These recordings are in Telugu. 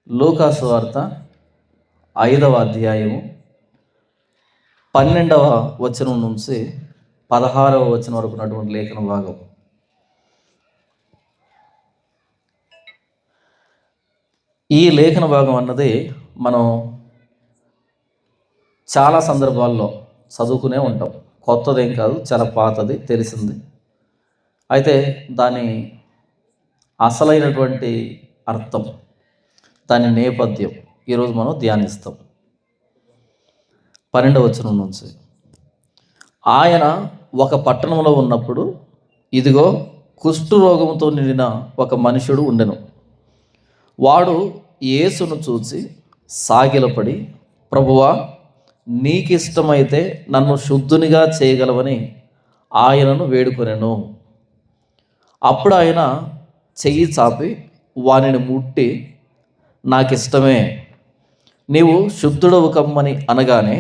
లూకా సువార్త 5వ అధ్యాయము 12వ వచనం నుంచి 16వ వచనం వరకు ఉన్నటువంటి లేఖన భాగం. ఈ లేఖన భాగం అన్నది మనం చాలా సందర్భాల్లో చదువుకునే ఉంటాం. కొత్తదేం కాదు, చాలా పాతది, తెలిసింది. అయితే దాని అసలైనటువంటి అర్థం, దాని నేపథ్యం ఈరోజు మనం ధ్యానిస్తాం. 12వ వచనం నుంచి, ఆయన ఒక పట్టణంలో ఉన్నప్పుడు ఇదిగో కుష్ఠరోగంతో నిండిన ఒక మనుషుడు ఉండెను. వాడు యేసును చూసి సాగిలపడి, ప్రభువా, నీకిష్టమైతే నన్ను శుద్ధునిగా చేయగలవని ఆయనను వేడుకొనెను. అప్పుడు ఆయన చెయ్యి చాపి వానిని ముట్టి, నాకిష్టమే, నీవు శుద్ధుడవు కమ్మని అనగానే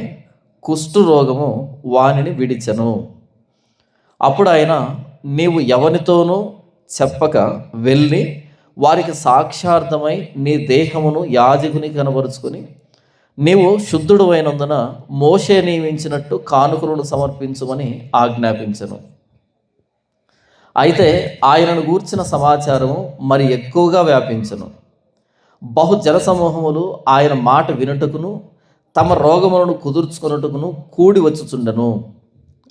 కుష్ఠరోగము వానిని విడిచెను. అప్పుడు ఆయన, నీవు ఎవరితోనూ చెప్పక వెళ్ళి వారికి సాక్షార్థమై నీ దేహమును యాజకుని కనబరుచుకొని, నీవు శుద్ధుడు అయినందున మోషే నియమించినట్టు కానుకలను సమర్పించుమని ఆజ్ఞాపించెను. అయితే ఆయనను గూర్చిన సమాచారము మరి ఎక్కువగా వ్యాపించెను. బహు జనసమూహములు ఆయన మాట వినుటకును తమ రోగములను కుదుర్చుకొనుటకును కూడి వచ్చుచుండెను.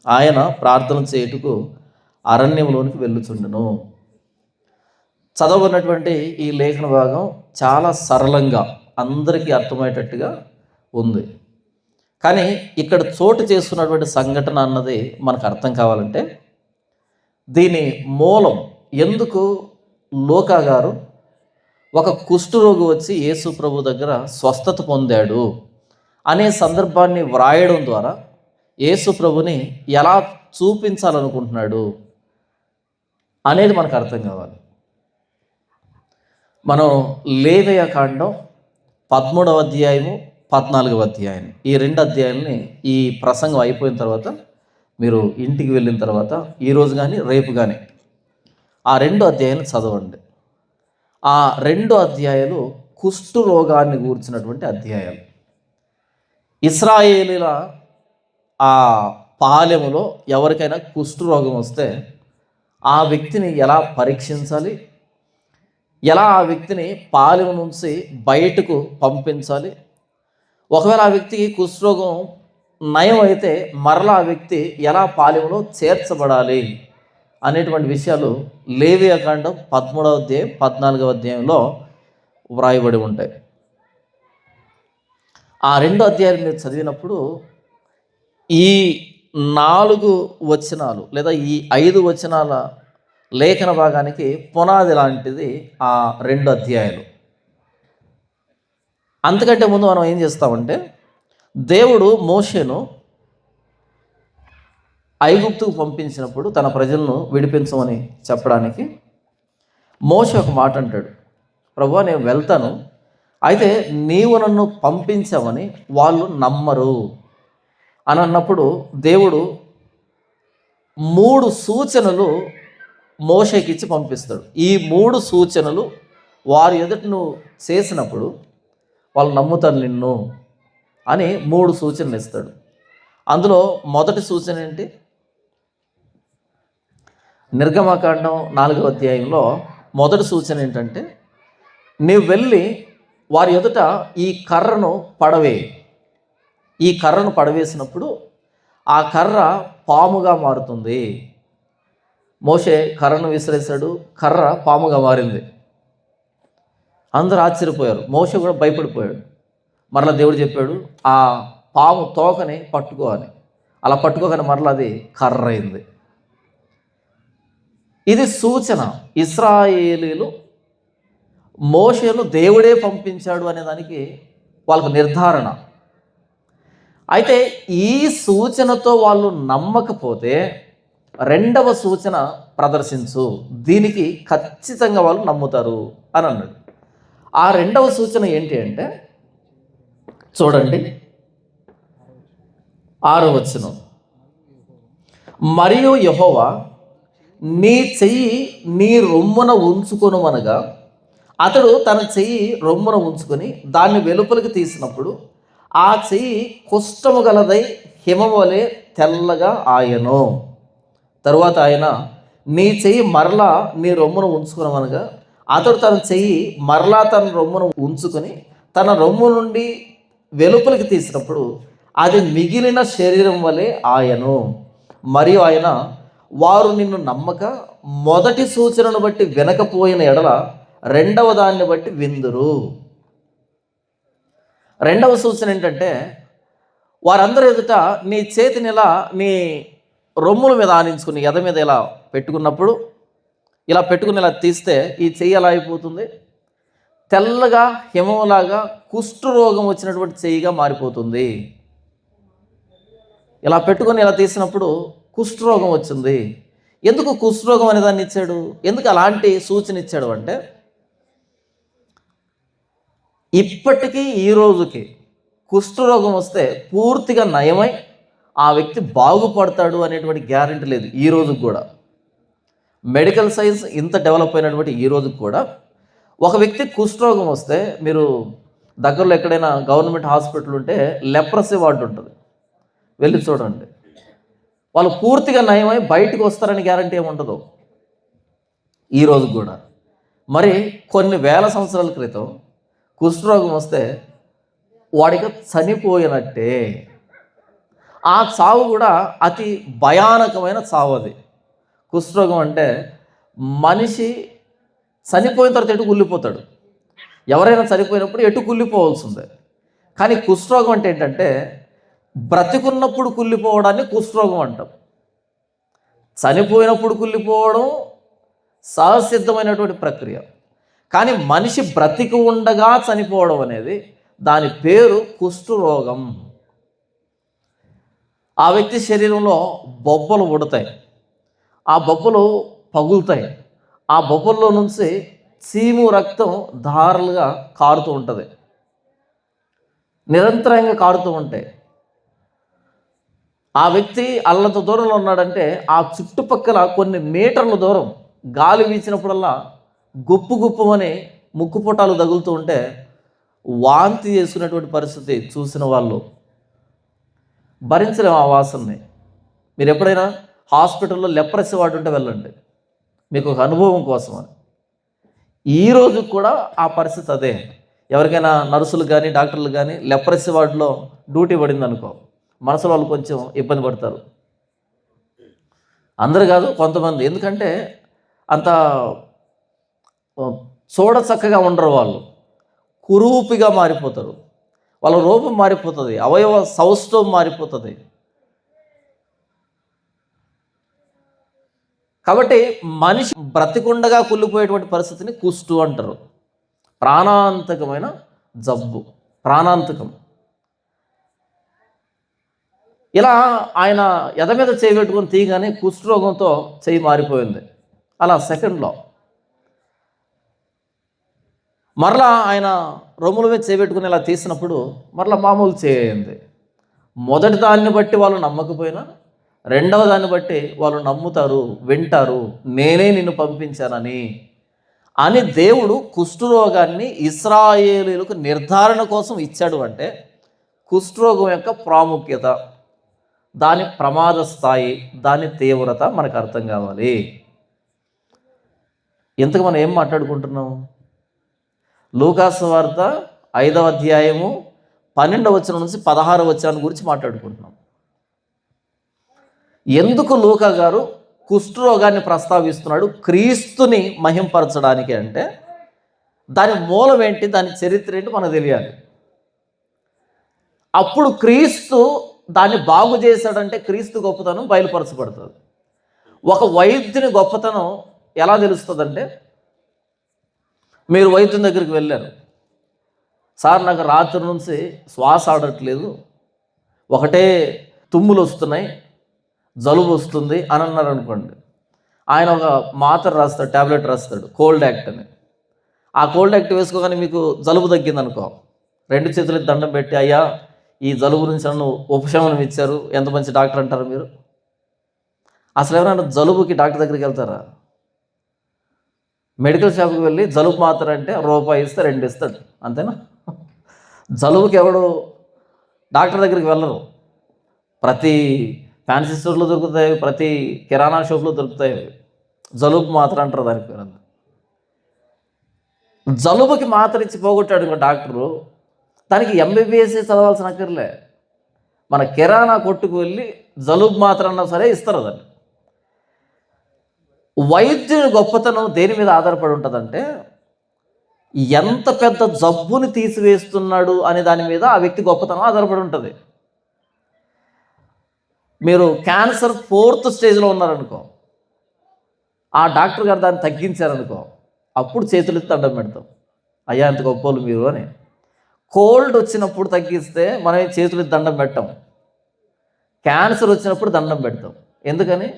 ఆయన ప్రార్థన చేయుటకు అరణ్యంలోనికి వెళ్ళుచుండెను. చదవబడినటువంటి ఈ లేఖన భాగం చాలా సరళంగా అందరికీ అర్థమయ్యేటట్టుగా ఉంది. కానీ ఇక్కడ చోటు చేసుకున్నటువంటి సంఘటన అన్నది మనకు అర్థం కావాలంటే, దీని మూలం ఎందుకు లూకా గారు ఒక కుష్ఠరోగి వచ్చి యేసు ప్రభు దగ్గర స్వస్థత పొందాడు అనే సందర్భాన్ని వ్రాయడం ద్వారా యేసు ప్రభుని ఎలా చూపించాలనుకుంటున్నాడు అనేది మనకు అర్థం కావాలి. మనం లేవియ కాండం 13వ అధ్యాయము 14వ అధ్యాయం, ఈ 2 అధ్యాయాలని ఈ ప్రసంగం అయిపోయిన తర్వాత మీరు ఇంటికి వెళ్ళిన తర్వాత ఈరోజు కానీ రేపు కానీ ఆ 2 అధ్యాయాలు చదవండి. ఆ 2 అధ్యాయాలు కుష్ఠరోగాన్ని గూర్చినటువంటి అధ్యాయాలు. ఇశ్రాయేలీల ఆ పాలెములో ఎవరికైనా కుష్ఠరోగం వస్తే ఆ వ్యక్తిని ఎలా పరీక్షించాలి, ఎలా ఆ వ్యక్తిని పాలెము నుంచి బయటకు పంపించాలి, ఒకవేళ ఆ వ్యక్తికి కుష్ఠరోగం నయం అయితే మరలా ఆ వ్యక్తి ఎలా పాలెములో చేర్చబడాలి అనేటువంటి విషయాలు లేవియ కాండం 13వ అధ్యాయం 14వ అధ్యాయంలో వ్రాయబడి ఉంటాయి. ఆ 2 అధ్యాయాలు మీరు చదివినప్పుడు ఈ 4 వచనాలు లేదా ఈ 5 వచనాల లేఖన భాగానికి పునాది లాంటిది ఆ 2 అధ్యాయాలు. అంతకంటే ముందు మనం ఏం చేస్తామంటే, దేవుడు మోషేను ఐగుప్తుకు పంపించినప్పుడు తన ప్రజలను విడిపించమని చెప్పడానికి మోషే ఒక మాట అంటాడు, ప్రభువా, నేను వెళ్తాను, అయితే నీవు నన్ను పంపించావని వాళ్ళు నమ్మరు అని అన్నప్పుడు దేవుడు 3 సూచనలు మోషేకి ఇచ్చి పంపిస్తాడు. ఈ 3 సూచనలు వారి ఎదుట నువ్వు చేసినప్పుడు వాళ్ళు నమ్ముతారు నిన్ను అని 3 సూచనలు ఇస్తాడు. అందులో మొదటి సూచన ఏంటి? నిర్గమకాండం 4వ అధ్యాయంలో మొదటి సూచన ఏంటంటే, నీవు వెళ్ళి వారి ఎదుట ఈ కర్రను పడవే. ఈ కర్రను పడవేసినప్పుడు ఆ కర్ర పాముగా మారుతుంది. మోషే కర్రను విసిరేశాడు, కర్ర పాముగా మారింది. అందరూ ఆశ్చర్యపోయారు, మోషే కూడా భయపడిపోయాడు. మరలా దేవుడు చెప్పాడు, ఆ పాము తోకని పట్టుకో అని. అలా పట్టుకోగానే మరలా అది కర్ర అయింది. ఇది సూచన. ఇశ్రాయేలీలు మోషేను దేవుడే పంపించాడు అనే దానికి వాళ్ళకు నిర్ధారణ. అయితే ఈ సూచనతో వాళ్ళు నమ్మకపోతే 2వ సూచన ప్రదర్శించు, దీనికి ఖచ్చితంగా వాళ్ళు నమ్ముతారు అని అన్నాడు. ఆ 2వ సూచన ఏంటి అంటే, చూడండి 6వ వచనం, మరియు యెహోవా నీ చెయ్యి నీ రొమ్మున ఉంచుకొనుమనగా అతడు తన చెయ్యి రొమ్మున ఉంచుకొని దాన్ని వెలుపలికి తీసినప్పుడు ఆ చెయ్యి కుష్ఠము గలదై హిమము వలె తెల్లగా ఆయను. తరువాత ఆయన, నీ చెయ్యి మరలా నీ రొమ్మును ఉంచుకునమనగా అతడు తన చెయ్యి మరలా తన రొమ్మును ఉంచుకొని తన రొమ్ము నుండి వెలుపలికి తీసినప్పుడు అది మిగిలిన శరీరం వలె ఆయను. మరియు ఆయన, వారు నిన్ను నమ్మక మొదటి సూచనను బట్టి వినకపోయిన ఎడల రెండవ దాన్ని బట్టి విందురు. రెండవ సూచన ఏంటంటే, వారందరూ ఎదుట నీ చేతిని ఇలా నీ రొమ్ముల మీద ఆనించుకుని ఎద మీద ఇలా పెట్టుకున్నప్పుడు, ఇలా పెట్టుకుని ఇలా తీస్తే ఈ చెయ్యి ఎలా అయిపోతుంది? తెల్లగా హిమంలాగా కుష్ఠరోగం వచ్చినటువంటి చెయ్యిగా మారిపోతుంది. ఇలా పెట్టుకొని ఇలా తీసినప్పుడు కుష్ఠరోగం వచ్చింది. ఎందుకు కుష్ఠరోగం అనే దాన్ని ఇచ్చాడు? ఎందుకు అలాంటి సూచన ఇచ్చాడు అంటే, ఇప్పటికీ ఈ రోజుకి కుష్ఠరోగం వస్తే పూర్తిగా నయమై ఆ వ్యక్తి బాగుపడతాడు అనేటువంటి గ్యారెంటీ లేదు. ఈ రోజుకి కూడా మెడికల్ సైన్స్ ఇంత డెవలప్ అయినటువంటి ఈ రోజుకి కూడా ఒక వ్యక్తి కుష్ఠరోగం వస్తే, మీరు దగ్గరలో ఎక్కడైనా గవర్నమెంట్ హాస్పిటల్ ఉంటే లెప్రసీ వార్డు ఉంటుంది, వెళ్ళి చూడండి. వాళ్ళు పూర్తిగా నయమై బయటకు వస్తారని గ్యారంటీ ఏముండదు ఈ రోజు కూడా. మరి కొన్ని వేల సంవత్సరాల క్రితం కుష్ఠరోగం వస్తే వాడికి చనిపోయినట్టే. ఆ చావు కూడా అతి భయానకమైన చావు. అది కుష్ఠరోగం అంటే మనిషి చనిపోయిన తర్వాత ఎటు కుళ్ళిపోతాడు. ఎవరైనా చనిపోయినప్పుడు ఎటు కుళ్ళిపోవాల్సిందే. కానీ కుష్ఠరోగం అంటే ఏంటంటే, బ్రతికున్నప్పుడు కుళ్ళిపోవడాన్ని కుష్ఠరోగం అంటాం. చనిపోయినప్పుడు కుళ్ళిపోవడం సహసిద్ధమైనటువంటి ప్రక్రియ. కానీ మనిషి బ్రతికి ఉండగా చనిపోవడం అనేది దాని పేరు కుష్ఠరోగం. ఆ వ్యక్తి శరీరంలో బొబ్బలు ఉడతాయి, ఆ బొబ్బలు పగులుతాయి, ఆ బొబ్బల్లో నుంచి చీము రక్తం ధారలుగా కారుతూ ఉంటుంది, నిరంతరంగా కారుతూ ఉంటాయి. ఆ వ్యక్తి అల్లంత దూరంలో ఉన్నాడంటే ఆ చుట్టుపక్కల కొన్ని మీటర్ల దూరం గాలి వీచినప్పుడల్లా గుప్పు గుప్పుమని ముక్కు పుటాలు తగులుతూ ఉంటే వాంతి చేసుకునేటువంటి పరిస్థితి చూసిన వాళ్ళు భరించలేము ఆ వాసనని. మీరు ఎప్పుడైనా హాస్పిటల్లో లెప్రసీ వార్డు ఉంటే వెళ్ళండి, మీకు ఒక అనుభవం కోసం అని. ఈరోజు కూడా ఆ పరిస్థితి అదే. ఎవరికైనా నర్సులు కానీ డాక్టర్లు కానీ లెప్రసీ వార్డులో డ్యూటీ పడింది అనుకో, మనసులో వాళ్ళు కొంచెం ఇబ్బంది పడతారు. అందరు కాదు, కొంతమంది. ఎందుకంటే అంత చూడ చక్కగా ఉండరు వాళ్ళు, కురూపిగా మారిపోతారు, వాళ్ళ రూపం మారిపోతుంది, అవయవ సౌష్ఠవం మారిపోతుంది. కాబట్టి మనిషి బ్రతికుండగా కుళ్ళిపోయేటువంటి పరిస్థితిని కుష్టు అంటారు. ప్రాణాంతకమైన జబ్బు, ప్రాణాంతకం. ఇలా ఆయన ఎద మీద చేయి పెట్టుకొని తీయగానే కుష్ఠరోగంతో చేయి మారిపోయింది. అలా సెకండ్లో మరలా ఆయన రొమ్ముల మీద చేయి పెట్టుకుని ఇలా తీసినప్పుడు మరలా మామూలు చేయింది. మొదటి దాన్ని బట్టి వాళ్ళు నమ్మకపోయినా రెండవ దాన్ని బట్టి వాళ్ళు నమ్ముతారు, వింటారు, నేనే నిన్ను పంపించానని. అని దేవుడు కుష్ఠరోగాన్ని ఇశ్రాయేలీయులకు నిర్ధారణ కోసం ఇచ్చాడు. అంటే కుష్ఠరోగం యొక్క ప్రాముఖ్యత, దాని ప్రమాద స్థాయి, దాని తీవ్రత మనకు అర్థం కావాలి. ఇంతకు మనం ఏం మాట్లాడుకుంటున్నాం? లూకాసు వార్త 5వ అధ్యాయము 12వ వచనం నుంచి 16వ వచనం గురించి మాట్లాడుకుంటున్నాం. ఎందుకు లూకా గారు కుష్ఠరోగాన్ని ప్రస్తావిస్తున్నాడు క్రీస్తుని మహింపరచడానికి అంటే, దాని మూలం ఏంటి, దాని చరిత్ర ఏంటి మనకు తెలియాలి. అప్పుడు క్రీస్తు దాన్ని బాగు చేశాడంటే క్రీస్తు గొప్పతనం బయలుపరచబడుతుంది. ఒక వైద్యుని గొప్పతనం ఎలా తెలుస్తుందంటే, మీరు వైద్యుని దగ్గరికి వెళ్ళారు, సార్ నాకు రాత్రి నుంచి శ్వాస ఆడట్లేదు, ఒకటే తుమ్ములు వస్తున్నాయి, జలుబు వస్తుంది అని అన్నారు అనుకోండి. ఆయన ఒక మాత్ర రాస్తాడు, ట్యాబ్లెట్ రాస్తాడు, కోల్డ్ యాక్ట్ అని. ఆ కోల్డ్ యాక్ట్ వేసుకోగానే మీకు జలుబు తగ్గింది అనుకో, 2 చేతులకి దండం పెట్టి, అయ్యా ఈ జలుబు నుంచి నన్ను ఉపశమనం ఇచ్చారు, ఎంత మంచి డాక్టర్ అంటారు మీరు. అసలు ఎవరైనా జలుబుకి డాక్టర్ దగ్గరికి వెళ్తారా? మెడికల్ షాప్కి వెళ్ళి జలుబు మాత్ర అంటే రూపాయి ఇస్తే 2 ఇస్తాడు, అంతేనా? జలుబుకి ఎవడు డాక్టర్ దగ్గరికి వెళ్ళరు. ప్రతి ఫ్యాన్సీ స్టోర్లో దొరుకుతాయి, ప్రతి కిరాణా షాప్లో దొరుకుతాయి. జలుబు మాత్ర అంటారు దానికి పేరు. జలుబుకి మాత్ర ఇచ్చి పోగొట్టాడు ఇంకా డాక్టరు. దానికి ఎంబీబీఎస్ చదవాల్సిన అక్కర్లే. మన కిరాణా కొట్టుకు వెళ్ళి జలుబు మాత్ర అన్నా సరే ఇస్తారు దాన్ని. వైద్యుని గొప్పతనం దేని మీద ఆధారపడి ఉంటుందంటే, ఎంత పెద్ద జబ్బుని తీసివేస్తున్నాడు అనే దాని మీద ఆ వ్యక్తి గొప్పతనం ఆధారపడి ఉంటుంది. మీరు క్యాన్సర్ 4th స్టేజ్లో ఉన్నారనుకో, ఆ డాక్టర్ గారు దాన్ని తగ్గించారనుకో, అప్పుడు చేతులు ఎత్తి దండం పెడతాం, అయ్యా ఎంత గొప్పలు మీరు అని. కోల్డ్ వచ్చినప్పుడు తగ్గిస్తే మనం చేతులు ఎత్తి దండం పెట్టాం. క్యాన్సర్ వచ్చినప్పుడు దండం పెడతాం. ఎందుకని?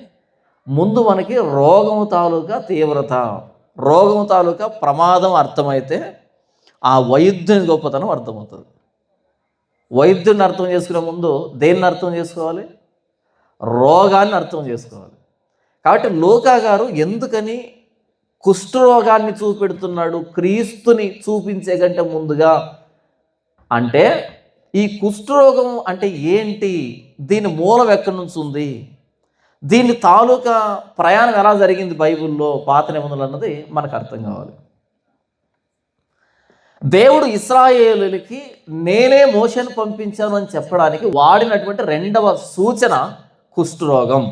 ముందు మనకి రోగం తాలూకా తీవ్రత, రోగం తాలూకా ప్రమాదం అర్థమైతే ఆ వైద్యుని గొప్పతనం అర్థమవుతుంది. వైద్యుని అర్థం చేసుకునే ముందు దేన్ని అర్థం చేసుకోవాలి? రోగాన్ని అర్థం చేసుకోవాలి. కాబట్టి లూకా గారు ఎందుకని కుష్ఠరోగాన్ని చూపెడుతున్నాడు క్రీస్తుని చూపించే కంటే ముందుగా అంటే, ఈ కుష్ఠరోగం అంటే ఏంటి, దీని మూలం ఎక్కడి నుంచి ఉంది, దీని తాలూకా ప్రయాణం ఎలా జరిగింది బైబిల్లో, పాత నిబంధనలు అన్నది మనకు అర్థం కావాలి. దేవుడు ఇశ్రాయేలులకి నేనే మోషేను పంపించాను అని చెప్పడానికి వాడినటువంటి 2వ సూచన కుష్ఠరోగం.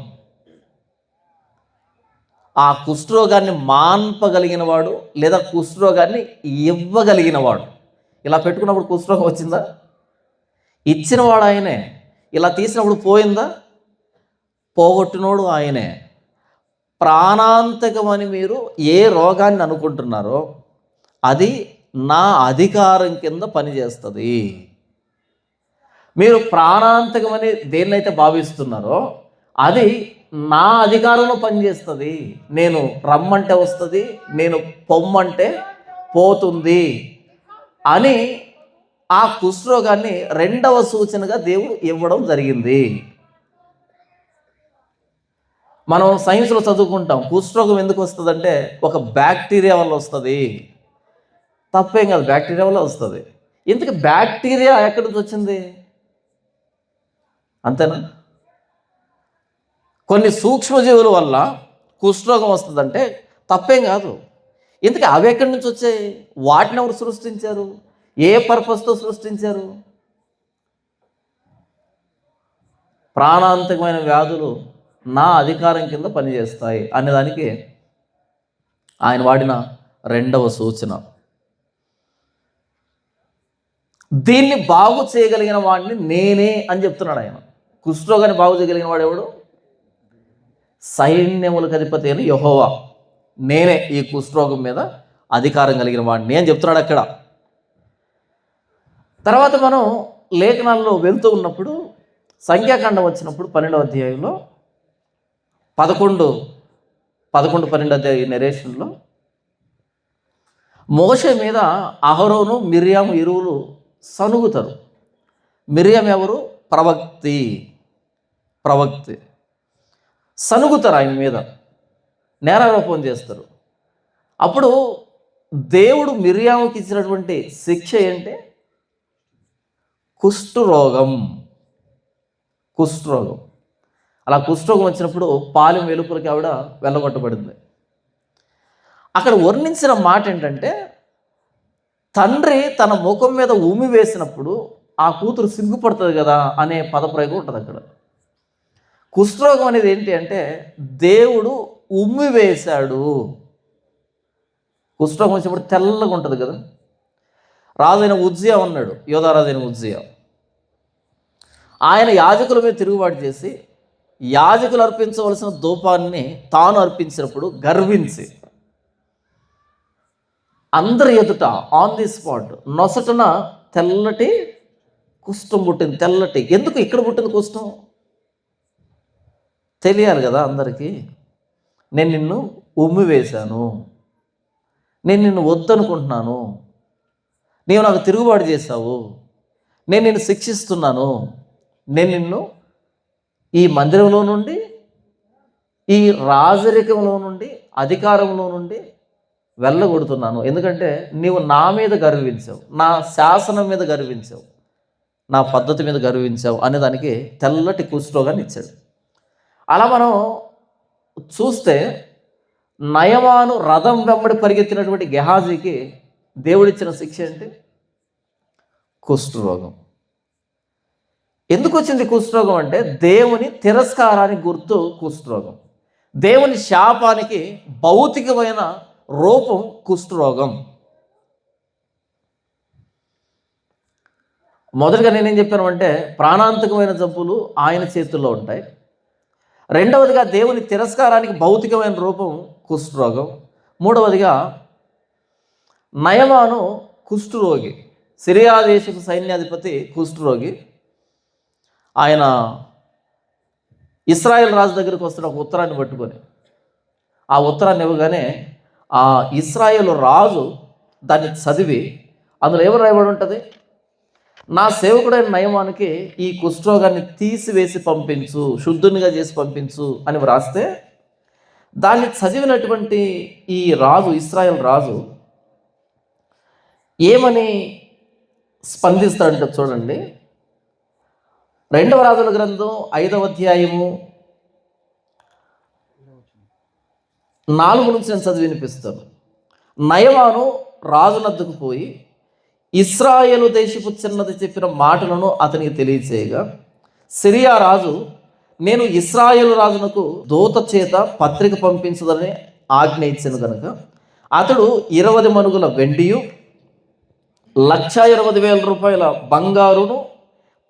ఆ కుష్ఠరోగాన్ని మాన్పగలిగిన వాడు లేదా కుష్ఠరోగాన్ని ఇవ్వగలిగిన వాడు. ఇలా పెట్టుకున్నప్పుడు కుష్ఠరోగం వచ్చిందా? ఇచ్చినవాడు ఆయనే. ఇలా తీసినప్పుడు పోయిందా? పోగొట్టినోడు ఆయనే. ప్రాణాంతకమని మీరు ఏ రోగాన్ని అనుకుంటున్నారో అది నా అధికారం కింద పనిచేస్తుంది. మీరు ప్రాణాంతకమని దేన్నైతే భావిస్తున్నారో అది నా అధికారంలో పనిచేస్తుంది. నేను రమ్మంటే వస్తుంది, నేను పొమ్మంటే పోతుంది అని ఆ కుష్ఠరోగాన్ని 2వ సూచనగా దేవుడు ఇవ్వడం జరిగింది. మనం సైన్స్లో చదువుకుంటాం, కుష్ఠరోగం ఎందుకు వస్తుందంటే ఒక బ్యాక్టీరియా వల్ల వస్తుంది. తప్పేం కాదు, బ్యాక్టీరియా వల్ల వస్తుంది. ఇంతకు బ్యాక్టీరియా ఎక్కడి నుంచి వచ్చింది? అంతేనా? కొన్ని సూక్ష్మజీవుల వల్ల కుష్ఠరోగం వస్తుందంటే తప్పేం కాదు. ఇంతకీ అవి ఎక్కడి నుంచి వచ్చాయి? వాటిని ఎవరు సృష్టించారు? ఏ పర్పస్తో సృష్టించారు? ప్రాణాంతకమైన వ్యాధులు నా అధికారం కింద పనిచేస్తాయి అనేదానికి ఆయన వాడిన 2వ సూచన. దీన్ని బాగు చేయగలిగిన వాడిని నేనే అని చెప్తున్నాడు ఆయన. కుష్ఠరోగాన్ని బాగు చేయగలిగిన వాడు ఎవడు? సైన్యములకు అధిపతి అయిన యెహోవా, నేనే ఈ కుష్ఠరోగం మీద అధికారం కలిగిన వాడిని అని చెప్తున్నాడు అక్కడ. తర్వాత మనం లేఖనాల్లో వెళ్తూ ఉన్నప్పుడు సంఖ్యాకాండం వచ్చినప్పుడు 12వ అధ్యాయంలో 11-12 అధ్యాయ నెరేషన్లో మోషే మీద అహరోను మిర్యాము ఇరువురు సనుగుతారు. మిర్యాం ఎవరు? ప్రవక్తి. సనుగుతారు ఆయన మీద, నేరారోపణ చేస్తారు. అప్పుడు దేవుడు మిర్యాముకి ఇచ్చినటువంటి శిక్ష ఏంటి? కుష్ఠరోగం. అలా కుష్ఠరోగం వచ్చినప్పుడు పాలెం వెలుపలికి ఆవిడ వెళ్ళగొట్టబడింది. అక్కడ వర్ణించిన మాట ఏంటంటే, తండ్రి తన ముఖం మీద ఉమ్మి వేసినప్పుడు ఆ కూతురు సిగ్గుపడుతుంది కదా అనే పదప్రయోగం ఉంటుంది అక్కడ. కుష్ఠరోగం అనేది ఏంటి అంటే దేవుడు ఉమ్మి వేశాడు. కుష్ఠరోగం వచ్చినప్పుడు తెల్లగా ఉంటుంది కదా. రాజైన ఉజ్జియా ఉన్నాడు, యోధారాజైన ఉజ్జియా. ఆయన యాజకుల మీద తిరుగుబాటు చేసి యాజకులు అర్పించవలసిన ధూపాన్ని తాను అర్పించినప్పుడు గర్వించి అందరి ఎదుట ఆన్ ది స్పాట్ నొసటన తెల్లటి కుష్ఠం పుట్టింది. తెల్లటి. ఎందుకు ఇక్కడ పుట్టింది కుష్ఠం? తెలియాలి కదా అందరికీ. నేను నిన్ను ఉమ్మి వేశాను, నేను నిన్ను వద్దనుకుంటున్నాను, నీవు నాకు తిరుగుబాటు చేశావు, నేను నిన్ను శిక్షిస్తున్నాను, నేను నిన్ను ఈ మందిరంలో నుండి, ఈ రాజరికంలో నుండి, అధికారంలో నుండి వెళ్ళగొడుతున్నాను. ఎందుకంటే నీవు నా మీద గర్వించావు, నా శాసనం మీద గర్వించావు, నా పద్ధతి మీద గర్వించావు అనే దానికి తెల్లటి కుష్ఠరోగాన్ని ఇచ్చాడు. అలా మనం చూస్తే నయమాను రథం వెంబడి పరిగెత్తినటువంటి గెహాజీకి దేవుడిచ్చిన శిక్ష ఏంటి? కుష్ఠరోగం. ఎందుకు వచ్చింది కుష్ఠరోగం అంటే దేవుని తిరస్కారానికి గుర్తు కుష్ఠరోగం. దేవుని శాపానికి భౌతికమైన రూపం కుష్ఠరోగం. మొదటిగా నేనేం చెప్పాను అంటే ప్రాణాంతకమైన జబ్బులు ఆయన చేతుల్లో ఉంటాయి. రెండవదిగా దేవుని తిరస్కారానికి భౌతికమైన రూపం కుష్ఠరోగం. మూడవదిగా నయమాను కుష్ఠరోగి, సిరియా దేశపు సైన్యాధిపతి కుష్ఠరోగి. ఆయన ఇశ్రాయేల్ రాజు దగ్గరికి వస్తున్న ఒక ఉత్తరాన్ని పట్టుకొని ఆ ఉత్తరాన్ని ఇవ్వగానే ఆ ఇశ్రాయేలు రాజు దాన్ని చదివి అందులో ఏమో రాయబడి ఉంటుంది? నా సేవకుడైన నయమానికి ఈ కుష్ఠరోగాన్ని తీసివేసి పంపించు, శుద్ధునిగా చేసి పంపించు అని వ్రాస్తే దాన్ని చదివినటువంటి ఈ రాజు, ఇశ్రాయేల్ రాజు ఏమని స్పందిస్తాడంటే చూడండి. 2వ రాజుల గ్రంథం 5వ అధ్యాయము 4 నుంచి నేను చదివి వినిపిస్తాను. నయమాను రాజునద్దకు పోయి ఇశ్రాయేలు దేశపు చిన్నది చెప్పిన మాటలను అతనికి తెలియచేయగా, సిరియా రాజు నేను ఇశ్రాయేలు రాజునకు దూత చేత పత్రిక పంపించదని ఆజ్ఞ ఇచ్చాను కనుక అతడు 20 మనుగుల వెండియు 1,20,000 రూపాయల బంగారును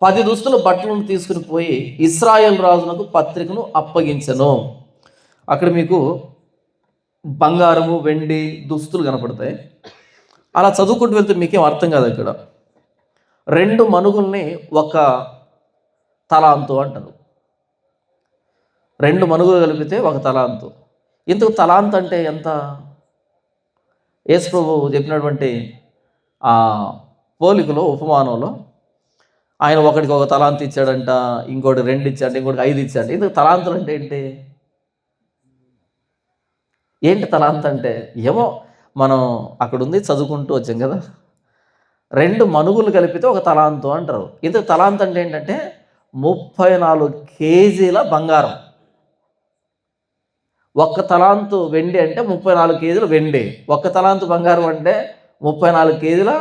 10 దుస్తుల బట్టలను తీసుకుని పోయి ఇశ్రాయేల్ రాజునకు పత్రికను అప్పగించెను. అక్కడ మీకు బంగారము, వెండి, దుస్తులు కనపడతాయి. అలా చదువుకుంటూ వెళ్తే మీకేం అర్థం కాదు. అక్కడ 2 మనుగుల్ని ఒక తలాంతు అంటారు. 2 మనుగులు కలిపితే ఒక తలాంతు. ఇందుకు తలాంతు అంటే ఎంత? యేసు ప్రభువు చెప్పినటువంటి ఆ పోలికలో, ఉపమానంలో ఆయన ఒకడికి ఒక తలాంతు ఇచ్చాడంట, ఇంకోటి 2 ఇచ్చాడంట, ఇంకోటి 5 ఇచ్చాడంట. ఇందుకు తలాంతులు అంటే ఏంటి? ఏంటి తలాంతు అంటే? ఏమో మనం అక్కడ ఉంది చదువుకుంటూ వచ్చాం కదా. 2 మనుగులు కలిపితే ఒక తలాంతు అంటారు. ఇందుకు తలాంతు అంటే ఏంటంటే 34 కేజీల బంగారం. 1 తలాంతు వెండి అంటే 34 కేజీల వెండి. 1 తలాంతు బంగారం అంటే 34 కేజీల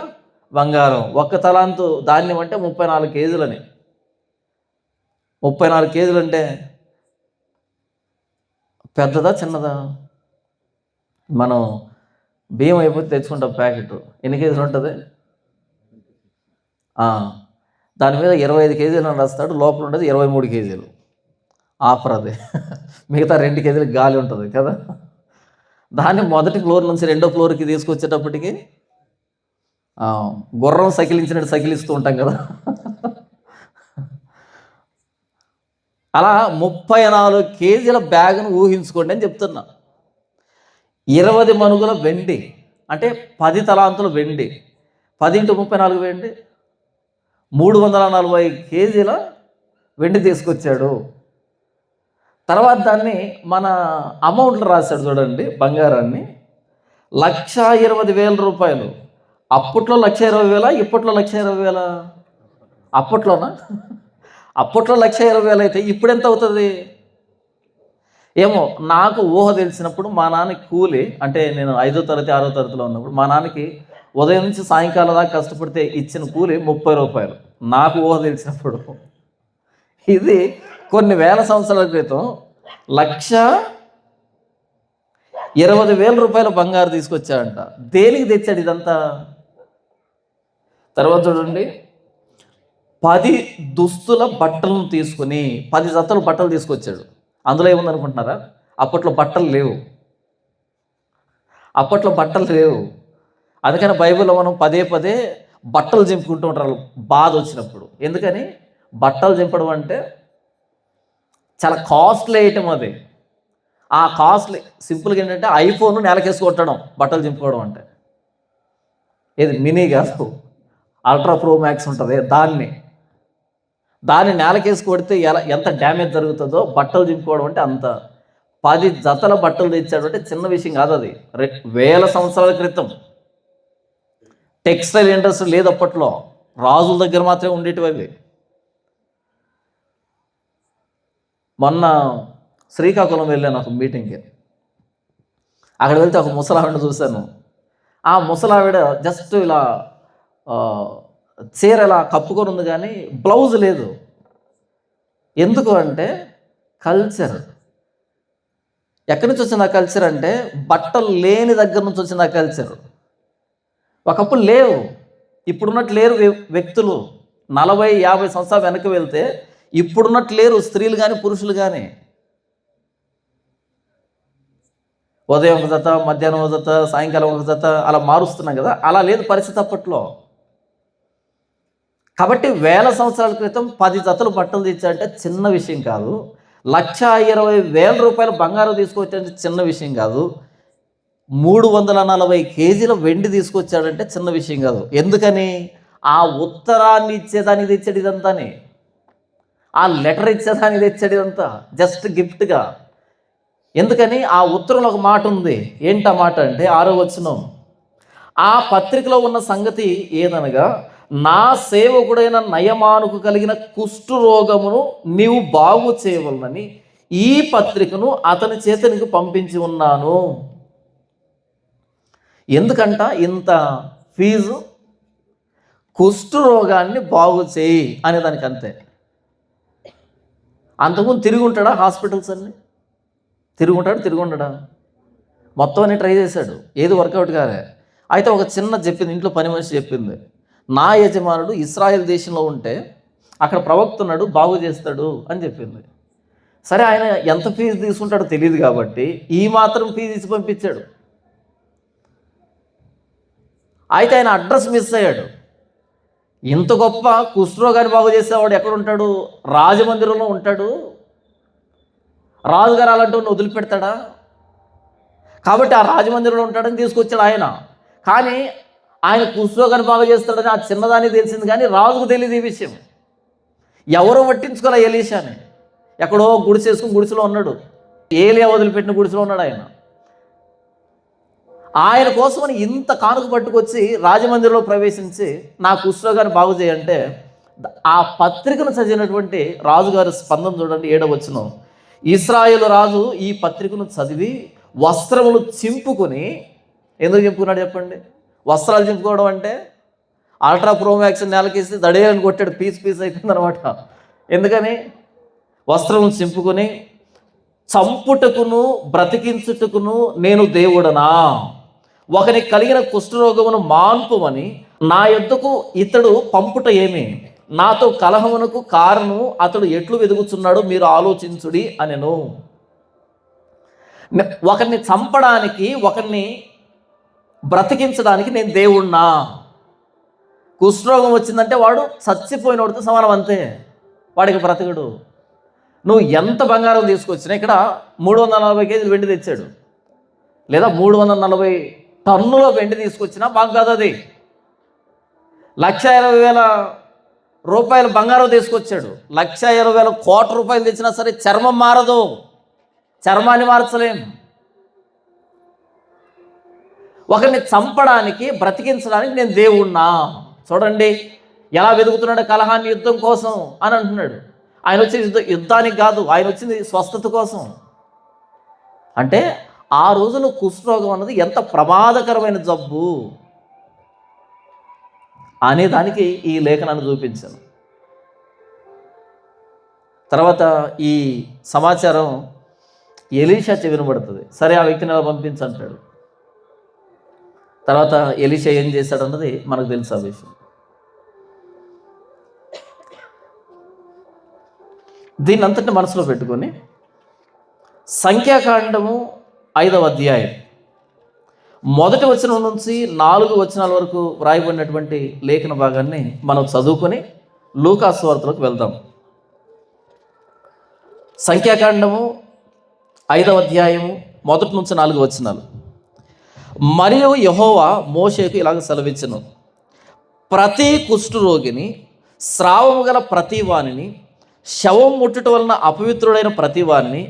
బంగారం. 1 తలాంతు ధాన్యం అంటే 34 కేజీలని. 34 కేజీలు అంటే పెద్దదా చిన్నదా? మనం బియ్యం అయిపోతే తెచ్చుకుంటాం ప్యాకెట్. ఎన్ని కేజీలు ఉంటుంది? దాని మీద 25 కేజీలు అని రాస్తాడు, లోపల ఉండేది 23 కేజీలు. ఆఫర్ అది. మిగతా 2 కేజీలకు గాలి ఉంటుంది కదా. దాన్ని మొదటి ఫ్లోర్ నుంచి 2వ ఫ్లోర్కి తీసుకొచ్చేటప్పటికి గుర్రం సకిలించినట్టు సకిలిస్తూ ఉంటాం కదా. అలా 34 కేజీల బ్యాగ్ను ఊహించుకోండి అని చెప్తున్నా. 20 మనుగుల వెండి అంటే 10 తలాంతుల వెండి. 10 × 34 వెండి 340 కేజీల వెండి తీసుకొచ్చాడు. తర్వాత దాన్ని మన అమౌంట్లు రాశాడు చూడండి, బంగారాన్ని 1,20,000 రూపాయలు. అప్పట్లో 1,20,000, ఇప్పట్లో 1,20,000. అప్పట్లోనా? అప్పట్లో 1,20,000 అయితే ఇప్పుడు ఎంత అవుతుంది ఏమో. నాకు ఊహ తెలిసినప్పుడు మా నాన్న కూలి, అంటే నేను 5వ తరగతి 6వ తరగతిలో ఉన్నప్పుడు మా నాన్నకి ఉదయం నుంచి సాయంకాలం దాకా కష్టపడితే ఇచ్చిన కూలి 30 రూపాయలు. నాకు ఊహ తెలిసినప్పుడు. ఇది కొన్ని వేల సంవత్సరాల క్రితం 1,20,000 రూపాయల బంగారు తీసుకొచ్చాడంట. దేనికి తెచ్చాడు ఇదంతా? తర్వాత చూడండి, 10 దుస్తుల బట్టలను తీసుకుని 10 జతల బట్టలు తీసుకొచ్చాడు. అందులో ఏముందనుకుంటున్నారా? అప్పట్లో బట్టలు లేవు. అందుకని బైబిల్లో మనం పదే బట్టలు చింపుకుంటూ ఉంటారు బాధ వచ్చినప్పుడు. ఎందుకని? బట్టలు చింపడం అంటే చాలా కాస్ట్లీ ఐటమ్ అది. ఆ కాస్ట్లీ సింపుల్గా ఏంటంటే ఐఫోన్ నెలకేసి కొట్టడం బట్టలు చింపుకోవడం అంటే. ఏది మినీ కాదు, అల్ట్రా ప్రో మ్యాక్స్ ఉంటుంది, దాన్ని నేలకేసి కొడితే ఎంత డ్యామేజ్ జరుగుతుందో బట్టలు చింపుకోవడం అంటే అంత. 10 జతల బట్టలు తెచ్చాడు అంటే చిన్న విషయం కాదు అది. వేల సంవత్సరాల క్రితం టెక్స్టైల్ ఇండస్ట్రీ లేదు అప్పట్లో, రాజుల దగ్గర మాత్రమే ఉండేటివి అవి. మొన్న శ్రీకాకుళం వెళ్ళాను ఒక మీటింగ్కి. అక్కడ వెళ్తే ఒక ముసలావిడ చూశాను. ఆ ముసలావిడ జస్ట్ ఇలా చీర ఇలా కప్పుకొని ఉంది, కానీ బ్లౌజ్ లేదు. ఎందుకు అంటే కల్చర్. ఎక్కడి నుంచి వచ్చింది ఆ కల్చర్ అంటే బట్టలు లేని దగ్గర నుంచి వచ్చింది ఆ కల్చర్. ఒకప్పుడు లేవు, ఇప్పుడున్నట్టు లేరు వ్యక్తులు. 40-50 సంవత్సరాలు వెనక్కి వెళ్తే ఇప్పుడున్నట్టు లేరు స్త్రీలు కానీ పురుషులు కానీ. ఉదయం ఒక జత, మధ్యాహ్నం ఒక జత, సాయంకాలం ఒక జత అలా మారుస్తున్నాం కదా, అలా లేదు పరిస్థితి అప్పట్లో. కాబట్టి వేల సంవత్సరాల క్రితం 10 జతలు బట్టలు తెచ్చాడంటే చిన్న విషయం కాదు. 1,20,000 రూపాయల బంగారం తీసుకొచ్చాడంటే చిన్న విషయం కాదు. 340 కేజీల వెండి తీసుకొచ్చాడంటే చిన్న విషయం కాదు. ఎందుకని? ఆ ఉత్తరాన్ని ఇచ్చేదానికి తెచ్చాడు ఇదంతాని, ఆ లెటర్ ఇచ్చేదానికి తెచ్చాడు ఇదంతా జస్ట్ గిఫ్ట్గా. ఎందుకని? ఆ ఉత్తరంలో ఒక మాట ఉంది. ఏంటి ఆ మాట అంటే 6వ వచనం, ఆ పత్రికలో ఉన్న సంగతి ఏదనగా, నా సేవకుడైన నయమానుకు కలిగిన కుష్టు రోగమును నీవు బాగు చేయవలనని ఈ పత్రికను అతని చేత నీకు పంపించి ఉన్నాను. ఎందుకంట ఇంత ఫీజు? కుష్టు రోగాన్ని బాగు చేయి అనే దానికి అంతే. అంతకుముందు తిరిగి ఉంటాడా హాస్పిటల్స్ అన్నీ? తిరుగుండడా? మొత్తం అన్ని ట్రై చేశాడు, ఏది వర్కౌట్ కాలే. అయితే ఒక చిన్న చెప్పింది, ఇంట్లో పని మనిషి చెప్పింది, నా యజమానుడు ఇస్రాయేల్ దేశంలో ఉంటే అక్కడ ప్రవక్తున్నాడు, బాగు చేస్తాడు అని చెప్పింది. సరే, ఆయన ఎంత ఫీజు తీసుకుంటాడో తెలియదు కాబట్టి ఈ మాత్రం ఫీజు ఇచ్చి పంపించాడు. అయితే ఆయన అడ్రస్ మిస్ అయ్యాడు. ఇంత గొప్ప కుష్ఠరోగాన్ని బాగు చేసేవాడు ఎక్కడ ఉంటాడు? రాజమందిరంలో ఉంటాడు. రాజుగారు అలాంటి వదిలిపెడతాడా? కాబట్టి ఆ రాజమందిరంలో ఉంటాడని తీసుకొచ్చాడు ఆయన. కానీ ఆయన కుష్ఠరోగాన్ని బాగు చేస్తాడని ఆ చిన్నదానికి తెలిసింది, కానీ రాజుకు తెలియదు ఈ విషయం. ఎవరో పట్టించుకోలే ఎలీషాని. ఎక్కడో గుడిసెలో ఉన్నాడు, ఏలియా వదిలిపెట్టిన గుడిసెలో ఉన్నాడు ఆయన. ఆయన కోసమని ఇంత కానుక పట్టుకొచ్చి రాజమందిరంలో ప్రవేశించి నా కుష్ఠరోగాన్ని బాగు చేయంటే, ఆ పత్రికను చదివినటువంటి రాజుగారి స్పందన చూడండి. 7వ వచనం, ఇశ్రాయేలు రాజు ఈ పత్రికను చదివి వస్త్రములు చింపుకొని, ఎందుకు చింపుకున్నాడు చెప్పండి? వస్త్రాలు చింపుకోవడం అంటే అల్ట్రా ప్రోమాక్స్ నేలకేసి దడేయాలని కొట్టాడు, పీస్ అయిపోయింది అనమాట. ఎందుకని? వస్త్రములు చింపుకొని, చంపుటకును బ్రతికించుటకును నేను దేవుడనా, ఒకనికి కలిగిన కుష్ఠరోగమును మాన్పుమని నా యొద్దకు ఇతడు పంపుట ఏమి, నాతో కలహమునకు కారణం అతడు ఎట్లు వెదుగుచున్నాడో మీరు ఆలోచించుడి అనెను. ఒకరిని చంపడానికి, ఒకరిని బ్రతికించడానికి నేను దేవుణ్ణా. కుష్ఠరోగం వచ్చిందంటే వాడు చచ్చిపోయినోడితో సమానం, అంతే. వాడికి బ్రతకడు. నువ్వు ఎంత బంగారం తీసుకొచ్చినా, ఇక్కడ 340 కేజీలు వెండి తెచ్చాడు, లేదా 340 టన్నుల వెండి తీసుకొచ్చినా బాగా కాదు అది. 1,20,000 రూపాయలు బంగారం తీసుకొచ్చాడు, 1,20,000 కోట్ల రూపాయలు తెచ్చినా సరే చర్మం మారదు, చర్మాన్ని మార్చలేం. ఒకరిని చంపడానికి బ్రతికించడానికి నేను దేవుణ్ణా. చూడండి ఎలా వెతుకుతున్నాడు కలహాన్ని, యుద్ధం కోసం అని అంటున్నాడు. ఆయన వచ్చి యుద్ధానికి కాదు, ఆయన వచ్చింది స్వస్థత కోసం. అంటే ఆ రోజులో కుష్ఠరోగం అన్నది ఎంత ప్రమాదకరమైన జబ్బు అనే దానికి ఈ లేఖనాన్ని చూపించాను. తర్వాత ఈ సమాచారం ఎలీషా చెవినబడుతుంది. సరే, ఆ వ్యక్తిని ఎలా పంపించంటాడు. తర్వాత ఎలీషా ఏం చేశాడన్నది మనకు తెలుసు ఆ విషయం. దీన్ని అంతటిని మనసులో పెట్టుకొని సంఖ్యాకాండము 5వ అధ్యాయం 1వ వచనం నుంచి 4 వచనాల వరకు వ్రాయబడినటువంటి లేఖన భాగాన్ని మనం చదువుకొని లూకా సువార్తలోకి వెళ్దాం. సంఖ్యాకాండము 5వ అధ్యాయము 1 నుంచి 4 వచనాలు. మరియు యెహోవా మోషేకు ఇలాగ సెలవిచ్చెను, ప్రతి కుష్ఠరోగిని, స్రావము గల ప్రతి వానిని, శవం ముట్టుట వలన అపవిత్రుడైన ప్రతి వారిని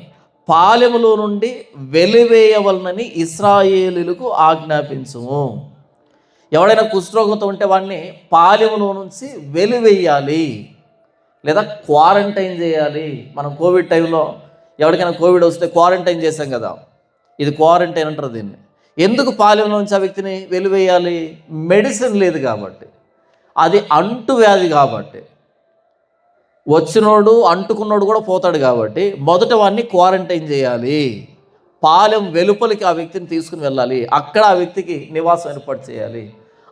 పాలెములో నుండి వెలివేయవలనని ఇశ్రాయేలీయులకు ఆజ్ఞాపించుము. ఎవడైనా కుష్ఠరోగంతో ఉంటే వాడిని పాలెములో నుంచి వెలివేయాలి, లేదా క్వారంటైన్ చేయాలి. మనం కోవిడ్ టైంలో ఎవరికైనా కోవిడ్ వస్తే క్వారంటైన్ చేశాం కదా, ఇది క్వారంటైన్ అంటారు దీన్ని. ఎందుకు పాలెంలో నుంచి ఆ వ్యక్తిని వెలివేయాలి? మెడిసిన్ లేదు కాబట్టి, అది అంటువ్యాధి కాబట్టి, వచ్చినోడు అంటుకున్నోడు కూడా పోతాడు కాబట్టి మొదట వాడిని క్వారంటైన్ చేయాలి. పాలెం వెలుపలికి ఆ వ్యక్తిని తీసుకుని వెళ్ళాలి, అక్కడ ఆ వ్యక్తికి నివాసం ఏర్పాటు చేయాలి.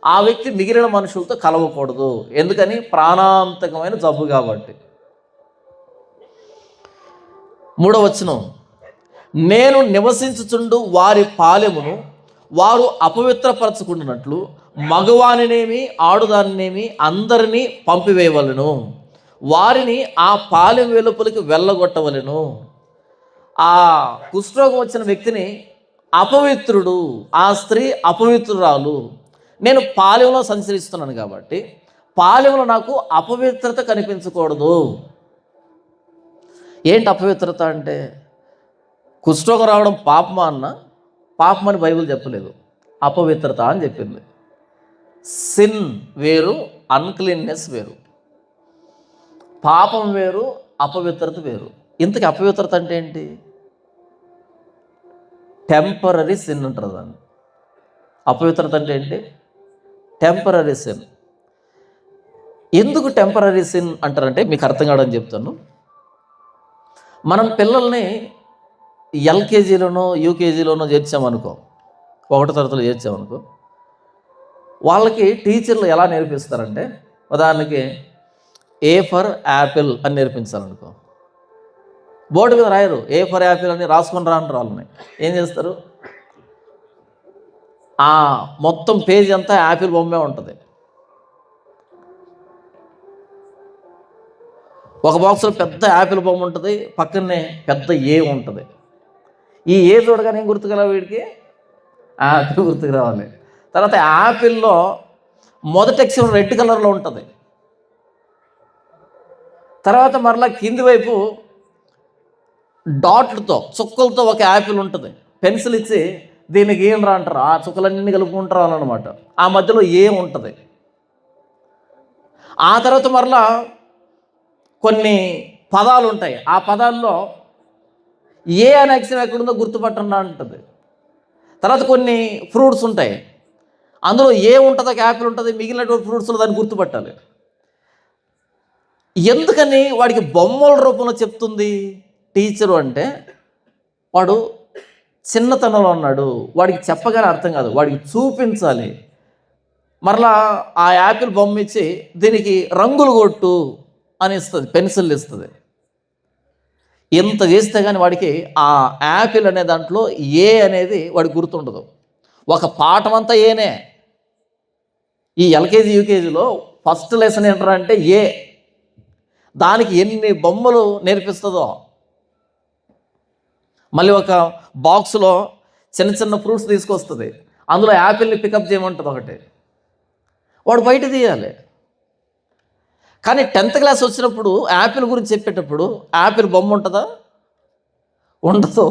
ఆ వ్యక్తి మిగిలిన మనుషులతో కలవకూడదు. ఎందుకని? ప్రాణాంతకమైన జబ్బు కాబట్టి. 3వ వచనం, నేను నివసించుచుండు వారి పాలెమును వారు అపవిత్రపరచుకుంటున్నట్లు మగవానినేమి ఆడుదానినేమి అందరినీ పంపివేయవలను, వారిని ఆ పాలెం వెలుపలికి వెళ్ళగొట్టవలను. ఆ కుష్ఠరోగం వచ్చిన వ్యక్తిని అపవిత్రుడు, ఆ స్త్రీ అపవిత్రురాలు, నేను పాలెంలో సంచరిస్తున్నాను కాబట్టి పాలెంలో నాకు అపవిత్రత కనిపించకూడదు. ఏంటి అపవిత్రత అంటే? కుష్ఠరోగం రావడం పాపమా అన్న? పాపమని బైబిల్ చెప్పలేదు, అపవిత్రత అని చెప్పింది. సిన్ వేరు, అన్క్లీన్నెస్ వేరు. పాపం వేరు, అపవిత్రత వేరు. ఇంతకీ అపవిత్రత అంటే ఏంటి? టెంపరరీ సిన్ అంటారు దాన్ని. అపవిత్రత అంటే ఏంటి? Temporary sin. ఎందుకు టెంపరరీ సిన్ అంటారంటే మీకు అర్థం కావడం చెప్తాను. మనం పిల్లల్ని ఎల్కేజీలోనో యూకేజీలోనో చేర్చామనుకో, 1వ తరగతిలో చేర్చామనుకో, వాళ్ళకి టీచర్లు ఎలా నేర్పిస్తారంటే, ఉదాహరణకి ఏ ఫర్ యాపిల్ అని నేర్పించాలనుకో, బోర్డు మీద రాయరు, ఏ ఫర్ యాపిల్ అని రాసుకొని రాంటారు. వాళ్ళని ఏం చేస్తారు? ఆ మొత్తం పేజీ అంతా యాపిల్ బొమ్మే ఉంటుంది. ఒక బాక్స్లో పెద్ద యాపిల్ బొమ్మ ఉంటుంది, పక్కనే పెద్ద ఏ ఉంటుంది. ఈ ఏ చూడగానే ఏం గుర్తుకు రావాలి వీడికి? యాపిల్ గుర్తుకు రావాలి. తర్వాత యాపిల్లో మొదటి అక్షరం రెడ్ కలర్లో ఉంటుంది. తర్వాత మరలా కింది వైపు డాట్లతో, చుక్కలతో ఒక యాపిల్ ఉంటుంది. పెన్సిల్ ఇచ్చి దీనికి ఏం రా అంటారు, ఆ చుక్కలన్నీ కలుపుకుంటారు అనమాట. ఆ మధ్యలో ఏ ఉంటుంది. ఆ తర్వాత మరలా కొన్ని పదాలు ఉంటాయి, ఆ పదాల్లో ఏ అనే అక్షరం ఎక్కడుందో గుర్తుపట్టండి అంటుంది. తర్వాత కొన్ని ఫ్రూట్స్ ఉంటాయి, అందులో ఏ ఉంటుంది, ఒక యాపిల్ ఉంటుంది, మిగిలినటువంటి ఫ్రూట్స్లో దాన్ని గుర్తుపట్టాలి. ఎందుకని వాడికి బొమ్మల రూపంలో చెప్తుంది టీచరు అంటే, వాడు చిన్నతనంలో ఉన్నాడు, వాడికి చెప్పగానే అర్థం కాదు, వాడికి చూపించాలి. మరలా ఆ యాపిల్ బొమ్మ ఇచ్చి దీనికి రంగులు కొట్టు అని ఇస్తుంది, పెన్సిల్ ఇస్తుంది. ఇంత చేస్తే కానీ వాడికి ఆ యాపిల్ అనే దాంట్లో ఏ అనేది వాడికి గుర్తుండదు. ఒక పాఠం అంతా ఏనే. ఈ ఎల్కేజీ యూకేజీలో ఫస్ట్ లెసన్ ఏంటంటే ఏ. దానికి ఎన్ని బొమ్మలు నేర్పిస్తుందో. మళ్ళీ ఒక బాక్స్లో చిన్న చిన్న ఫ్రూట్స్ తీసుకొస్తుంది, అందులో యాపిల్ని పికప్ చేయమంటుంది ఒకటి, వాడు బయట తీయాలి. కానీ 10th క్లాస్ వచ్చినప్పుడు యాపిల్ గురించి చెప్పేటప్పుడు యాపిల్ బొమ్మ ఉంటుందా? ఉండదు.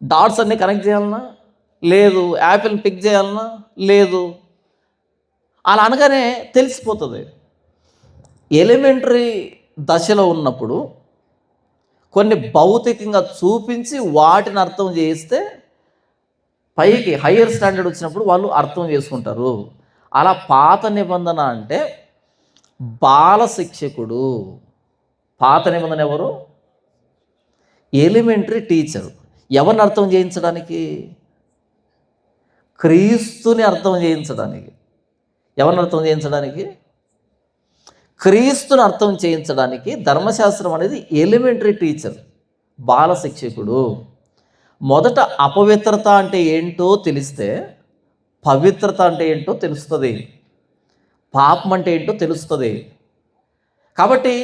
డాట్స్ అన్నీ కనెక్ట్ చేయాలన్నా లేదు, యాపిల్ని పిక్ చేయాలన్నా లేదు. అలా అనగానే తెలిసిపోతుంది. ఎలిమెంటరీ దశలో ఉన్నప్పుడు కొన్ని భౌతికంగా చూపించి వాటిని అర్థం చేయిస్తే పైకి హయ్యర్ స్టాండర్డ్ వచ్చినప్పుడు వాళ్ళు అర్థం చేసుకుంటారు. అలా పాత నిబంధన అంటే బాల శిక్షకుడు. పాత నిబంధన ఎవరు? Elementary teacher. ఎవరిని అర్థం చేయించడానికి? క్రీస్తుని అర్థం చేయించడానికి. ఎవరిని అర్థం చేయించడానికి? క్రీస్తుని అర్థం చేయించడానికి ధర్మశాస్త్రం అనేది ఎలిమెంటరీ టీచర్, బాల శిక్షకుడు. మొదట అపవిత్రత అంటే ఏంటో తెలిస్తే పవిత్రత అంటే ఏంటో తెలుస్తుంది, పాపం అంటే ఏంటో తెలుస్తుంది. కాబట్టి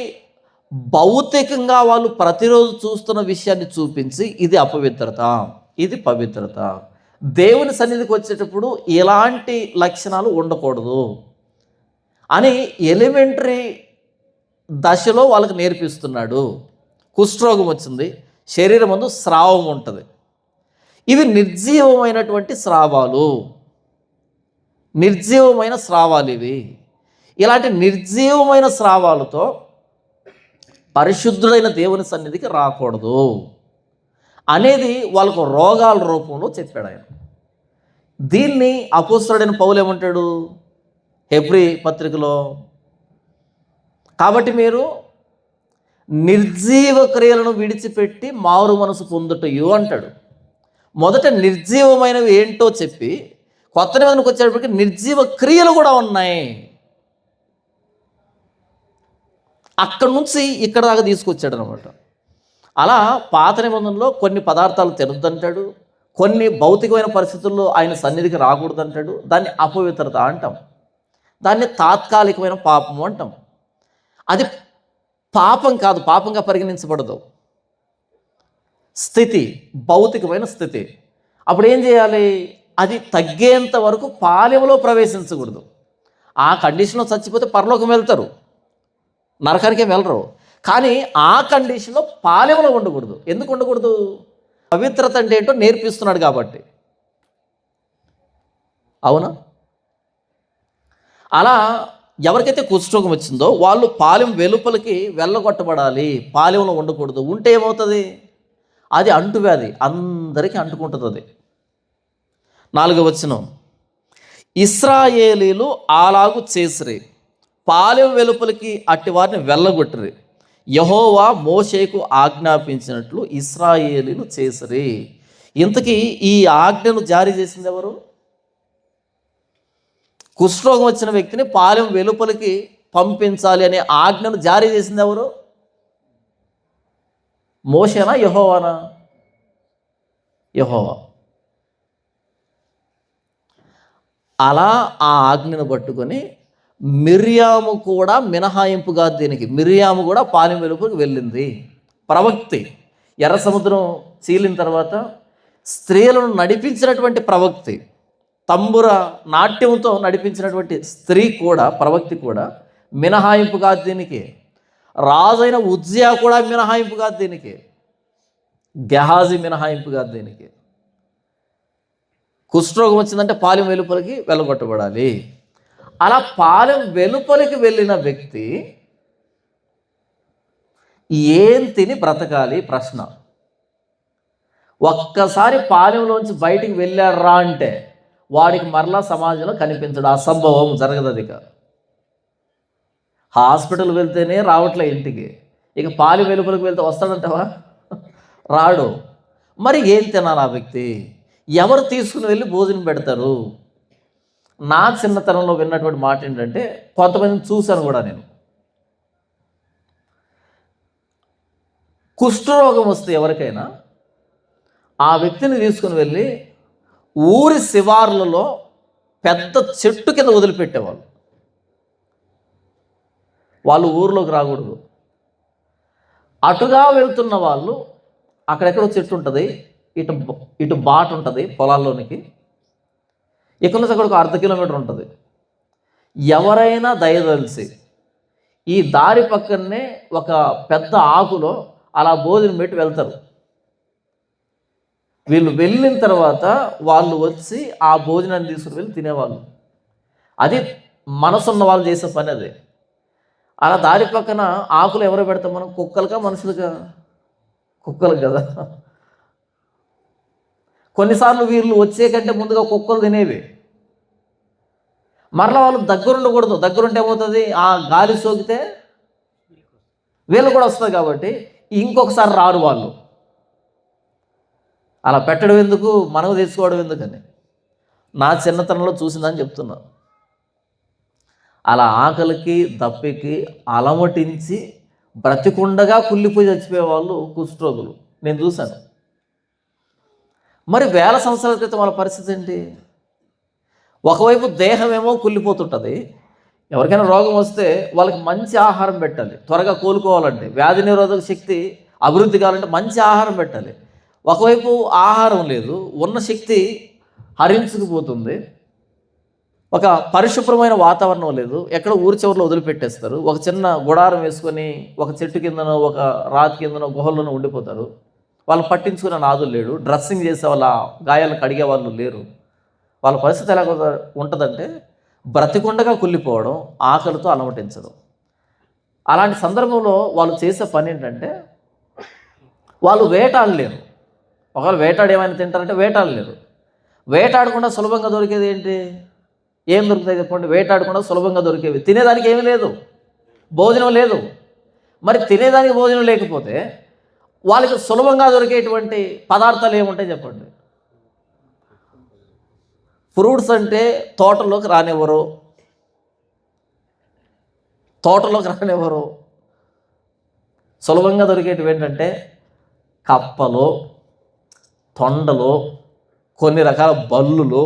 భౌతికంగా వాళ్ళు ప్రతిరోజు చూస్తున్న విషయాన్ని చూపించి ఇది అపవిత్రత, ఇది పవిత్రత. దేవుని సన్నిధికి వచ్చేటప్పుడు ఎలాంటి లక్షణాలు ఉండకూడదు అని ఎలిమెంటరీ దశలో వాళ్ళకి నేర్పిస్తున్నాడు. కుష్ఠరోగం వచ్చింది, శరీరమందు స్రావం ఉంటుంది. ఇవి నిర్జీవమైనటువంటి స్రావాలు, నిర్జీవమైన స్రావాలు ఇవి. ఇలాంటి నిర్జీవమైన స్రావాలతో పరిశుద్ధుడైన దేవుని సన్నిధికి రాకూడదు అనేది వాళ్ళకు రోగాల రూపంలో చెప్పాడు ఆయన. దీన్ని అపోస్తలుడైన పౌలు ఏమంటాడు హెబ్రీ పత్రికలో, కాబట్టి మీరు నిర్జీవ క్రియలను విడిచిపెట్టి మారు మనసు పొందుటయు అంటాడు. మొదట నిర్జీవమైనవి ఏంటో చెప్పి కొత్త నిబంధనకు వచ్చేటప్పటికి నిర్జీవ క్రియలు కూడా ఉన్నాయి. అక్కడి నుంచి ఇక్కడ దాకా తీసుకొచ్చాడు అనమాట. అలా పాత నిబంధనలో కొన్ని పదార్థాలు తినొద్దంటాడు, కొన్ని భౌతికమైన పరిస్థితుల్లో ఆయన సన్నిధికి రాకూడదంటాడు. దాన్ని అపవిత్రత అంటాం, దాన్ని తాత్కాలికమైన పాపము అంటాం. అది పాపం కాదు, పాపంగా పరిగణించబడదు. స్థితి, భౌతికమైన స్థితి. అప్పుడు ఏం చేయాలి? అది తగ్గేంత వరకు పాలెంలో ప్రవేశించకూడదు. ఆ కండిషన్లో చచ్చిపోతే పరలోకం వెళ్తారు, నరకానికే వెళ్ళరు. కానీ ఆ కండిషన్లో పాలెంలో ఉండకూడదు. ఎందుకు ఉండకూడదు? పవిత్రత అంటే ఏంటో నేర్పిస్తున్నాడు కాబట్టి. అవునా? అలా ఎవరికైతే కుష్ఠరోగం వచ్చిందో వాళ్ళు పాలెం వెలుపలికి వెళ్ళగొట్టబడాలి, పాలెంలో ఉండకూడదు. ఉంటే ఏమవుతుంది? అది అంటువ్యాధి, అందరికీ అంటుకుంటుంది అది. 4వ వచనం, ఇశ్రాయేలీలు అలాగు చేసిరి, పాలెం వెలుపలికి అట్టి వారిని వెళ్ళగొట్టిరి, యెహోవా మోషేకు ఆజ్ఞాపించినట్లు ఇశ్రాయేలీలు చేసిరి. ఇంతకీ ఈ ఆజ్ఞను జారీ చేసింది ఎవరు? కుష్ఠరోగం వచ్చిన వ్యక్తిని పాలెం వెలుపలికి పంపించాలి అనే ఆజ్ఞను జారీ చేసింది ఎవరు? మోషేనా, యెహోవానా? యెహోవా. అలా ఆ ఆజ్ఞను పట్టుకొని మిర్యాము కూడా మినహాయింపుగా, దీనికి మిర్యాము కూడా పాలెం వెలుపలికి వెళ్ళింది. ప్రవక్తి, ఎర్ర సముద్రం చీలిన తర్వాత స్త్రీలను నడిపించినటువంటి ప్రవక్తి, తంబుర నాట్యంతో నడిపించినటువంటి స్త్రీ కూడా, ప్రవక్తి కూడా మినహాయింపుగా దీనికి. రాజైన ఉజ్జియా కూడా మినహాయింపుగా దీనికి. గెహాజీ మినహాయింపుగా దీనికి. కుష్ఠరోగం వచ్చిందంటే పాలెం వెలుపలికి వెళ్ళగొట్టబడాలి. అలా పాలెం వెలుపలికి వెళ్ళిన వ్యక్తి ఏం తిని బ్రతకాలి? ప్రశ్న. ఒక్కసారి పాలెంలోంచి బయటికి వెళ్ళారా అంటే వాడికి మరలా సమాజంలో కనిపించడు, అసంభవం, జరగదు. అది హాస్పిటల్ వెళ్తేనే రావట్లే ఇంటికి, ఇక పాలెం వెలుపలికి వెళ్తే వస్తాడంటావా? రాడు. మరి ఏం తినాలి ఆ వ్యక్తి? ఎవరు తీసుకుని వెళ్ళి భోజనం పెడతారు? నా చిన్నతనంలో విన్నటువంటి మాట ఏంటంటే, కొంతమందిని చూశాను కూడా నేను, కుష్ఠరోగం వస్తే ఎవరికైనా ఆ వ్యక్తిని తీసుకుని వెళ్ళి ఊరి శివార్లలో పెద్ద చెట్టు కింద వదిలిపెట్టేవాళ్ళు. వాళ్ళు ఊరిలోకి రాకూడదు. అటుగా వెళ్తున్న వాళ్ళు, అక్కడెక్కడో చెట్టు ఉంటుంది, ఇటు బాట ఉంటుంది పొలాల్లోనికి, ఇక్కడ నుంచి అక్కడికి 1/2 కిలోమీటర్ ఉంటుంది. ఎవరైనా దయదలిసి ఈ దారి పక్కనే ఒక పెద్ద ఆకులో అలా భోజనం పెట్టి వెళ్తారు. వీళ్ళు వెళ్ళిన తర్వాత వాళ్ళు వచ్చి ఆ భోజనాన్ని తీసుకుని వెళ్ళి తినేవాళ్ళు. అది మనసున్న వాళ్ళు చేసే పని అది. అలా దారి పక్కన ఆకులు ఎవరో పెడతాం మనం? కుక్కలుగా, మనుషులుగా? కుక్కలు కదా. కొన్నిసార్లు వీళ్ళు వచ్చే కంటే ముందుగా కుక్కలు తినేవి. మరలా వాళ్ళు దగ్గరుండకూడదు. దగ్గరుంటే ఏమవుతుంది? ఆ గాలి సోకితే వీళ్ళు కూడా వస్తుంది కాబట్టి ఇంకొకసారి రారు వాళ్ళు. అలా పెట్టడం ఎందుకు, మనకు తెచ్చుకోవడం ఎందుకని నా చిన్నతనంలో చూసిందని చెప్తున్నా. అలా ఆకలికి దప్పికి అలమటించి బ్రతికుండగా కుళ్ళిపోయి చచ్చిపోయే వాళ్ళు కుష్ఠరోగులు నేను చూశాను. మరి వేల సంవత్సరాల క్రితం వాళ్ళ పరిస్థితి ఏంటి? ఒకవైపు దేహం ఏమో కుళ్ళిపోతుంటుంది. ఎవరికైనా రోగం వస్తే వాళ్ళకి మంచి ఆహారం పెట్టాలి, త్వరగా కోలుకోవాలంటే, వ్యాధి నిరోధక శక్తి అభివృద్ధి కావాలంటే మంచి ఆహారం పెట్టాలి. ఒకవైపు ఆహారం లేదు, ఉన్న శక్తి హరించుకుపోతుంది. ఒక పరిశుభ్రమైన వాతావరణం లేదు, ఎక్కడ ఊరి చివరిలో వదిలిపెట్టేస్తారు. ఒక చిన్న గుడారం వేసుకొని ఒక చెట్టు కిందనో ఒక రాతి కిందనో గుహల్లోనో ఉండిపోతారు. వాళ్ళు పట్టించుకునే నాదులు లేడు, డ్రెస్సింగ్ చేసే వాళ్ళ గాయాలను కడిగే వాళ్ళు లేరు. వాళ్ళ పరిస్థితి ఎలా ఉంటుందంటే బ్రతికుండగా కుళ్ళిపోవడం, ఆకలితో అలమటించడం. అలాంటి సందర్భంలో వాళ్ళు చేసే పని ఏంటంటే వాళ్ళు వేటాడలేరు. ఒకవేళ వేటాడు ఏమైనా తింటారంటే వేటాడలేరు. వేటాడకుండా సులభంగా దొరికేది ఏంటి? ఏం దొరుకుతాయి చెప్పండి? వేటాడకుండా సులభంగా దొరికేవి తినేదానికి ఏమీ లేదు, భోజనం లేదు. మరి తినేదానికి భోజనం లేకపోతే వాళ్ళకి సులభంగా దొరికేటువంటి పదార్థాలు ఏముంటాయి చెప్పండి? ఫ్రూట్స్ అంటే తోటలోకి రానివ్వరు, సులభంగా దొరికేటివి ఏంటంటే కప్పలు, తొండలు, కొన్ని రకాల బల్లులు,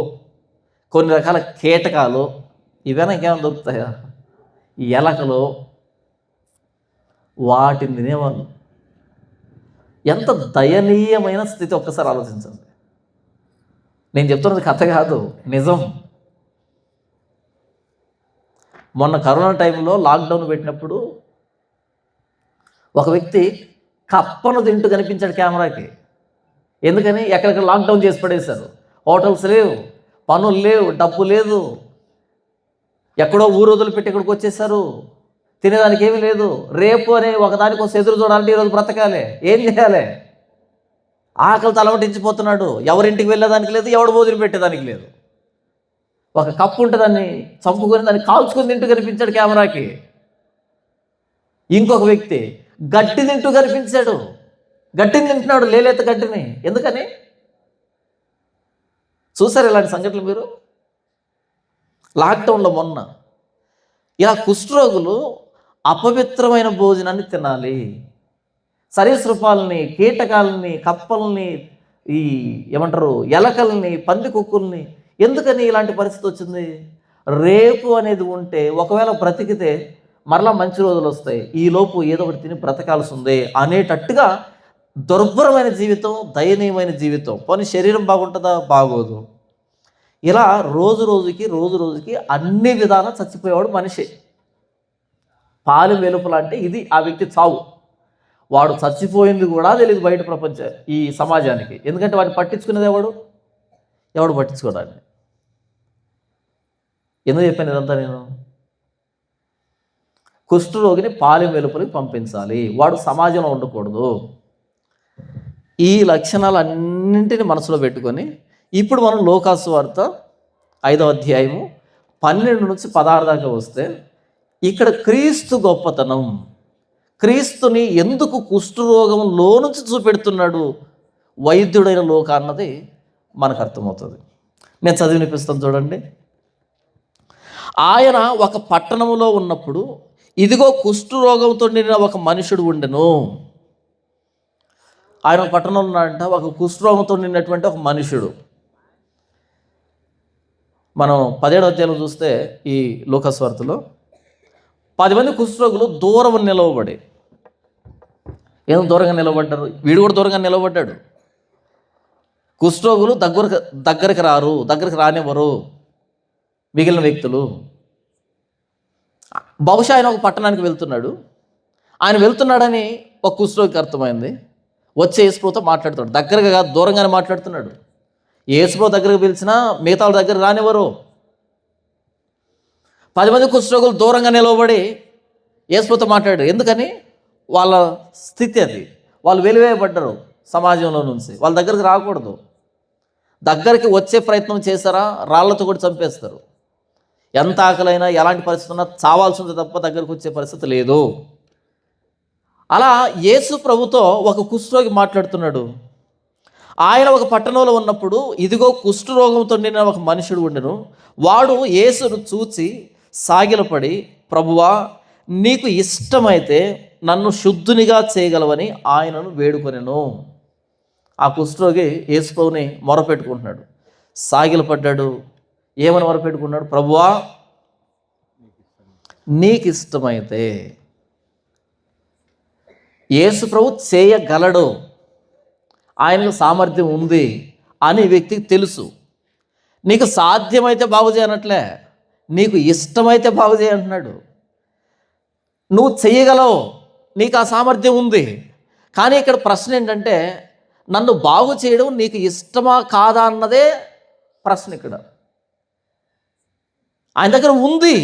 కొన్ని రకాల కీటకాలు, ఇవేనా ఇంకేమైనా దొరుకుతాయా? ఎలకలు, వాటిని తినేవాళ్ళు. ఎంత దయనీయమైన స్థితి ఒక్కసారి ఆలోచించండి. నేను చెప్తున్నది కథ కాదు, నిజం. మొన్న కరోనా టైంలో లాక్డౌన్ పెట్టినప్పుడు ఒక వ్యక్తి కప్పను తింటూ కనిపించాడు కెమెరాకి. ఎందుకని? ఎక్కడెక్కడ లాక్డౌన్ చేసి పడేశారు. హోటల్స్ లేవు, పనులు లేవు, డబ్బు లేదు, ఎక్కడో ఊరు వదిలిపెట్టి ఇక్కడికి వచ్చేసారు, తినేదానికి ఏమీ లేదు. రేపు అనే ఒకదానికోసం ఎదురు చూడాలంటే ఈరోజు బ్రతకాలి, ఏం చేయాలి? ఆకలితో అలవటించిపోతున్నాడు. ఎవరింటికి వెళ్ళేదానికి లేదు, ఎవడు భోజనం పెట్టేదానికి లేదు. ఒక కప్పు ఉంటే దాన్ని చంపుకొని దాన్ని కాల్చుకొని తింటూ కనిపించాడు కెమెరాకి. ఇంకొక వ్యక్తి గడ్డి తింటూ కనిపించాడు. గడ్డిని తింటున్నాడు, లేలేత గడ్డిని. ఎందుకని? చూసారు ఇలాంటి సంఘటనలు మీరు? లాక్డౌన్లో మొన్న ఇలా కుష్ఠరోగులు అపవిత్రమైన భోజనాన్ని తినాలి, సరీసృపాలని, కీటకాలని, కప్పల్ని, ఈ ఏమంటారు ఎలకల్ని, పంది కుక్కుల్ని. ఎందుకని ఇలాంటి పరిస్థితి వచ్చింది? రేపు అనేది ఉంటే ఒకవేళ బ్రతికితే మరలా మంచి రోజులు వస్తాయి, ఈలోపు ఏదో ఒకటి తిని బ్రతకాల్సి ఉంది అనేటట్టుగా దుర్భరమైన జీవితం, దయనీయమైన జీవితం. పోనీ శరీరం బాగుంటుందా? బాగోదు. ఇలా రోజు రోజుకి అన్ని విధాలా చచ్చిపోయేవాడు మనిషి. పాలు వెలుపల అంటే ఇది ఆ వ్యక్తి చావు. వాడు చచ్చిపోయింది కూడా తెలియదు బయట ప్రపంచం, ఈ సమాజానికి. ఎందుకంటే వాడిని పట్టించుకునేది ఎవడు పట్టించుకోవడానికి. ఎందుకు చెప్పాను ఇదంతా నేను? కుష్ఠరోగిని పాలెం వెలుపలికి పంపించాలి, వాడు సమాజంలో ఉండకూడదు. ఈ లక్షణాలన్నింటినీ మనసులో పెట్టుకొని ఇప్పుడు మనం లోకాసు వార్త 5వ అధ్యాయము 12 నుంచి 16 దాకా వస్తే ఇక్కడ క్రీస్తు గొప్పతనం, క్రీస్తుని ఎందుకు కుష్ఠరోగంలో నుంచి చూపెడుతున్నాడు వైద్యుడైన లోక అన్నది మనకు అర్థమవుతుంది. నేను చదివి వినిపిస్తాను చూడండి. ఆయన ఒక పట్టణంలో ఉన్నప్పుడు ఇదిగో కుష్ఠరోగంతో నిండిన ఒక మనుషుడు ఉండెను. ఆయన ఒక పట్టణంలో ఉన్నాడంట, ఒక కుష్ఠరోగంతో నిండినటువంటి ఒక మనుషుడు. మనం 17వ అధ్యాయంలో చూస్తే ఈ లూకాసు వార్తలో 10 మంది కుష్ఠరోగులు దూరం నిలవబడి, ఏదో దూరంగా నిలబడ్డారు, వీడు కూడా దూరంగా నిలబడ్డాడు. కుష్ఠరోగులు దగ్గరికి రానివ్వరు మిగిలిన వ్యక్తులు. బహుశా ఆయన ఒక పట్టణానికి వెళ్తున్నాడు. ఆయన వెళ్తున్నాడని ఒక కుష్ఠరోగికి అర్థమైంది. వచ్చే యేసుప్రభుతో మాట్లాడుతాడు. దగ్గరగా కాదు, దూరంగానే మాట్లాడుతున్నాడు. యేసుప్రభు దగ్గరకు పిలిచినా మిగతా వాళ్ళ దగ్గర రానివ్వరు. 10 మంది కుష్ఠరోగులు దూరంగా నిలవబడి యేసుప్రభుతో మాట్లాడారు. ఎందుకని? వాళ్ళ స్థితి అది. వాళ్ళు వెలివేయబడ్డారు సమాజంలో నుంచి, వాళ్ళ దగ్గరికి రాకూడదు. దగ్గరికి వచ్చే ప్రయత్నం చేశారా రాళ్లతో కూడా చంపేస్తారు. ఎంత ఆకలైనా ఎలాంటి పరిస్థితి ఉన్నా చావాల్సింది తప్ప దగ్గరకు వచ్చే పరిస్థితి లేదు. అలా యేసు ప్రభుతో ఒక కుష్ఠరోగి మాట్లాడుతున్నాడు. ఆయన ఒక పట్టణంలో ఉన్నప్పుడు ఇదిగో కుష్ఠరోగంతో నిండిన ఒక మనుషుడు ఉండెను. వాడు యేసును చూచి సాగిలపడి, ప్రభువా నీకు ఇష్టమైతే నన్ను శుద్ధునిగా చేయగలవని ఆయనను వేడుకొనెను. ఆ కుష్ఠరోగి యేసు ప్రభుని మొరపెట్టుకుంటున్నాడు, సాగిలపడ్డాడు. ఏమని మొరపెట్టుకున్నాడు? ప్రభువా నీకు ఇష్టమైతే. యేసు ప్రభు చేయగలడు, ఆయనకు సామర్థ్యం ఉంది అని వ్యక్తికి తెలుసు. నీకు సాధ్యమైతే బాగు చేయనట్లే, నీకు ఇష్టమైతే బాగు చేయంటున్నాడు. నువ్వు చెయ్యగలవు, నీకు ఆ సామర్థ్యం ఉంది. కానీ ఇక్కడ ప్రశ్న ఏంటంటే నన్ను బాగు చేయడం నీకు ఇష్టమా కాదా అన్నదే ప్రశ్న ఇక్కడ. ఆయన దగ్గర ఉంది,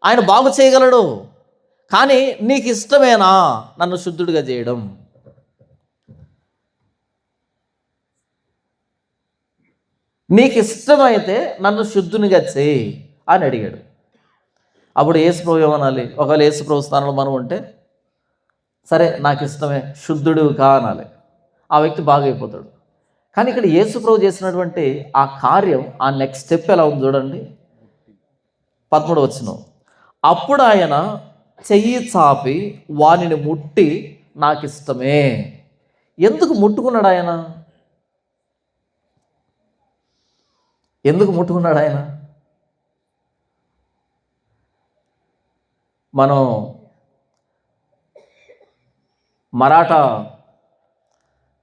ఆయన బాగు చేయగలడు. కానీ నీకు ఇష్టమేనా నన్ను శుద్ధుడిగా చేయడం? నీకు ఇష్టమైతే నన్ను శుద్ధునిగా చేయి అని అడిగాడు. అప్పుడు యేసుప్రభు ఏమనాలి? ఒకవేళ యేసుప్రభు స్థానంలో మనం ఉంటే, సరే నాకు ఇష్టమే, శుద్ధుడు కా అనాలి. ఆ వ్యక్తి బాగైపోతాడు. కానీ ఇక్కడ యేసుప్రభు చేసినటువంటి ఆ కార్యం, ఆ నెక్స్ట్ స్టెప్ ఎలా ఉంది చూడండి. 13వ వచనం, అప్పుడు ఆయన చెయ్యి చాపి వానిని ముట్టి నాకు ఇష్టమే. ఎందుకు ముట్టుకున్నాడు ఆయన? ఎందుకు ముట్టుకున్నాడు ఆయన? మనం మరాఠా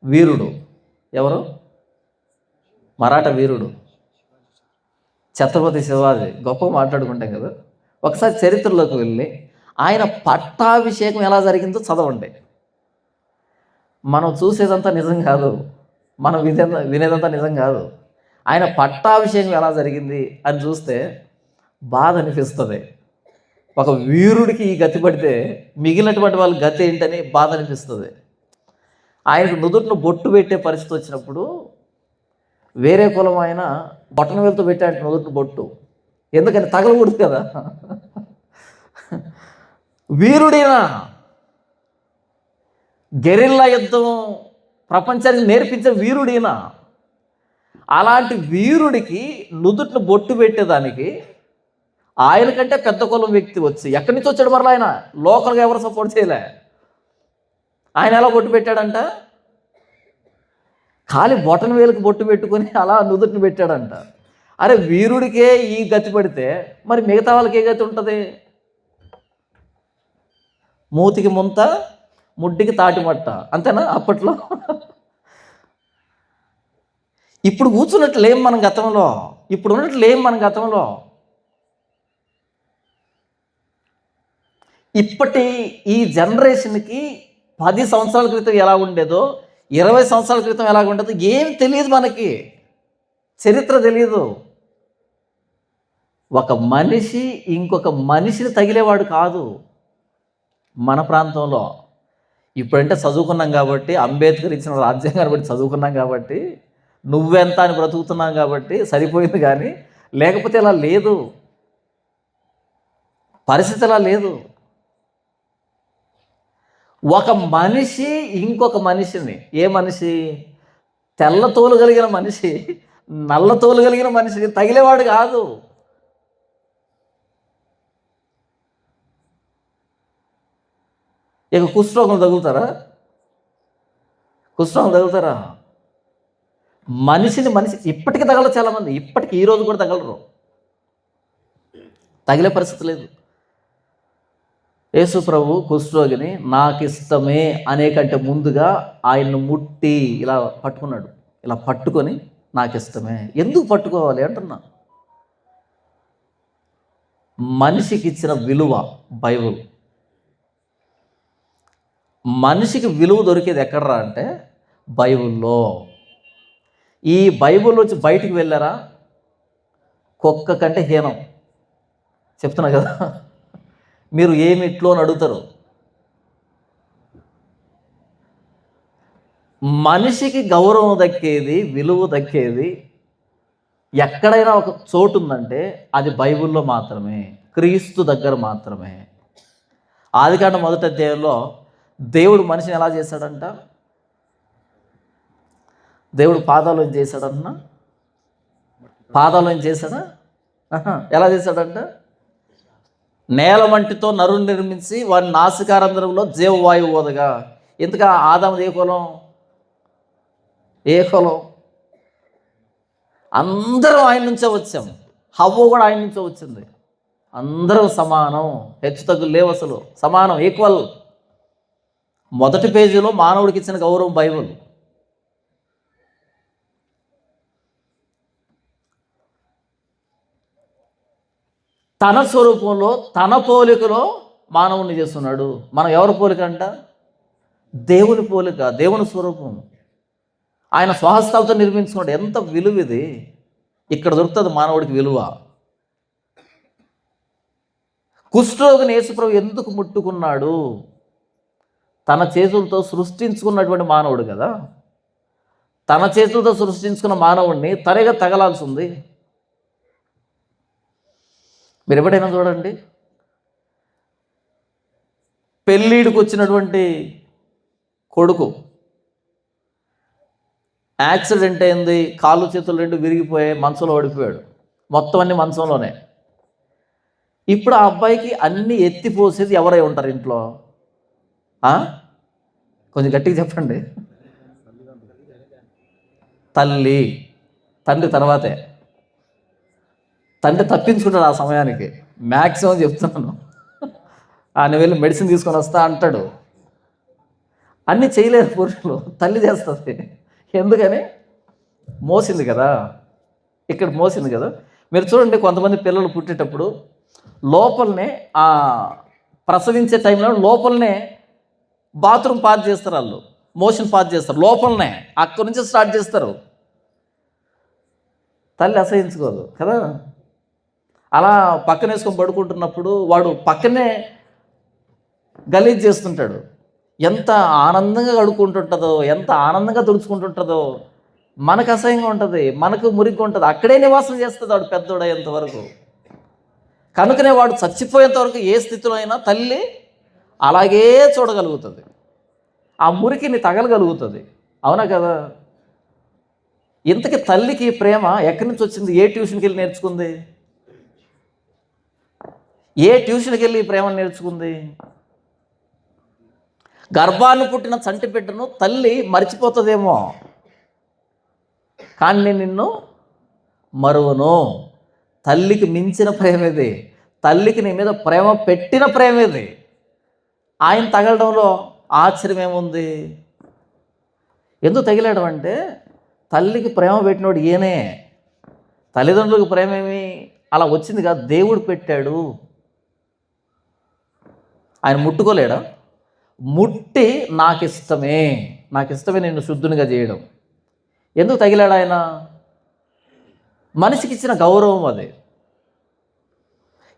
వీరుడు, ఎవరు? మరాఠా వీరుడు ఛత్రపతి శివాజీ, గొప్ప మాట్లాడుకుంటాం కదా. ఒకసారి చరిత్రలోకి వెళ్ళి ఆయన పట్టాభిషేకం ఎలా జరిగిందో చదవండి. మనం చూసేదంతా నిజం కాదు, మనం వినేదంతా నిజం కాదు. ఆయన పట్టాభిషేకం ఎలా జరిగింది అని చూస్తే బాధ అనిపిస్తుంది. ఒక వీరుడికి ఈ గతి పడితే మిగిలినటువంటి వాళ్ళ గతి ఏంటని బాధ అనిపిస్తుంది. ఆయనకు నుదుటిని బొట్టు పెట్టే పరిస్థితి వచ్చినప్పుడు వేరే కులం ఆయన బొట్టన వేలుతో పెట్టాడు నుదుటిని బొట్టు. ఎందుకని? తగలకూడదు కదా. వీరుడేనా? గెరిల్లా యుద్ధం ప్రపంచానికి నేర్పించే వీరుడేనా? అలాంటి వీరుడికి నుదుటిని బొట్టు పెట్టేదానికి ఆయన కంటే పెద్ద కులం వ్యక్తి వచ్చి ఎక్కడి నుంచి వచ్చాడు? మరలా ఆయన లోకల్గా ఎవరు సపోర్ట్ చేయలే. ఆయన ఎలా బొట్టు పెట్టాడంట? ఖాళీ బొటన వేలుకి బొట్టు పెట్టుకొని అలా నుదుటిని పెట్టాడంట. అరే, వీరుడికే ఈ గతి పడితే మరి మిగతా వాళ్ళకి ఏ గతి ఉంటుంది? మూతికి ముంత, ముడ్డికి తాటిమట్ట, అంతేనా అప్పట్లో? ఇప్పుడు కూర్చున్నట్లు లేం మన గతంలో, ఇప్పుడు ఉన్నట్లు లేం మన గతంలో. ఇప్పటి ఈ జనరేషన్కి 10 సంవత్సరాల క్రితం ఎలా ఉండేదో, 20 సంవత్సరాల క్రితం ఎలా ఉండేదో ఏం తెలియదు మనకి. చరిత్ర తెలియదు. ఒక మనిషి ఇంకొక మనిషిని తగిలేవాడు కాదు మన ప్రాంతంలో. ఇప్పుడంటే చదువుకున్నాం కాబట్టి, అంబేద్కర్ ఇచ్చిన రాజ్యాంగాన్ని బట్టి చదువుకున్నాం కాబట్టి, నువ్వెంత అని బ్రతుకుతున్నాం కాబట్టి సరిపోయింది. కానీ లేకపోతే ఇలా లేదు, పరిస్థితి ఇలా లేదు. ఒక మనిషి ఇంకొక మనిషిని, ఏ మనిషి? తెల్ల తోలు కలిగిన మనిషి నల్ల తోలు కలిగిన మనిషిని తగిలేవాడు కాదు. ఇక కుష్ఠరోగం తగులుతారా? కుష్ఠరోగం తగులుతారా? మనిషిని మనిషి ఇప్పటికీ తగలరు చాలామంది. ఇప్పటికి ఈ రోజు కూడా తగలరు, తగిలే పరిస్థితి లేదు. యేసు ప్రభు కుష్ఠరోగిని నాకు ఇష్టమే అనే కంటే ముందుగా ఆయన్ను ముట్టి ఇలా పట్టుకున్నాడు. ఇలా పట్టుకొని నాకు ఇష్టమే. ఎందుకు పట్టుకోవాలి అంటున్నా? మనిషికి ఇచ్చిన విలువ బైబుల్. మనిషికి విలువ దొరికేది ఎక్కడరా అంటే బైబుల్లో. ఈ బైబుల్ నుంచి బయటికి వెళ్ళారా, కుక్క కంటే హీనం. చెప్తున్నా కదా, మీరు ఏమిట్లో అని అడుగుతారు. మనిషికి గౌరవం దక్కేది, విలువ దక్కేది ఎక్కడైనా ఒక చోటు ఉందంటే అది బైబిల్లో మాత్రమే, క్రీస్తు దగ్గర మాత్రమే. ఆదికాండం 1వ అధ్యాయంలో దేవుడు మనిషిని ఎలా చేశాడంట? దేవుడు పాదాలను చేశాడన్నా? పాదాలను చేశాడా? ఎలా చేశాడంట? నేల మంటితో నరుని నిర్మించి వారి నాసికారంధ్రంలో జీవవాయువు ఓదగా. ఎందుకు ఆదాము ఏ కులం? ఏ కులం? అందరం ఆయన నుంచే వచ్చాం. హవ్వ కూడా ఆయన నుంచే వచ్చింది. అందరం సమానం, హెచ్చు తగ్గులు లేవు, అసలు సమానం, ఈక్వల్. మొదటి పేజీలో మానవుడికి ఇచ్చిన గౌరవం బైబిల్. తన స్వరూపంలో తన పోలికలో మానవుని చేస్తున్నాడు. మనం ఎవరి పోలిక అంట? దేవుని పోలిక, దేవుని స్వరూపం. ఆయన స్వహస్తాలతో నిర్మించుకోండి. ఎంత విలువ ఇది! ఇక్కడ దొరుకుతుంది మానవుడికి విలువ. కుష్ఠరోగిని యేసుప్రభు ఎందుకు ముట్టుకున్నాడు? తన చేతులతో సృష్టించుకున్నటువంటి మానవుడు కదా. తన చేతులతో సృష్టించుకున్న మానవుడిని తనగా తగలాల్సి ఉంది. మీరు ఎప్పుడైనా చూడండి, పెళ్ళిడికి వచ్చినటువంటి కొడుకు యాక్సిడెంట్ అయింది, కాళ్ళు చేతులు రెండు విరిగిపోయాయి, మంచంలో ఓడిపోయాడు. మొత్తం అన్ని మంచంలోనే. ఇప్పుడు ఆ అబ్బాయికి అన్ని ఎత్తిపోసేది ఎవరై ఉంటారు ఇంట్లో? కొంచెం గట్టిగా చెప్పండి. తల్లి. తండ్రి తర్వాతే. తండ్రి తప్పించుకుంటాడు ఆ సమయానికి. మ్యాక్సిమం చెప్తున్నాను. ఆయన వెళ్ళి మెడిసిన్ తీసుకొని వస్తా అంటాడు. అన్నీ చేయలేరు పురుషులు, తల్లి చేస్తుంది. ఎందుకని? మోసింది కదా. ఇక్కడ మోసింది కదా. మీరు చూడండి, కొంతమంది పిల్లలు పుట్టేటప్పుడు లోపలనే ప్రసవించే టైంలో లోపలనే బాత్రూమ్ పాస్ చేస్తారు, వాళ్ళు మోషన్ పాస్ చేస్తారు లోపలనే. అక్కడి నుంచి స్టార్ట్ చేస్తారు. తల్లి అసహించుకోదు కదా. అలా పక్కన వేసుకొని పడుకుంటున్నప్పుడు వాడు పక్కనే గలీజ్ చేస్తుంటాడు. ఎంత ఆనందంగా కడుక్కుంటుంటుందో, ఎంత ఆనందంగా తుడుచుకుంటుంటుందో. మనకు అసహ్యంగా ఉంటుంది, మనకు మురిగ్గా ఉంటుంది. అక్కడే నివాసం చేస్తుంది వాడు పెద్దోడయ్యేంత వరకు. కనుకనే వాడు చచ్చిపోయేంత వరకు ఏ స్థితిలో అయినా తల్లి అలాగే చూడగలుగుతుంది, ఆ మురికిని తగలగలుగుతుంది. అవునా కదా? ఇంతకీ తల్లికి ప్రేమ ఎక్కడి నుంచి వచ్చింది? ఏ ట్యూషన్కి వెళ్ళి నేర్చుకుంది? ఏ ట్యూషన్కి వెళ్ళి ఈ ప్రేమను నేర్చుకుంది? గర్భాన్ని పుట్టిన చంటి బిడ్డను తల్లి మర్చిపోతుందేమో, కానీ నేను నిన్ను మరువను. తల్లికి మించిన ప్రేమ ఇది. తల్లికి నీ మీద ప్రేమ పెట్టిన ప్రేమ ఇది. ఆయన తగలడంలో ఆశ్చర్యం ఏముంది? ఎందుకు తగిలాడు అంటే, తల్లికి ప్రేమ పెట్టినోడు ఈయనే. తల్లిదండ్రులకు ప్రేమ ఏమి అలా వచ్చింది కాదు, దేవుడు పెట్టాడు. ఆయన ముట్టుకోలేడా? ముట్టి నాకు ఇష్టమే నిన్ను శుద్ధునిగా చేయడం. ఎందుకు తగిలాడు ఆయన? మనిషికి ఇచ్చిన గౌరవం అది.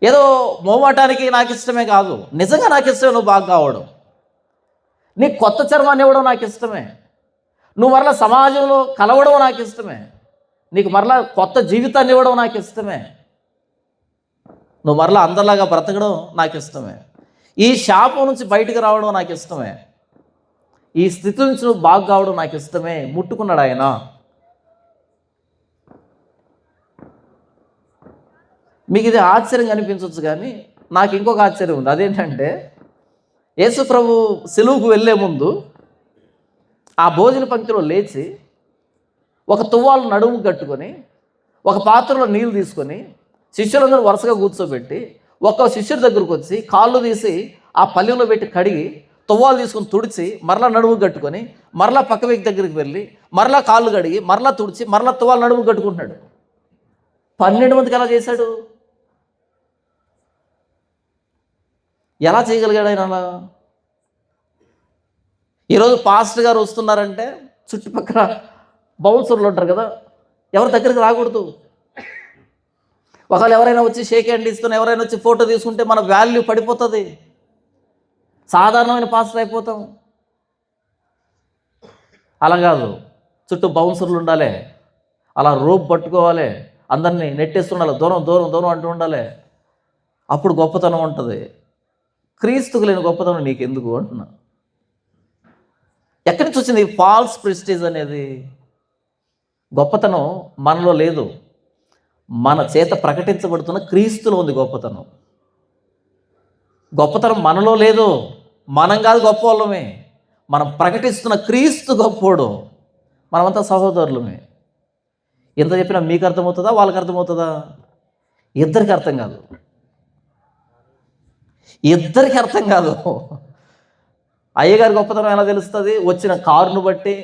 ఏదో మోమాటానికి నాకు ఇష్టమే కాదు, నిజంగా నాకు ఇష్టమే నువ్వు బాగా కావడం. నీకు కొత్త చర్మాన్ని ఇవ్వడం నాకు ఇష్టమే. నువ్వు మరలా సమాజంలో కలవడం నాకు ఇష్టమే. నీకు మరలా కొత్త జీవితాన్ని ఇవ్వడం నాకు ఇష్టమే. నువ్వు మరలా అందరిలాగా బ్రతకడం నాకు ఇష్టమే. ఈ శాపం నుంచి బయటికి రావడం నాకు ఇష్టమే. ఈ స్థితి నుంచి నువ్వు బాగు కావడం నాకు ఇష్టమే. ముట్టుకున్నాడు ఆయన. మీకు ఇది ఆశ్చర్యంగా అనిపించవచ్చు, కానీ నాకు ఇంకొక ఆశ్చర్యం ఉంది. అదేంటంటే, యేసు ప్రభు సిలువుకు వెళ్ళే ముందు ఆ భోజన పంక్తిలో లేచి ఒక తువ్వాలు నడుము కట్టుకొని ఒక పాత్రలో నీళ్ళు తీసుకొని శిష్యులందరూ వరుసగా కూర్చోబెట్టి ఒక్క శిష్యుడి దగ్గరకు వచ్చి కాళ్ళు తీసి ఆ పల్లెంలో పెట్టి కడిగి తువ్వాలు తీసుకొని తుడిచి మరలా నడుము కట్టుకొని మరలా పక్క వ్యక్తి దగ్గరికి వెళ్ళి మరలా కాళ్ళు కడిగి మరలా తుడిచి మరలా తువ్వాలు నడుము కట్టుకుంటున్నాడు. 12 మందికి ఎలా చేశాడు? ఎలా చేయగలిగాడు ఆయన అలా? ఈరోజు పాస్టర్ గారు వస్తున్నారంటే చుట్టుపక్కల బౌన్సర్లు ఉంటారు కదా, ఎవరి దగ్గరికి రాకూడదు. ఒకవేళ ఎవరైనా వచ్చి షేక్ హ్యాండ్ ఇస్తున్నా, ఎవరైనా వచ్చి ఫోటో తీసుకుంటే మన వాల్యూ పడిపోతుంది, సాధారణమైన పాస్టర్ అయిపోతాం. అలా కాదు, చుట్టూ బౌన్సర్లు ఉండాలి, అలా రోప్ పట్టుకోవాలి, అందరినీ నెట్టేస్తుండాలి, దూరం దూరం దూరం అంటూ ఉండాలి. అప్పుడు గొప్పతనం ఉంటుంది. క్రీస్తుకు లేని గొప్పతనం నీకు ఎందుకు అంటున్నా. ఎక్కడి నుంచి వచ్చింది ఫాల్స్ ప్రెస్టీజ్ అనేది? గొప్పతనం మనలో లేదు, మన చేత ప్రకటించబడుతున్న క్రీస్తులో ఉంది గొప్పతనం. గొప్పతనం మనలో లేదు, మనం కాదు గొప్ప వాళ్ళమే, మనం ప్రకటిస్తున్న క్రీస్తు గొప్పోడు. మనమంతా సహోదరులమే. ఎంత చెప్పినా మీకు అర్థమవుతుందా, వాళ్ళకి అర్థమవుతుందా? ఇద్దరికి అర్థం కాదు, ఇద్దరికి అర్థం కాదు. అయ్యగారి గొప్పతనం ఎలా తెలుస్తుంది? వచ్చిన కారును బట్టి,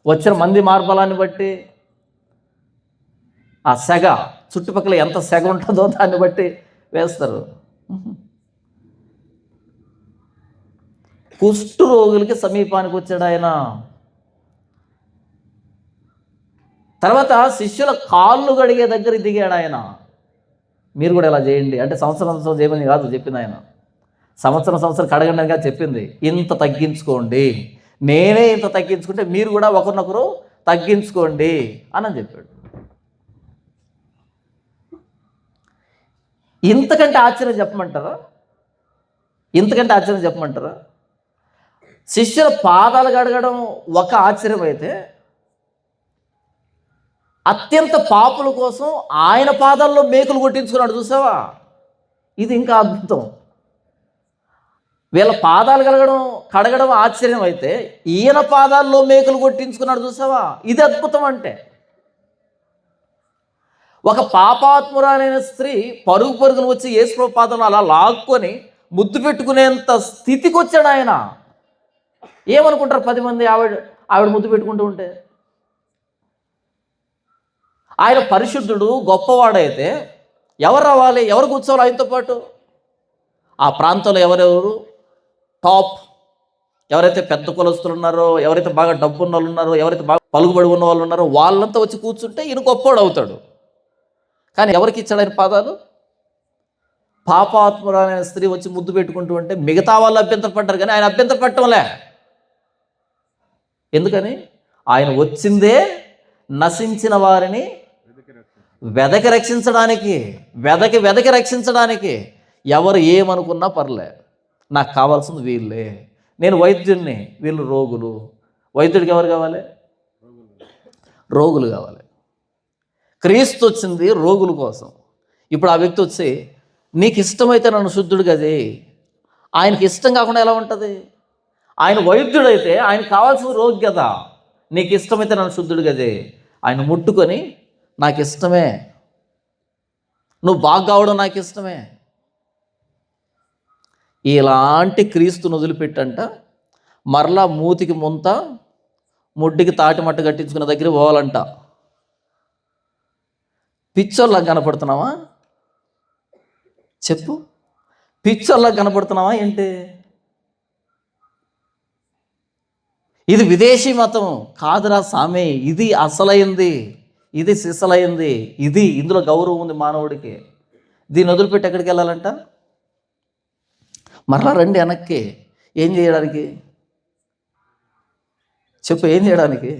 వచ్చిన మంది మార్బలాన్ని బట్టి, ఆ సెగ చుట్టుపక్కల ఎంత సెగ ఉంటుందో దాన్ని బట్టి వేస్తారు. కుష్టు రోగులకి సమీపానికి వచ్చాడు ఆయన. తర్వాత శిష్యుల కాళ్ళు గడిగే దగ్గర దిగాడు ఆయన. మీరు కూడా ఇలా చేయండి అంటే సంవత్సరం చేయమని కాదు చెప్పింది ఆయన. సంవత్సరం కడగండిగా చెప్పింది. ఇంత తగ్గించుకోండి, నేనే ఇంత తగ్గించుకుంటే మీరు కూడా ఒకరినొకరు తగ్గించుకోండి అని చెప్పాడు. ఇంతకంటే ఆశ్చర్యం చెప్పమంటారా? శిష్యుల పాదాలు కడగడం ఒక ఆశ్చర్యం అయితే, అత్యంత పాపుల కోసం ఆయన పాదాల్లో మేకులు కొట్టించుకున్నాడు చూసావా, ఇది ఇంకా అద్భుతం. వీళ్ళ పాదాలు కడగడం ఆశ్చర్యం అయితే, ఈయన పాదాల్లో మేకులు కొట్టించుకున్నాడు చూసావా, ఇది అద్భుతం. అంటే ఒక పాపాత్మురాలైన స్త్రీ పరుగును వచ్చి యేసుప్రభు పాదంలో అలా లాక్కొని ముద్దు పెట్టుకునేంత స్థితికి వచ్చాడు ఆయన. ఏమనుకుంటారు 10 మంది ఆవిడ ముద్దు పెట్టుకుంటూ ఉంటే? ఆయన పరిశుద్ధుడు, గొప్పవాడైతే ఎవరు రావాలి, ఎవరు కూర్చోవాలి ఆయనతో పాటు? ఆ ప్రాంతంలో ఎవరెవరు టాప్, ఎవరైతే పెద్ద కులస్తులు ఉన్నారో, ఎవరైతే బాగా డబ్బు ఉన్న వాళ్ళు ఉన్నారో, ఎవరైతే బాగా పలుకుబడి ఉన్న వాళ్ళు ఉన్నారో వాళ్ళంతా వచ్చి కూర్చుంటే ఈయన గొప్పవాడు అవుతాడు. కానీ ఎవరికి ఇచ్చాడు ఆయన పాదాలు? పాపాత్మురాలైన స్త్రీ వచ్చి ముద్దు పెట్టుకుంటూ ఉంటే మిగతా వాళ్ళు అభ్యంతరపడ్డారు, కానీ ఆయన అభ్యంతరపడటంలే. ఎందుకని? ఆయన వచ్చిందే నశించిన వారిని వెదకి రక్షించడానికి. ఎవరు ఏమనుకున్నా పర్లే, నాకు కావాల్సింది వీళ్ళే. నేను వైద్యుడిని, వీళ్ళు రోగులు. వైద్యుడికి ఎవరు కావాలి? రోగులు కావాలి. క్రీస్తు వచ్చింది రోగుల కోసం. ఇప్పుడు ఆ వ్యక్తి వచ్చి నీకు ఇష్టమైతే నన్ను శుద్ధుడిగా చేయి, ఆయనకి ఇష్టం కాకుండా ఎలా ఉంటుంది? ఆయన వైద్యుడైతే ఆయనకు కావాల్సిన రోగి కదా. నీకు ఇష్టమైతే నన్ను శుద్ధుడిగా చేయి, ఆయన ముట్టుకొని నాకు ఇష్టమే, నువ్వు బాగా కావడం నాకు ఇష్టమే. ఇలాంటి క్రీస్తును వదిలిపెట్టంట మరలా మూతికి ముంత, ముడ్డికి తాటిమట్ట కట్టించుకున్న దగ్గర పోవాలంట. పిచ్చోళ్ళకి కనపడుతున్నావా? చెప్పు, పిచ్చోళ్ళకి కనపడుతున్నావా ఏంటి? ఇది విదేశీ మతం కాదురా సామి, ఇది అసలైంది, ఇది సిసలైంది, ఇందులో గౌరవం ఉంది మానవుడికి. దీన్ని వదిలిపెట్టి ఎక్కడికి వెళ్ళాలంట? మరలా రండి వెనక్కి. ఏం చేయడానికి చెప్పు, ఏం చేయడానికి?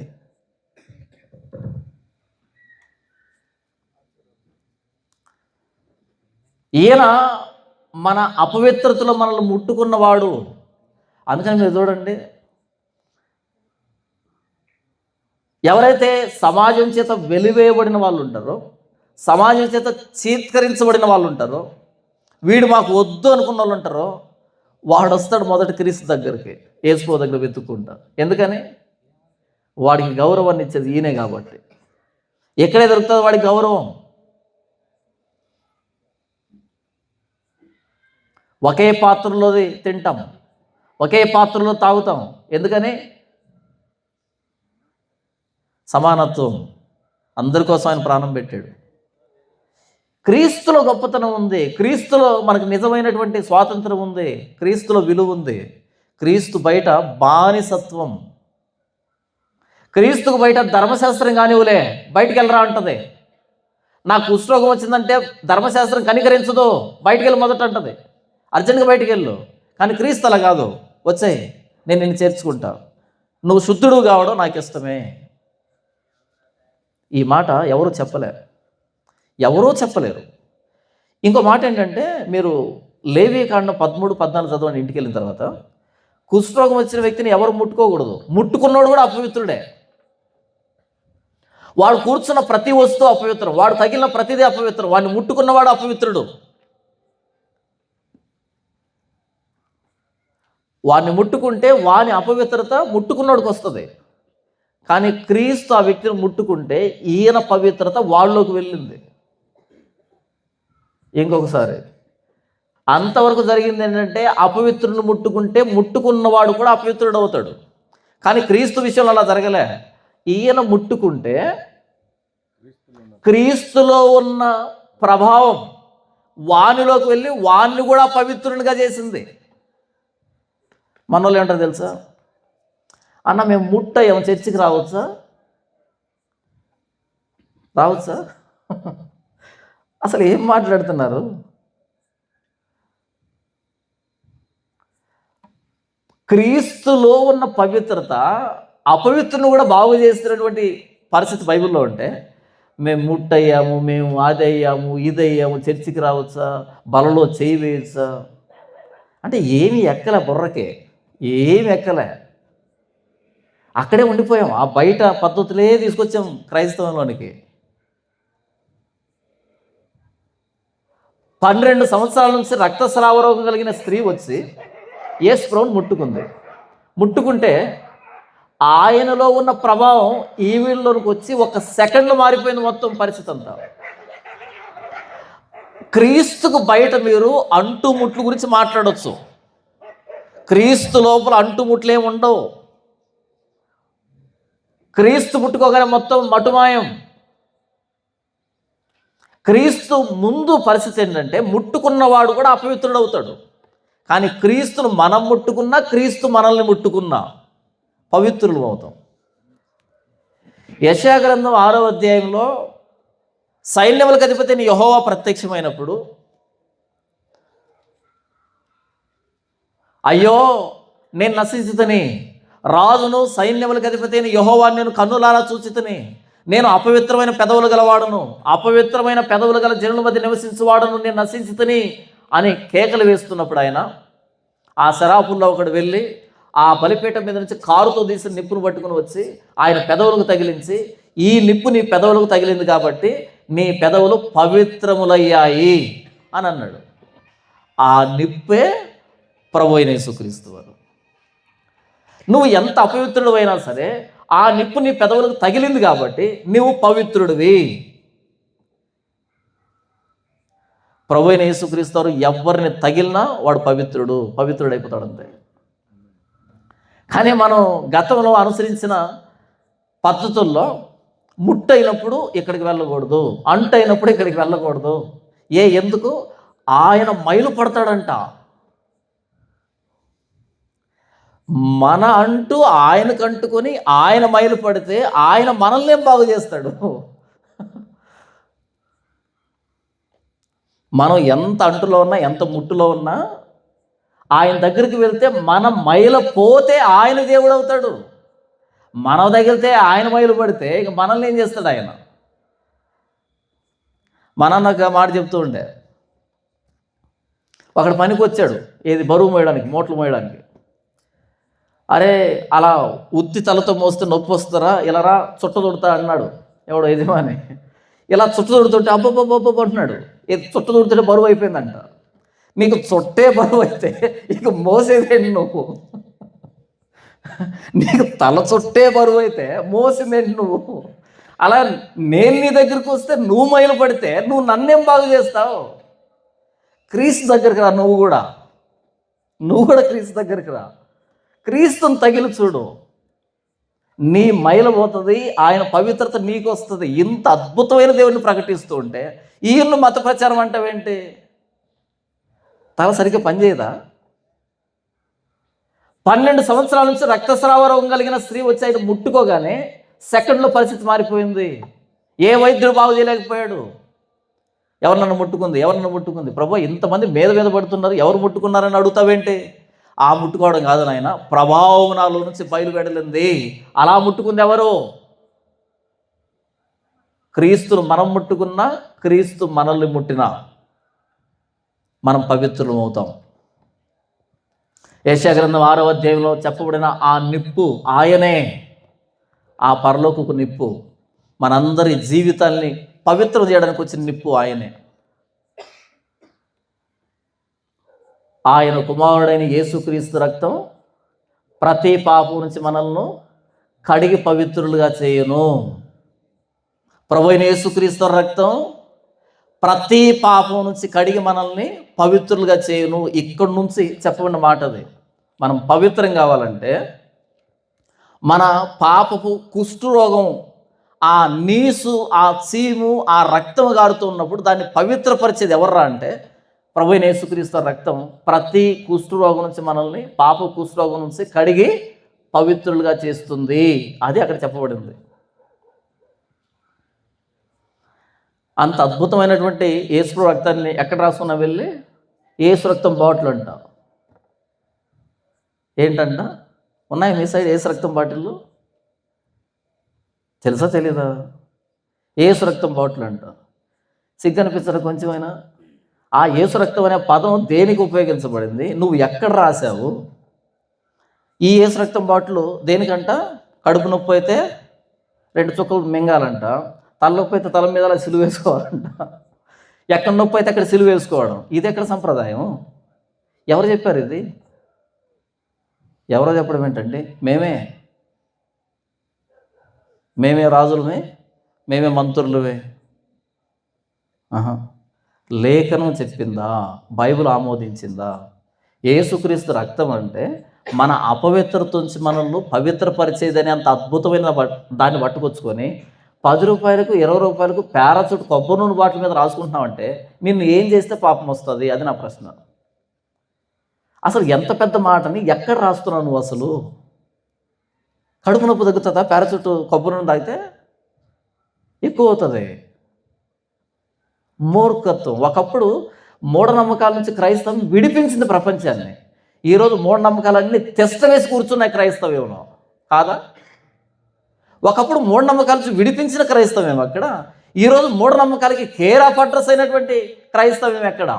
ఈయన మన అపవిత్రతలో మనల్ని ముట్టుకున్నవాడు. అందుకని మీరు చూడండి, ఎవరైతే సమాజం చేత వెలివేయబడిన వాళ్ళు ఉంటారో, సమాజం చేత చీత్కరించబడిన వాళ్ళు ఉంటారో, వీడు మాకు వద్దు అనుకున్న వాళ్ళు ఉంటారో, వాడు వస్తాడు మొదటి క్రీస్తు దగ్గరికి, యేసుప్రభు దగ్గర వెతుక్కుంటా. ఎందుకని? వాడికి గౌరవాన్ని ఇచ్చేది ఈయనే కాబట్టి. ఎక్కడే దొరుకుతుంది వాడికి గౌరవం? ఒకే పాత్రలోది తింటాం, ఒకే పాత్రలో తాగుతాం. ఎందుకని? సమానత్వం. అందరి కోసం ఆయన ప్రాణం పెట్టాడు. క్రీస్తులో గొప్పతనం ఉంది, క్రీస్తులో మనకు నిజమైనటువంటి స్వాతంత్రం ఉంది, క్రీస్తులో విలువ ఉంది. క్రీస్తు బయట బానిసత్వం, క్రీస్తుకు బయట ధర్మశాస్త్రం కానివ్వలే, బయటికి వెళ్ళరా అంటది. నాకు కుష్ఠరోగం వచ్చిందంటే ధర్మశాస్త్రం కనికరించదు, బయటికి వెళ్ళి మొదట అంటది, అర్జెంట్గా బయటికి వెళ్ళు. కానీ క్రీస్తు అలా కాదు, వచ్చాయి నేను నిన్ను చేర్చుకుంటా, నువ్వు శుద్ధుడు కావడం నాకు ఇష్టమే. ఈ మాట ఎవరూ చెప్పలేరు. ఇంకో మాట ఏంటంటే, మీరు లేవీకాండం 13-14 చదవండి ఇంటికి వెళ్ళిన తర్వాత. కుష్ఠరోగం వచ్చిన వ్యక్తిని ఎవరు ముట్టుకోకూడదు, ముట్టుకున్నోడు కూడా అపవిత్రుడే. వాడు కూర్చున్న ప్రతి వస్తువు అపవిత్రం, వాడు తగిలిన ప్రతిదీ అపవిత్రం, వాడిని ముట్టుకున్నవాడు అపవిత్రుడు. వాడిని ముట్టుకుంటే వాని అపవిత్రత ముట్టుకున్నోడికి వస్తుంది. కానీ క్రీస్తు ఆ వ్యక్తిని ముట్టుకుంటే ఈయన పవిత్రత వాళ్ళలోకి వెళ్ళింది. ఇంకొకసారి అంతవరకు జరిగింది ఏంటంటే, అపవిత్రుని ముట్టుకుంటే ముట్టుకున్నవాడు కూడా అపవిత్రుడు అవుతాడు. కానీ క్రీస్తు విషయంలో అలా జరగలే. ఈయన ముట్టుకుంటే క్రీస్తులో ఉన్న ప్రభావం వానిలోకి వెళ్ళి వాన్ని కూడా పవిత్రునిగా చేసింది. మనోళ్ళు ఏమంటారు తెలుసా? అన్న మేము ముట్టయ్యాము, చర్చికి రావచ్చా? రావచ్చా? అసలు ఏం మాట్లాడుతున్నారు? క్రీస్తులో ఉన్న పవిత్రత అపవిత్రను కూడా బాగు చేస్తున్నటువంటి పరిస్థితి బైబిల్లో ఉంటే, మేము ముట్టయ్యాము, మేము అది అయ్యాము, ఇది అయ్యాము, చర్చికి రావచ్చా, బలలో చేయి వేయచ్చా అంటే ఏమి ఎక్కలే, బుర్రకే ఏమి ఎక్కలే. అక్కడే ఉండిపోయాం. ఆ బయట పద్ధతులే తీసుకొచ్చాం క్రైస్తవంలోనికి. 12 సంవత్సరాల నుంచి రక్తస్రావ రోగం కలిగిన స్త్రీ వచ్చి యేసు ప్రభువుని ముట్టుకుంది. ముట్టుకుంటే ఆయనలో ఉన్న ప్రభావం ఈవిల్లోనికి వచ్చి ఒక సెకండ్లో మారిపోయింది మొత్తం పరిస్థితి అంతా. క్రీస్తుకు బయట మీరు అంటుముట్లు గురించి మాట్లాడవచ్చు, క్రీస్తు లోపల అంటుముట్లేం ఉండవు. క్రీస్తు ముట్టుకోగానే మొత్తం మటుమాయం. క్రీస్తు ముందు పరిస్థితి ఏంటంటే ముట్టుకున్నవాడు కూడా అపవిత్రుడు అవుతాడు. కానీ క్రీస్తును మనం ముట్టుకున్నా, క్రీస్తు మనల్ని ముట్టుకున్నా పవిత్రులు అవుతాం. యెషయా గ్రంథం 6వ అధ్యాయంలో సైన్యములకు అధిపతి అయిన యెహోవా ప్రత్యక్షమైనప్పుడు, అయ్యో నేను నశించుతని, రాజును సైన్యములకు అధిపతి అయిన యెహోవాను నేను కన్నులారా చూచితిని, నేను అపవిత్రమైన పెదవులు గలవాడును, అపవిత్రమైన పెదవులు గల జనుల మధ్య నివసించువాడును, నేను నశించుతని అని కేకలు వేస్తున్నప్పుడు ఆయన ఆ శరాపుల్లో ఒకడు వెళ్ళి ఆ బలిపీఠం మీద నుంచి కారుతో తీసిన నిప్పును పట్టుకుని వచ్చి ఆయన పెదవులకు తగిలించి, ఈ నిప్పు నీ పెదవులకు తగిలింది కాబట్టి నీ పెదవులు పవిత్రములయ్యాయి అని అన్నాడు. ఆ నిప్పే ప్రభువైన యేసుక్రీస్తు వారు. నువ్వు ఎంత అపవిత్రుడు అయినా సరే ఆ నిప్పు నీ పెదవులకు తగిలింది కాబట్టి నువ్వు పవిత్రుడివి. ప్రభువైన యేసుక్రీస్తు వారు ఎవరిని తగిలినా వాడు పవిత్రుడైపోతాడు అంతే. కానీ మనం గతంలో అనుసరించిన పద్ధతుల్లో ముట్టయినప్పుడు ఇక్కడికి వెళ్ళకూడదు, అంటైనప్పుడు ఇక్కడికి వెళ్ళకూడదు. ఎందుకు? ఆయన మైలు పడతాడంట. మన అంటూ ఆయనకు అంటుకొని ఆయన మైలు పడితే ఆయన మనల్ని ఏం బాగు చేస్తాడు? మనం ఎంత అంటులో ఉన్నా, ఎంత ముట్టులో ఉన్నా ఆయన దగ్గరికి వెళ్తే మన మైల పోతే ఆయన దేవుడు అవుతాడు. మనం తగిలితే ఆయన మైలు పడితే ఇక మనల్ని ఏం చేస్తాడు ఆయన? మన నాకు మాట చెప్తూ ఉండే, ఒకడు పనికి వచ్చాడు, బరువు మోయడానికి, మూటలు మోయడానికి. అరే అలా ఉత్తి తలతో మోస్తే నొప్పి వస్తారా, ఇలా రా చుట్ట తుడతా అన్నాడు ఎవడో యజమాని. ఇలా చుట్ట తుడుతుంటే అబ్బబ్బబ్బబ్బ అంటున్నాడు. చుట్ట తుడుతుంటే బరువు అయిపోయిందంట. నీకు చుట్టే బరువు అయితే ఇక మోసేదేంటి నువ్వు? నీకు తల చుట్టే బరువు అయితే మోసిందేంటి నువ్వు? అలా నేను నీ దగ్గరికి వస్తే నువ్వు మైలు పడితే నువ్వు నన్నేం బాగు చేస్తావు? క్రీస్తు దగ్గరికి రా, నువ్వు కూడా క్రీస్తు దగ్గరికి రా. క్రీస్తుని తగిలి చూడు, నీ మైల పోతుంది, ఆయన పవిత్రత నీకు వస్తుంది. ఇంత అద్భుతమైన దేవుడిని ప్రకటిస్తూ ఉంటే ఈయన్ను మత ప్రచారం అంటావేంటి? తల సరిగ్గా పనిచేయదా? 12 సంవత్సరాల నుంచి రక్తస్రావ రోగం కలిగిన స్త్రీ వచ్చి ఆయన ముట్టుకోగానే సెకండ్లో పరిస్థితి మారిపోయింది. ఏ వైద్యుడు బాగు చేయలేకపోయాడు. ఎవరినన్ను ముట్టుకుంది. ప్రభు ఇంతమంది మీద పడుతున్నారు, ఎవరు ముట్టుకున్నారని అడుగుతావేంటి? ఆ ముట్టుకోవడం కాదు నాయన, ప్రభావం నాలో నుంచి బయలువెడలింది. అలా ముట్టుకుంది ఎవరు? క్రీస్తును మనం ముట్టుకున్నా, క్రీస్తు మనల్ని ముట్టినా మనం పవిత్రులం అవుతాం. యెషయా గ్రంథం 6వ అధ్యాయంలో చెప్పబడిన ఆ నిప్పు ఆయనే, ఆ పరలోకపు నిప్పు, మనందరి జీవితాల్ని పవిత్రం చేయడానికి వచ్చిన నిప్పు ఆయనే. ఆయన కుమారుడైన యేసుక్రీస్తు రక్తం ప్రతి పాపం నుంచి మనల్ని కడిగి పవిత్రులుగా చేయును. ప్రభువైన యేసుక్రీస్తు రక్తం ప్రతి పాపం నుంచి కడిగి మనల్ని పవిత్రులుగా చేయును. ఇక్కడి నుంచి చెప్పబడిన మాట అది. మనం పవిత్రం కావాలంటే మన పాపపు కుష్ఠరోగం, ఆ నీసు, ఆ చీము, ఆ రక్తం గారుతూ ఉన్నప్పుడు దాన్ని పవిత్రపరిచేది ఎవర్రా అంటే ప్రభువైన యేసుక్రీస్తు రక్తం ప్రతి కుష్ఠరోగం నుంచి మనల్ని, పాప కుష్ఠరోగం నుంచి కడిగి పవిత్రులుగా చేస్తుంది. అది అక్కడ చెప్పబడింది. అంత అద్భుతమైనటువంటి యేసు రక్తాన్ని ఎక్కడ రాసుకున్నా వెళ్ళి యేసు రక్తం బాటిల్ అంట. ఏంటంట? ఉన్నాయి మీ సైడ్ యేసు రక్తం బాటిళ్ళు? తెలుసా తెలీదా? యేసు రక్తం బాటిల్ అంట. సిగ్గు అనిపించరా కొంచెమైనా? ఆ యేసు రక్తం అనే పదం దేనికి ఉపయోగించబడింది? నువ్వు ఎక్కడ రాశావు? ఈ యేసు రక్తం బాటిల్ దేనికంట? కడుపు నొప్పి అయితే 2 చుక్కలు మింగాలంట, తలనొప్పి అయితే తల మీద సిలువ వేసుకోవాలంట, ఎక్కడ నొప్పి అయితే అక్కడ సిలువ వేసుకోవడం. ఇది ఎక్కడ సంప్రదాయం? ఎవరు చెప్పారు ఇది? ఎవరో చెప్పడం ఏంటండి? మేమే రాజులమే, మేమే మంత్రులమే. లేఖనం చెప్పిందా? బైబిల్ ఆమోదించిందా? యేసుక్రీస్తు రక్తం అంటే మన అపవిత్రత నుంచి మనల్ని పవిత్రపరిచేదని అంత అద్భుతమైన దాన్ని పట్టుకొచ్చుకొని 10 రూపాయలకు 20 రూపాయలకు పారాచూట్ కొబ్బరి నూనె బాటిల్ మీద రాసుకుంటున్నామంటే నిన్ను ఏం చేస్తే పాపం వస్తుంది? అది నా ప్రశ్న. అసలు ఎంత పెద్ద మాటని ఎక్కడ రాస్తున్నావు నువ్వు? అసలు కడుపు నొప్పి తగ్గుతుందా పారాచూట్ కొబ్బరి నూనె తాగితే? ఎక్కువ అవుతుంది. మూర్ఖత్వం. ఒకప్పుడు మూఢనమ్మకాల నుంచి క్రైస్తవం విడిపించింది ప్రపంచాన్ని. ఈరోజు మూఢనమ్మకాలన్నీ తెస్త వేసి కూర్చున్నాయి క్రైస్తవ్యంలో, కాదా? ఒకప్పుడు మూఢనమ్మకాల నుంచి విడిపించిన క్రైస్తవ్యం అక్కడ. ఈరోజు మూఢనమ్మకాలకి కేర్ ఆఫ్ అడ్రస్ అయినటువంటి క్రైస్తవ్యం ఎక్కడ?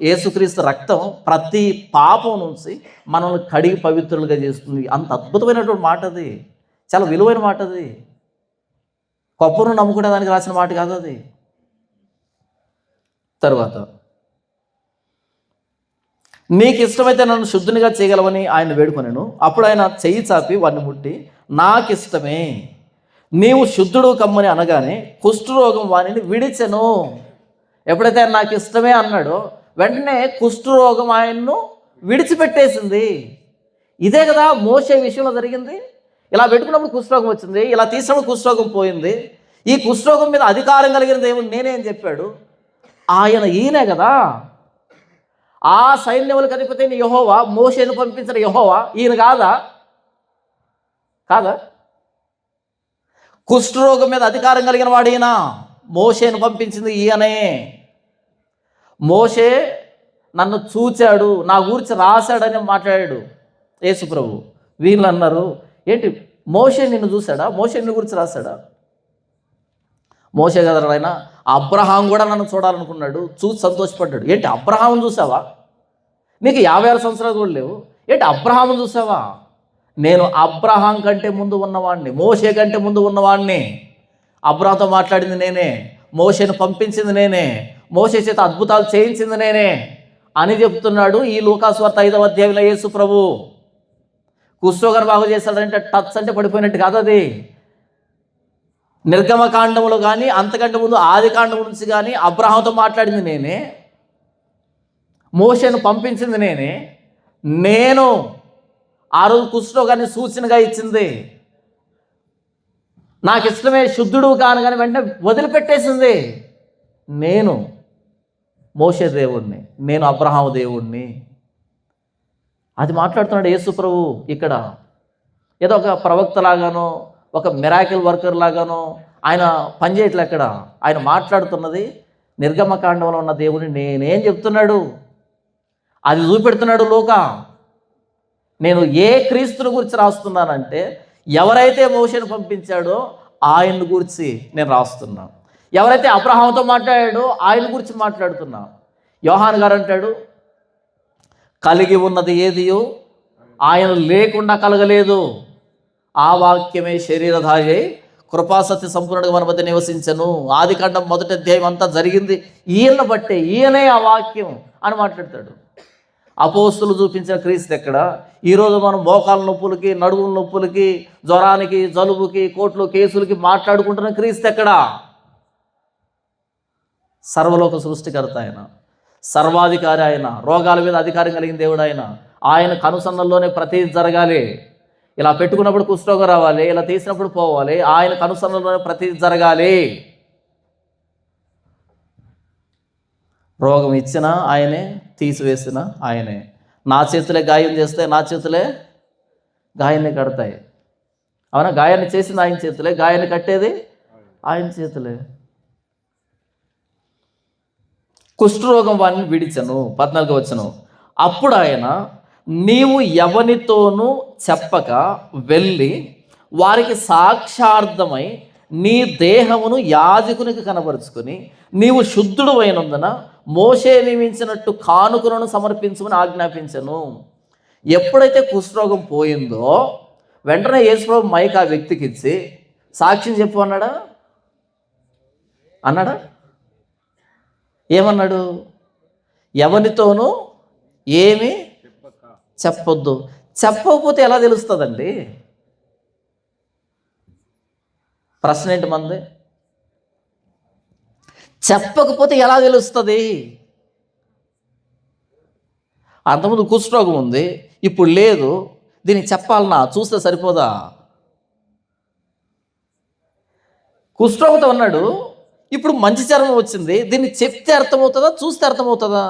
యేసుక్రీస్తు రక్తం ప్రతి పాపం నుంచి మనల్ని కడిగి పవిత్రులుగా చేస్తుంది. అంత అద్భుతమైనటువంటి మాట అది, చాలా విలువైన మాట అది. కొబ్బరిని నమ్ముకునే దానికి రాసిన మాట కాదు అది. తర్వాత, నీకు ఇష్టమైతే నన్ను శుద్ధునిగా చేయగలవని ఆయన వేడుకొనెను. అప్పుడు ఆయన చెయ్యి చాపి వాడిని ముట్టి, నాకిష్టమే, నీవు శుద్ధుడు కమ్మని అనగానే కుష్ఠరోగం వానిని విడిచెను. ఎప్పుడైతే ఆయన నాకు ఇష్టమే అన్నాడో వెంటనే కుష్ఠరోగం ఆయన్ను విడిచిపెట్టేసింది. ఇదే కదా మోషే విషయంలో జరిగింది. ఇలా పెట్టుకున్నప్పుడు కుష్ఠరోగం వచ్చింది, ఇలా తీసినప్పుడు కుష్ఠరోగం పోయింది. ఈ కుష్ఠరోగం మీద అధికారం కలిగిన దేవుడు నేనేం చెప్పాడు? ఈయనే కదా. ఆ సైన్యములకు అధిపతి యెహోవా, మోషేను పంపించిన యెహోవా ఈయన కాదా? కుష్ఠరోగం మీద అధికారం కలిగిన వాడు ఈయన. మోషేను పంపించింది ఈయనే. మోషే నన్ను చూచాడు, నా గురించి రాశాడని మాట్లాడాడు యేసు ప్రభు. వీళ్ళు అన్నారు, ఏంటి మోషే నిన్ను చూశాడా? మోషే నిన్ను గురించి రాశాడా? మోషే కదా ఆయన. అబ్రహాం కూడా నన్ను చూడాలనుకున్నాడు, చూసి సంతోషపడ్డాడు. ఏంటి అబ్రహాం చూసావా? నీకు 56 సంవత్సరాలు కూడా లేవు, ఏంటి అబ్రహాం చూసావా? నేను అబ్రహాం కంటే ముందు ఉన్నవాడిని, మోషే కంటే ముందు ఉన్నవాడిని. అబ్రహాంతో మాట్లాడింది నేనే, మోషేను పంపించింది నేనే, మోషే చేత అద్భుతాలు చేయించింది నేనే అని చెప్తున్నాడు ఈ లూకాసు వార్త 5వ అధ్యాయంలో యేసు ప్రభు. కుష్ఠరోగాన్ని బాగు చేశాడంటే టచ్ అంటే పడిపోయినట్టు కాదు అది. నిర్గమకాండములో కానీ అంతకంటే ముందు ఆదికాండం నుంచి కానీ అబ్రహాంతో మాట్లాడింది నేనే, మోషేను పంపించింది నేనే. నేను ఆ రోజు కుష్ఠరోగాన్ని సూచనగా ఇచ్చింది. నాకు ఇష్టమే శుద్ధుడు కాను కానీ వెంటనే వదిలిపెట్టేసింది. నేను మోషే దేవుణ్ణి, నేను అబ్రహాము దేవుణ్ణి. అది మాట్లాడుతున్నాడు యేసు ప్రభు ఇక్కడ. ఏదో ఒక ప్రవక్త లాగానో ఒక మిరాకిల్ వర్కర్ లాగానో ఆయన పనిచేయట్లే అక్కడ. ఆయన మాట్లాడుతున్నది నిర్గమకాండంలో ఉన్న దేవుని నేనేం చెప్తున్నాడు, అది చూపెడుతున్నాడు లోక. నేను ఏ క్రీస్తుని గురించి రాస్తున్నానంటే ఎవరైతే మోషేను పంపించాడో ఆయన గురించి నేను రాస్తున్నా. ఎవరైతే అబ్రహాంతో మాట్లాడాడో ఆయన గురించి మాట్లాడుతున్నా. యోహాను గారు అంటాడు, కలిగి ఉన్నది ఏదియో ఆయన లేకుండా కలగలేదు, ఆ వాక్యమే శరీరధారి కృపాసత్య సంపూర్ణంగా మన మధ్య నివసించను. ఆదికాండం 1వ అధ్యాయం అంతా జరిగింది ఈయన బట్టే, ఈయనే ఆ వాక్యం అని మాట్లాడతాడు. అపోస్తులు చూపించిన క్రీస్తు ఎక్కడ? ఈరోజు మనం మోకాల నొప్పులకి, నడుముల నొప్పులకి, జ్వరానికి, జలుబుకి, కోర్టులో కేసులకి మాట్లాడుకుంటున్న క్రీస్తు ఎక్కడ? సర్వలోక సృష్టికర్త ఆయన, సర్వాధికారి ఆయన, రోగాల మీద అధికారం కలిగిన దేవుడు ఆయన. ఆయన కనుసన్నల్లోనే ప్రతిదీ జరగాలి. ఇలా పెట్టుకున్నప్పుడు కుష్ఠరోగం రావాలి, ఇలా తీసినప్పుడు పోవాలి. ఆయన కనుసన్నల్లోనే ప్రతిదీ జరగాలి. రోగం ఇచ్చినా ఆయనే, తీసివేసిన ఆయనే. నా చేతులే గాయం చేస్తే నా చేతులే గాయాన్ని కడతాయి. అవునా? గాయాన్ని చేసింది ఆయన చేతులే, గాయాన్ని కట్టేది ఆయన చేతులే. కుష్ఠరోగం వారిని విడిచెను. 14వ వచనం. అప్పుడు ఆయన, నీవు ఎవనితోనూ చెప్పక వెళ్ళి వారికి సాక్షార్థమై నీ దేహమును యాజకునికి కనబరుచుకొని నీవు శుద్ధుడు అయినందున మోషే నియమించినట్టు కానుకలను సమర్పించమని ఆజ్ఞాపించను. ఎప్పుడైతే కుష్ఠరోగం పోయిందో వెంటనే యేసుప్రభు మైక్ ఆ వ్యక్తికి ఇచ్చి సాక్ష్యం చెప్పు అన్నాడా? ఏమన్నాడు? ఎవరితోనూ ఏమి చెప్పొద్దు. చెప్పకపోతే ఎలా తెలుస్తుందండి? ప్రశ్న ఏంటి మంది? చెప్పకపోతే ఎలా తెలుస్తుంది? అంతకుముందు కుష్ఠరోగం ఉంది, ఇప్పుడు లేదు, దీనికి చెప్పాలన్నా? చూస్తే సరిపోదా? కుష్ఠరోగంతో ఉన్నాడు, ఇప్పుడు మంచి చర్మం వచ్చింది, దీన్ని చెప్తే అర్థమవుతుందా? చూస్తే అర్థమవుతుందా?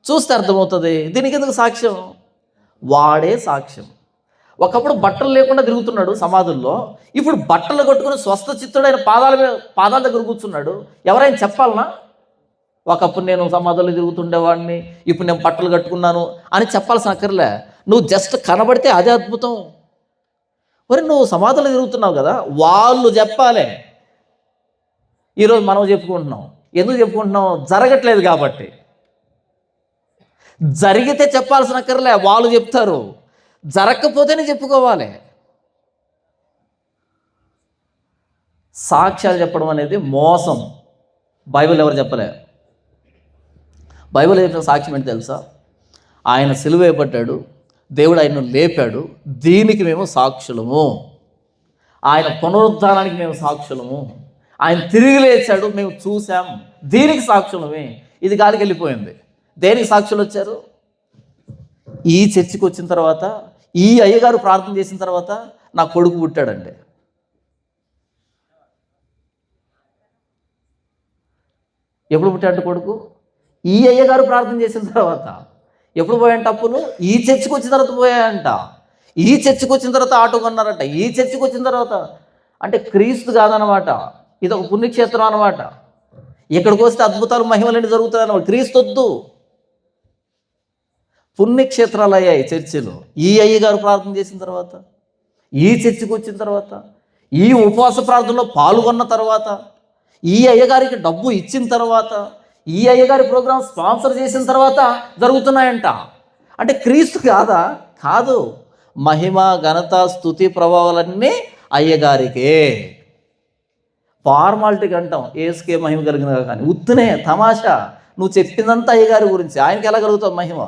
చూస్తే అర్థమవుతుంది. దీనికి ఎందుకు సాక్ష్యం? వాడే సాక్ష్యం. ఒకప్పుడు బట్టలు లేకుండా తిరుగుతున్నాడు సమాధుల్లో, ఇప్పుడు బట్టలు కట్టుకుని స్వస్థ చిత్తుడైన పాదాల దగ్గర కూర్చున్నాడు. ఎవరైనా చెప్పాలనా? ఒకప్పుడు నేను సమాధుల్లో తిరుగుతుండేవాడిని, ఇప్పుడు నేను బట్టలు కట్టుకున్నాను అని చెప్పాల్సిన అక్కర్లే. నువ్వు జస్ట్ కనబడితే అదే అద్భుతం. మరి నువ్వు సమాధుల్లో తిరుగుతున్నావు కదా, వాళ్ళు చెప్పాలి. ఈరోజు మనం చెప్పుకుంటున్నాం. ఎందుకు చెప్పుకుంటున్నాం? జరగట్లేదు కాబట్టి. జరిగితే చెప్పాల్సిన అక్కర్లే, వాళ్ళు చెప్తారు. జరగకపోతేనే చెప్పుకోవాలి. సాక్ష్యాలు చెప్పడం అనేది మోసం. బైబిల్ ఎవరు చెప్పలే. బైబిల్ చెప్పిన సాక్ష్యం ఏంటి తెలుసా? ఆయన సిలువ వేయబడ్డాడు, దేవుడు ఆయన్ను లేపాడు, దీనికి మేము సాక్షులము. ఆయన పునరుద్ధానానికి మేము సాక్షులము. ఆయన తిరిగి లేచాడు, మేము చూసాం, దీనికి సాక్షులమే. ఇది గాలికి వెళ్ళిపోయింది. దేనికి సాక్షులు వచ్చారు? ఈ చర్చికి వచ్చిన తర్వాత, ఈ అయ్యగారు ప్రార్థన చేసిన తర్వాత నా కొడుకు పుట్టాడండి. ఎప్పుడు పుట్టాడు కొడుకు? ఈ అయ్యగారు ప్రార్థన చేసిన తర్వాత. ఎప్పుడు పోయాయంట అప్పులు? ఈ చర్చికి వచ్చిన తర్వాత పోయాయంట. ఈ చర్చికి వచ్చిన తర్వాత ఆటో కొన్నారంట. ఈ చర్చికి వచ్చిన తర్వాత. అంటే క్రీస్తు కాదనమాట, ఇది ఒక పుణ్యక్షేత్రం అనమాట. ఇక్కడికి వస్తే అద్భుతాలు మహిమలన్నీ జరుగుతాయి అన్నమాట. క్రీస్తు వద్దు. పుణ్యక్షేత్రాలు అయ్యాయి చర్చిలు. ఈ అయ్యగారు ప్రార్థన చేసిన తర్వాత, ఈ చర్చికి వచ్చిన తర్వాత, ఈ ఉపవాస ప్రార్థనలో పాల్గొన్న తర్వాత, ఈ అయ్యగారికి డబ్బు ఇచ్చిన తర్వాత, ఈ అయ్యగారి ప్రోగ్రాం స్పాన్సర్ చేసిన తర్వాత జరుగుతున్నాయంట. అంటే క్రీస్తు కాదా? కాదు. మహిమ, ఘనత, స్తుతి, ప్రభావాలన్నీ అయ్యగారికే. ఫార్మాలిటీకి అంటాం ఏసుకే మహిమ కలిగినగా, కానీ ఉత్తునే తమాషా. నువ్వు చెప్పిందంతా అయ్యగారి గురించి. ఆయనకి ఎలా కలుగుతావు మహిమ?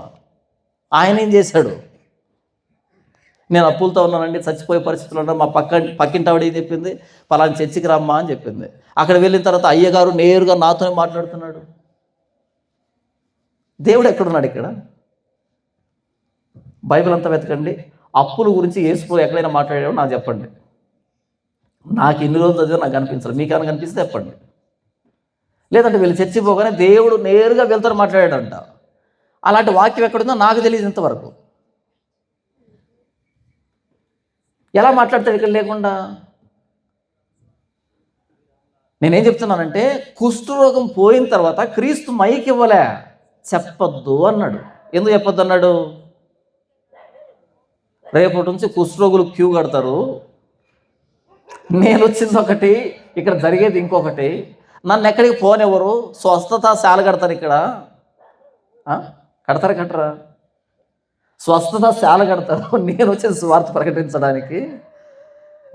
ఆయన ఏం చేశాడు? నేను అప్పులతో ఉన్నానండి, చచ్చిపోయే పరిస్థితులు ఉన్నా, మా పక్కింటి ఆవిడ ఏం చెప్పింది? పలానా చర్చికి రమ్మా అని చెప్పింది. అక్కడ వెళ్ళిన తర్వాత అయ్యగారు నేరుగా నాతోనే మాట్లాడుతున్నాడు. దేవుడు ఎక్కడున్నాడు ఇక్కడ? బైబిల్ అంతా వెతకండి. అప్పుల గురించి యేసు ఎక్కడైనా మాట్లాడాడో నాకు చెప్పండి. నాకు ఇన్ని రోజులు చదివా నాకు కనిపించదు. మీకేమైనా కనిపిస్తే చెప్పండి. లేదంటే వీళ్ళు చర్చి పోగానే దేవుడు నేరుగా వీళ్ళతో మాట్లాడాడంట. అలాంటి వాక్యం ఎక్కడుందో నాకు తెలియదు ఇంతవరకు. ఎలా మాట్లాడతాడు ఇక్కడ లేకుండా? నేనేం చెప్తున్నానంటే, కుష్ఠరోగం పోయిన తర్వాత క్రీస్తు మైక్ ఇవ్వలే, చెప్పొద్దు అన్నాడు. ఎందుకు చెప్పొద్దు అన్నాడు? రేపటి నుంచి కుష్ఠరోగులు క్యూ కడతారు. నేను వచ్చింది ఒకటి, ఇక్కడ జరిగేది ఇంకొకటి. నన్ను ఎక్కడికి పోనివ్వరు, స్వస్థత శాల కడతారు ఇక్కడ. కట్టరా? స్వస్థత శాల కడతారు. నేను వచ్చిన స్వార్థ ప్రకటించడానికి.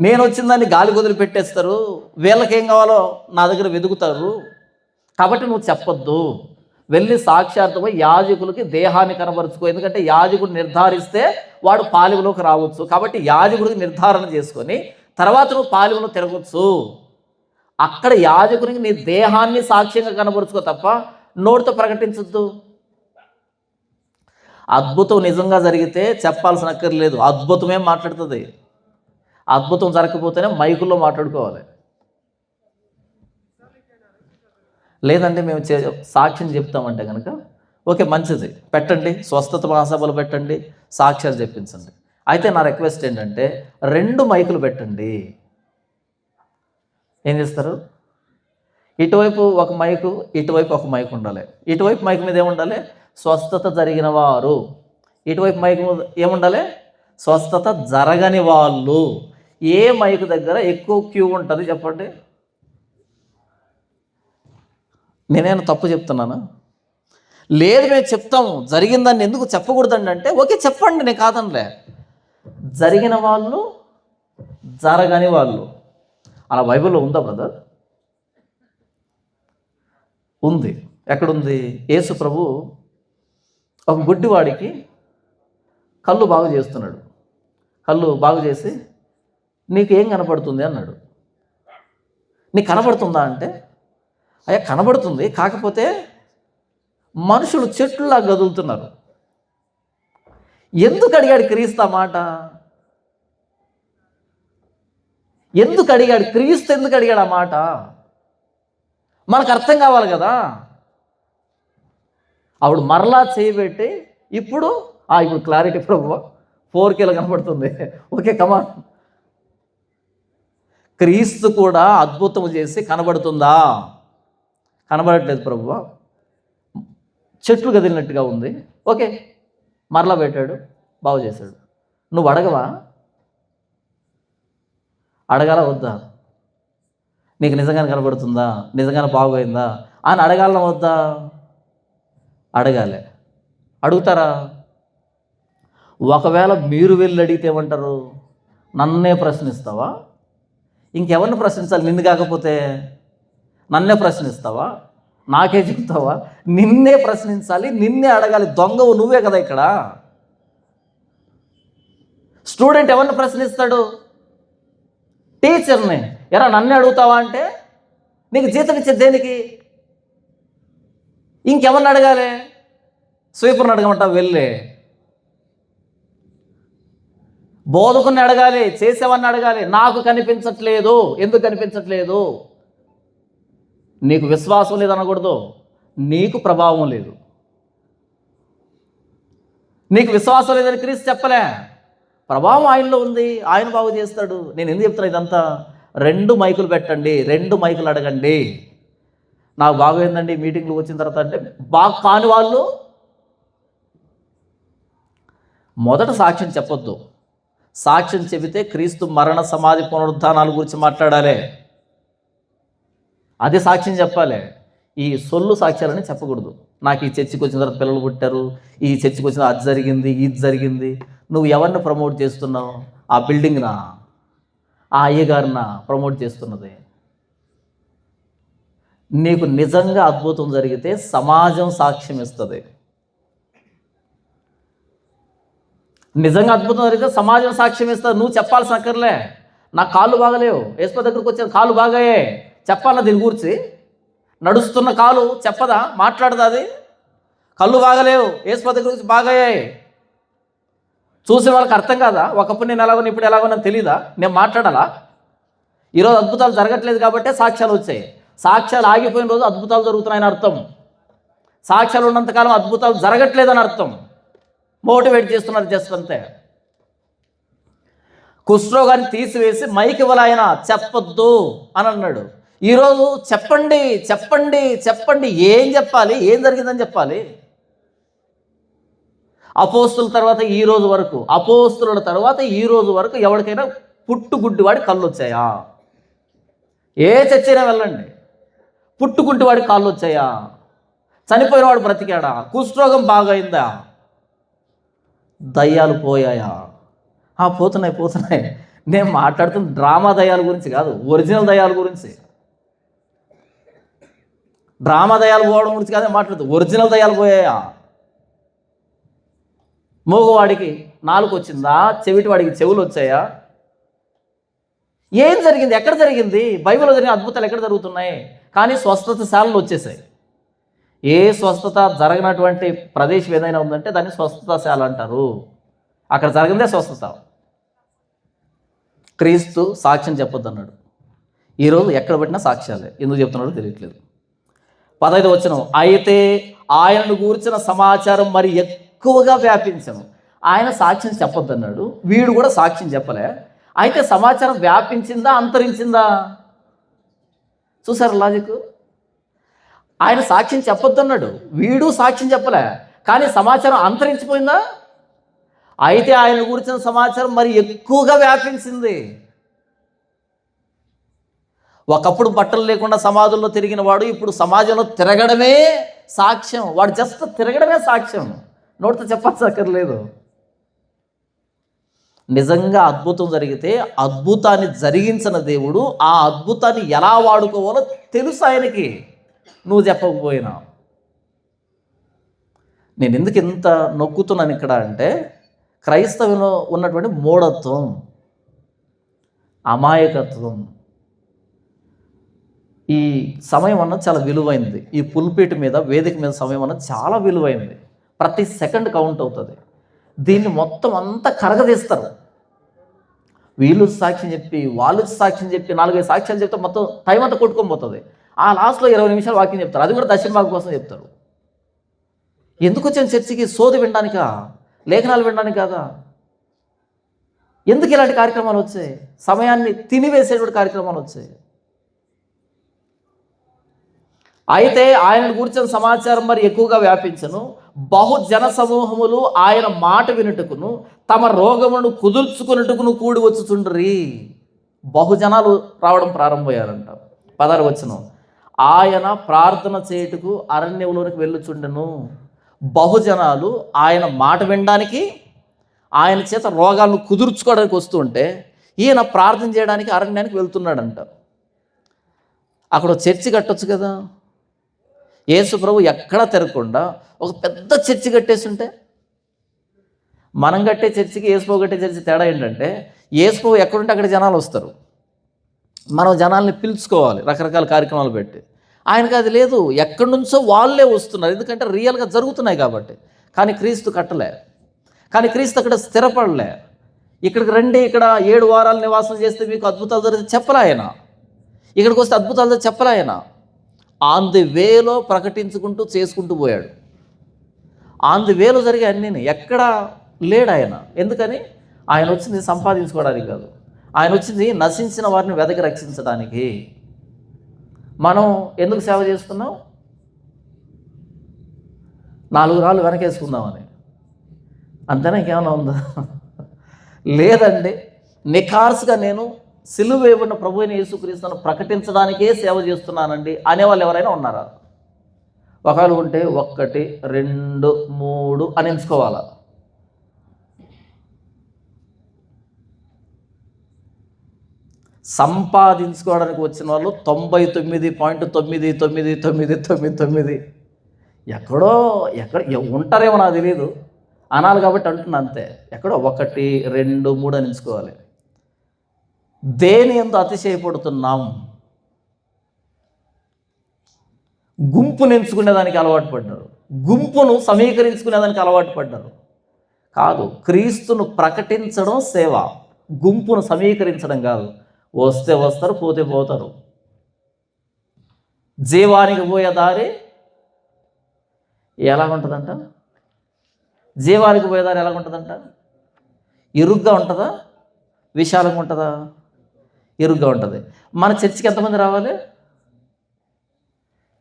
నేను వచ్చిన దాన్ని గాలి కుదిరి పెట్టేస్తారు. వీళ్ళకేం కావాలో నా దగ్గర వెతుకుతారు. కాబట్టి నువ్వు చెప్పొద్దు. వెళ్ళి సాక్షాత్తుగా యాజకులకి దేహాన్ని కనబరుచుకో. ఎందుకంటే యాజకుడు నిర్ధారిస్తే వాడు పాలెంలోకి రావచ్చు. కాబట్టి యాజకుడికి నిర్ధారణ చేసుకొని తర్వాత నువ్వు పాలెంలో తిరగవచ్చు. అక్కడ యాజకునికి నీ దేహాన్ని సాక్ష్యంగా కనబరుచుకో తప్ప నోటితో ప్రకటించొద్దు. అద్భుతం నిజంగా జరిగితే చెప్పాల్సిన అక్కర్లేదు, అద్భుతమే మాట్లాడుతుంది. అద్భుతం జరగకపోతేనే మైకుల్లో మాట్లాడుకోవాలి. లేదంటే మేము సాక్ష్యం చెప్తామంటే కనుక ఓకే, మంచిది, పెట్టండి, స్వస్థత మహాసభలు పెట్టండి, సాక్ష్యాలు చెప్పించండి. అయితే నా రిక్వెస్ట్ ఏంటంటే 2 మైకులు పెట్టండి. ఏం చేస్తారు? ఇటువైపు ఒక మైకు, ఇటువైపు ఒక మైకు ఉండాలి. ఇటువైపు మైకు మీద ఏముండాలి? స్వస్థత జరిగిన వారు. ఇటువైపు మైకు మీద ఏముండాలి? స్వస్థత జరగని వాళ్ళు. ఏ మైకు దగ్గర ఎక్కువ క్యూ ఉంటుంది చెప్పండి? నేనేమైనా తప్పు చెప్తున్నానా? లేదు, మేము చెప్తాము. జరిగిందాన్ని ఎందుకు చెప్పకూడదండి అంటే, ఓకే చెప్పండి, నేను కాదనిలే. జరిగిన వాళ్ళు, జరగని వాళ్ళు, అలా బైబిల్లో ఉందా బ్రదర్? ఉంది. ఎక్కడుంది? యేసు ప్రభు ఒక గుడ్డివాడికి కళ్ళు బాగు చేస్తున్నాడు. కళ్ళు బాగు చేసి, నీకు ఏం కనపడుతుంది అన్నాడు. నీకు కనపడుతుందా అంటే, అయ్యా కనబడుతుంది, కాకపోతే మనుషులు చెట్లులా గదులుతున్నారు. ఎందుకు అడిగాడు క్రీస్తు ఆ మాట? ఎందుకు అడిగాడు క్రీస్తు? ఎందుకు అడిగాడు ఆ మాట? మనకు అర్థం కావాలి కదా. ఆవిడ మరలా చేయబెట్టి ఇప్పుడు క్లారిటీ ప్రభు 4Kలో కనబడుతుంది. Okay come on. క్రీస్తు కూడా అద్భుతం చేసి కనబడుతుందా? కనబడట్లేదు ప్రభు, చెట్లు కదిలినట్టుగా ఉంది. ఓకే, మరలా పెట్టాడు, బాగు చేశాడు. నువ్వు అడగవా? అడగాల వద్దా? నీకు నిజంగానే కనబడుతుందా, నిజంగానే బాగోయిందా అని అడగాల వద్దా? అడగాలి. అడుగుతారా? ఒకవేళ మీరు వెళ్ళి అడిగితే ఏమంటారు? నన్నే ప్రశ్నిస్తావా? ఇంకెవరిని ప్రశ్నించాలి? నిన్ను కాకపోతే నన్నే ప్రశ్నిస్తావా? నాకే చెప్తావా? నిన్నే ప్రశ్నించాలి, నిన్నే అడగాలి. దొంగవు నువ్వే కదా ఇక్కడ. స్టూడెంట్ ఎవరిని ప్రశ్నిస్తాడు? టీచర్ని. ఎరా నన్నే అడుగుతావా అంటే, నీకు జీతం ఇచ్చే దేనికి? ఇంకెవరిని అడగాలి? స్వీపర్ని అడగమంటావు వెళ్ళి? బోధకుని అడగాలి, చేసేవాడిని అడగాలి. నాకు కనిపించట్లేదు. ఎందుకు కనిపించట్లేదు? నీకు విశ్వాసం లేదనకూడదు, నీకు ప్రభావం లేదు. నీకు విశ్వాసం లేదని క్రీస్తు చెప్పలే, ప్రభావం ఆయనలో ఉంది, ఆయన బాగు చేస్తాడు. నేను ఎందుకు చెప్తున్నా ఇదంతా? 2 మైకులు పెట్టండి, 2 మైకులు అడగండి. నాకు బాగోయిందండి మీటింగ్లు వచ్చిన తర్వాత అంటే, బాగా కాని వాళ్ళు మొదట సాక్ష్యం చెప్పొద్దు. సాక్ష్యం చెబితే క్రీస్తు మరణ సమాధి పునరుద్ధానాల గురించి మాట్లాడాలి, అదే సాక్ష్యం చెప్పాలి. ఈ సొల్లు సాక్ష్యాలని చెప్పకూడదు. నాకు ఈ చర్చికి వచ్చిన తర్వాత పిల్లలు పుట్టారు, ఈ చర్చికి వచ్చిన అది జరిగింది, ఇది జరిగింది. నువ్వు ఎవరిని ప్రమోట్ చేస్తున్నావు? ఆ బిల్డింగ్నా, ఆ అయ్యగారినా ప్రమోట్ చేస్తున్నది? నీకు నిజంగా అద్భుతం జరిగితే సమాజం సాక్ష్యం ఇస్తుంది. నిజంగా అద్భుతం జరిగితే సమాజం సాక్ష్యం ఇస్తుంది. నువ్వు చెప్పాల్సిన అక్కర్లే. నా కాళ్ళు బాగలేవు, యేసు దగ్గరకు వచ్చాను, కాళ్ళు బాగాయే చెప్పాలా? దీని గురించి నడుస్తున్న కాలు చెప్పదా? మాట్లాడదా? అది కళ్ళు బాగలేవు, యేసు దగ్గర గురించి బాగాయే చూసే వాళ్ళకి అర్థం కాదా? ఒకప్పుడు నేను ఎలాగో ఇప్పుడు ఎలాగో నాకు తెలీదా? నేను మాట్లాడాలా? ఈరోజు అద్భుతాలు జరగట్లేదు కాబట్టే సాక్ష్యాలు వచ్చాయి. సాక్ష్యాలు ఆగిపోయిన రోజు అద్భుతాలు జరుగుతున్నాయని అర్థం. సాక్ష్యాలు ఉన్నంతకాలం అద్భుతాలు జరగట్లేదని అర్థం. మోటివేట్ చేస్తున్నారు జస్ట్ అంతే. కుష్ఠరోగాన్ని తీసివేసి మైక్ ఇవ్వాలయన, చెప్పొద్దు అని అన్నాడు. ఈరోజు చెప్పండి చెప్పండి చెప్పండి. ఏం చెప్పాలి? ఏం జరిగిందని చెప్పాలి? అపోస్తుల తర్వాత ఈ రోజు వరకు, అపోస్తుల తర్వాత ఈ రోజు వరకు ఎవరికైనా పుట్టుగుడ్డివాడి కళ్ళు వచ్చాయా? ఏ చర్చైనా వెళ్ళండి, పుట్టుగుడ్డివాడి కాళ్ళు వచ్చాయా? చనిపోయిన వాడు బ్రతికాడా? కుష్ఠరోగం బాగైందా? దయ్యాలు పోయాయా? పోతున్నాయి పోతున్నాయి. నేను మాట్లాడుతున్న డ్రామా దయ్యాల గురించి కాదు, ఒరిజినల్ దయ్యాల గురించి. డ్రామా దయ్యాలు పోవడం గురించి కాదే మాట్లాడుతూ, ఒరిజినల్ దయ్యాలు పోయాయా? మూగవాడికి నాలుగు వచ్చిందా? చెవిటి వాడికి చెవులు వచ్చాయా? ఏం జరిగింది? ఎక్కడ జరిగింది? బైబిల్లో జరిగిన అద్భుతాలు ఎక్కడ జరుగుతున్నాయి? కానీ స్వస్థత శాలలు వచ్చేసాయి. ఏ స్వస్థత జరగనటువంటి ప్రదేశం ఏదైనా ఉందంటే దాన్ని స్వస్థత శాల అంటారు. అక్కడ జరిగిందే స్వస్థత. క్రీస్తు సాక్ష్యం చెప్పొద్దు అన్నాడు. ఈరోజు ఎక్కడ పెట్టినా సాక్ష్యాలే. ఎందుకు చెప్తున్నాడో తెలియట్లేదు. 15వ వచనం, అయితే ఆయనను గూర్చిన సమాచారం మరి ఎక్కువగా వ్యాపించను. ఆయన సాక్ష్యం చెప్పొద్దు అన్నాడు, వీడు కూడా సాక్ష్యం చెప్పలే. అయితే సమాచారం వ్యాపించిందా, అంతరించిందా? చూసారు లాజిక్? ఆయన సాక్ష్యం చెప్పొద్దన్నాడు, వీడు సాక్ష్యం చెప్పలే, కానీ సమాచారం అంతరించిపోయిందా? అయితే ఆయన గురించిన సమాచారం మరి ఎక్కువగా వ్యాపించింది. ఒకప్పుడు బట్టలు లేకుండా సమాధుల్లో తిరిగిన వాడు ఇప్పుడు సమాజంలో తిరగడమే సాక్ష్యం. వాడు జస్ట్ తిరగడమే సాక్ష్యం, నోటితో చెప్పక్కర్లేదు. నిజంగా అద్భుతం జరిగితే అద్భుతాన్ని జరిగించిన దేవుడు ఆ అద్భుతాన్ని ఎలా వాడుకోవాలో తెలుసు ఆయనకి, నువ్వు చెప్పకపోయినా. నేను ఎందుకు ఇంత నొక్కుతున్నాను ఇక్కడ అంటే, క్రైస్తవంలో ఉన్నటువంటి మూఢత్వం, అమాయకత్వం. ఈ సమయం అన్నది చాలా విలువైనది. ఈ పుల్పీట్ మీద, వేదిక మీద సమయం అన్నది చాలా విలువైనది. ప్రతి సెకండ్ కౌంట్ అవుతుంది. దీన్ని మొత్తం అంతా కరగదీస్తారు. వీళ్ళు సాక్ష్యం చెప్పి, వాళ్ళు సాక్ష్యం చెప్పి, 4-5 సాక్ష్యాలు చెప్తే మొత్తం టైం అంతా కొట్టుకొని పోతుంది. ఆ లాస్ట్లో 20 నిమిషాలు వాక్యం చెప్తారు, అది కూడా దశమ కోసం చెప్తారు. ఎందుకు వచ్చాను చర్చికి? సోది వినడానికా? లేఖనాలు వినడానికి కాదా? ఎందుకు ఇలాంటి కార్యక్రమాలు వచ్చాయి? సమయాన్ని తినివేసేటువంటి కార్యక్రమాలు వచ్చాయి. అయితే ఆయన గురించిన సమాచారం మరి ఎక్కువగా వ్యాపించను. బహుజన సమూహములు ఆయన మాట వినుటకును తమ రోగమును కుదుర్చుకున్నట్టుకును కూడి వచ్చుచుండ్రి. బహుజనాలు రావడం ప్రారంభమయ్యారంట. 16వ వచనం, ఆయన ప్రార్థన చేయుటకు అరణ్యంలోనికి వెళ్ళుచుండెను. బహుజనాలు ఆయన మాట వినడానికి, ఆయన చేత రోగాలను కుదుర్చుకోవడానికి వస్తుంటే ఈయన ప్రార్థన చేయడానికి అరణ్యానికి వెళ్తున్నాడంట. అక్కడ చర్చి కట్టొచ్చు కదా. యేసు ప్రభు ఎక్కడా తిరగకుండా ఒక పెద్ద చర్చి కట్టేస్తుంటే, మనం కట్టే చర్చికి యేసు ప్రభు కట్టే చర్చి తేడా ఏంటంటే, యేసు ప్రభు ఎక్కడుంటే అక్కడ జనాలు వస్తారు, మనం జనాల్ని పిలుచుకోవాలి రకరకాల కార్యక్రమాలు పెట్టి. ఆయనకు అది లేదు, ఎక్కడి నుంచో వాళ్ళే వస్తున్నారు, ఎందుకంటే రియల్గా జరుగుతున్నాయి కాబట్టి. కానీ క్రీస్తు కట్టలే, కానీ క్రీస్తు అక్కడ స్థిరపడలే. ఇక్కడికి రండి, ఇక్కడ 7 వారాలు నివాసం చేస్తే మీకు అద్భుతాలు జరిగితే చెప్పలే ఆయన. ఇక్కడికి వస్తే అద్భుతాలు చెప్పలే ఆయన. ఆన్ ది వేలో ప్రకటించుకుంటూ చేసుకుంటూ పోయాడు. ఆన్ ది వేలో జరిగే అన్నీ ఎక్కడా లేడు ఆయన. ఎందుకని? ఆయన వచ్చింది సంపాదించుకోవడానికి కాదు, ఆయన వచ్చింది నశించిన వారిని వెదకి రక్షించడానికి. మనం ఎందుకు సేవ చేస్తున్నాం? 4 రాళ్ళు వెనకేసుకుందామని, అంతేనా? ఇంకేమైనా ఉందా? లేదండి. నిఖార్సుగా నేను సిలువ వేయబడిన ప్రభు అయిన యేసుక్రీస్తును ప్రకటించడానికే సేవ చేస్తున్నానండి అనేవాళ్ళు ఎవరైనా ఉన్నారా? ఒకవేళ ఉంటే 1, 2, 3 అని ఎంచుకోవాలా. సంపాదించుకోవడానికి వచ్చిన వాళ్ళు 99.999999 ఎక్కడ ఉంటారేమో నాకు తెలియదు, అనాలి కాబట్టి అంటున్నా అంతే. ఎక్కడో 1, 2, 3 అని ఎంచుకోవాలి. దేని ఎందు అతిశయపడుతున్నాం? గుంపును ఎంచుకునేదానికి అలవాటు పడ్డారు, గుంపును సమీకరించుకునేదానికి అలవాటు పడ్డారు. కాదు, క్రీస్తును ప్రకటించడం సేవ, గుంపును సమీకరించడం కాదు. వస్తే వస్తారు, పోతే పోతారు. జీవానికి పోయే దారి ఎలా ఉంటుందంట? జీవానికి పోయే దారి ఎలా ఉంటుందంట? ఇరుగ్గా ఉంటుందా, విశాలంగా ఉంటుందా? ఇరుగ్గా ఉంటుంది. మన చర్చికి ఎంతమంది రావాలి?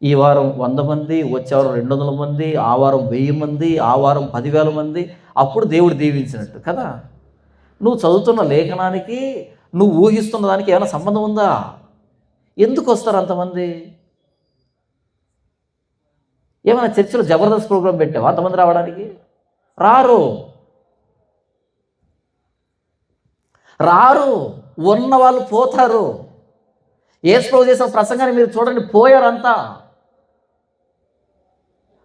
ఈ వారం 100 మంది, వచ్చే వారం 200 మంది, ఆ వారం 1000 మంది, ఆ వారం 10,000 మంది. అప్పుడు దేవుడు దీవించినట్టు కదా. నువ్వు చదువుతున్న లేఖనానికి, నువ్వు ఊహిస్తున్న దానికి ఏమైనా సంబంధం ఉందా? ఎందుకు వస్తారు అంతమంది? ఏమైనా చర్చిలో జబర్దస్త్ ప్రోగ్రాం పెట్టావా అంతమంది రావడానికి? రారు. ఉన్న వాళ్ళు పోతారు. యేసు ప్రభు చేసిన ప్రసంగాన్ని మీరు చూడండి, పోయారంతా,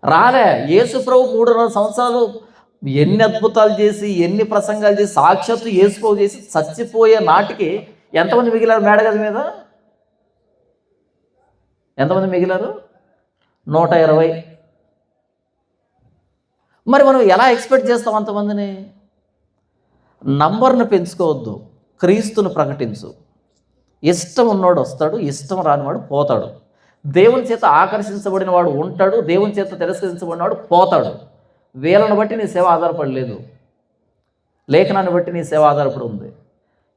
రాలే. యేసు ప్రభు 3.5 సంవత్సరాలు ఎన్ని అద్భుతాలు చేసి, ఎన్ని ప్రసంగాలు చేసి, సాక్షాత్తు యేసు ప్రభు చేసి చచ్చిపోయే నాటికి ఎంతమంది మిగిలారు మేడగది మీద? ఎంతమంది మిగిలారు? 120. మరి మనం ఎలా ఎక్స్పెక్ట్ చేస్తాం అంతమందిని? నంబర్ను పెంచుకోవద్దు, క్రీస్తును ప్రకటించు. ఇష్టం ఉన్నవాడు వస్తాడు, ఇష్టం రానివాడు పోతాడు. దేవుని చేత ఆకర్షించబడిన వాడు ఉంటాడు, దేవుని చేత తిరస్కరించబడినవాడు పోతాడు. వీళ్ళని బట్టి నీ సేవ ఆధారపడలేదు, లేఖనాన్ని బట్టి నీ సేవ ఆధారపడి ఉంది.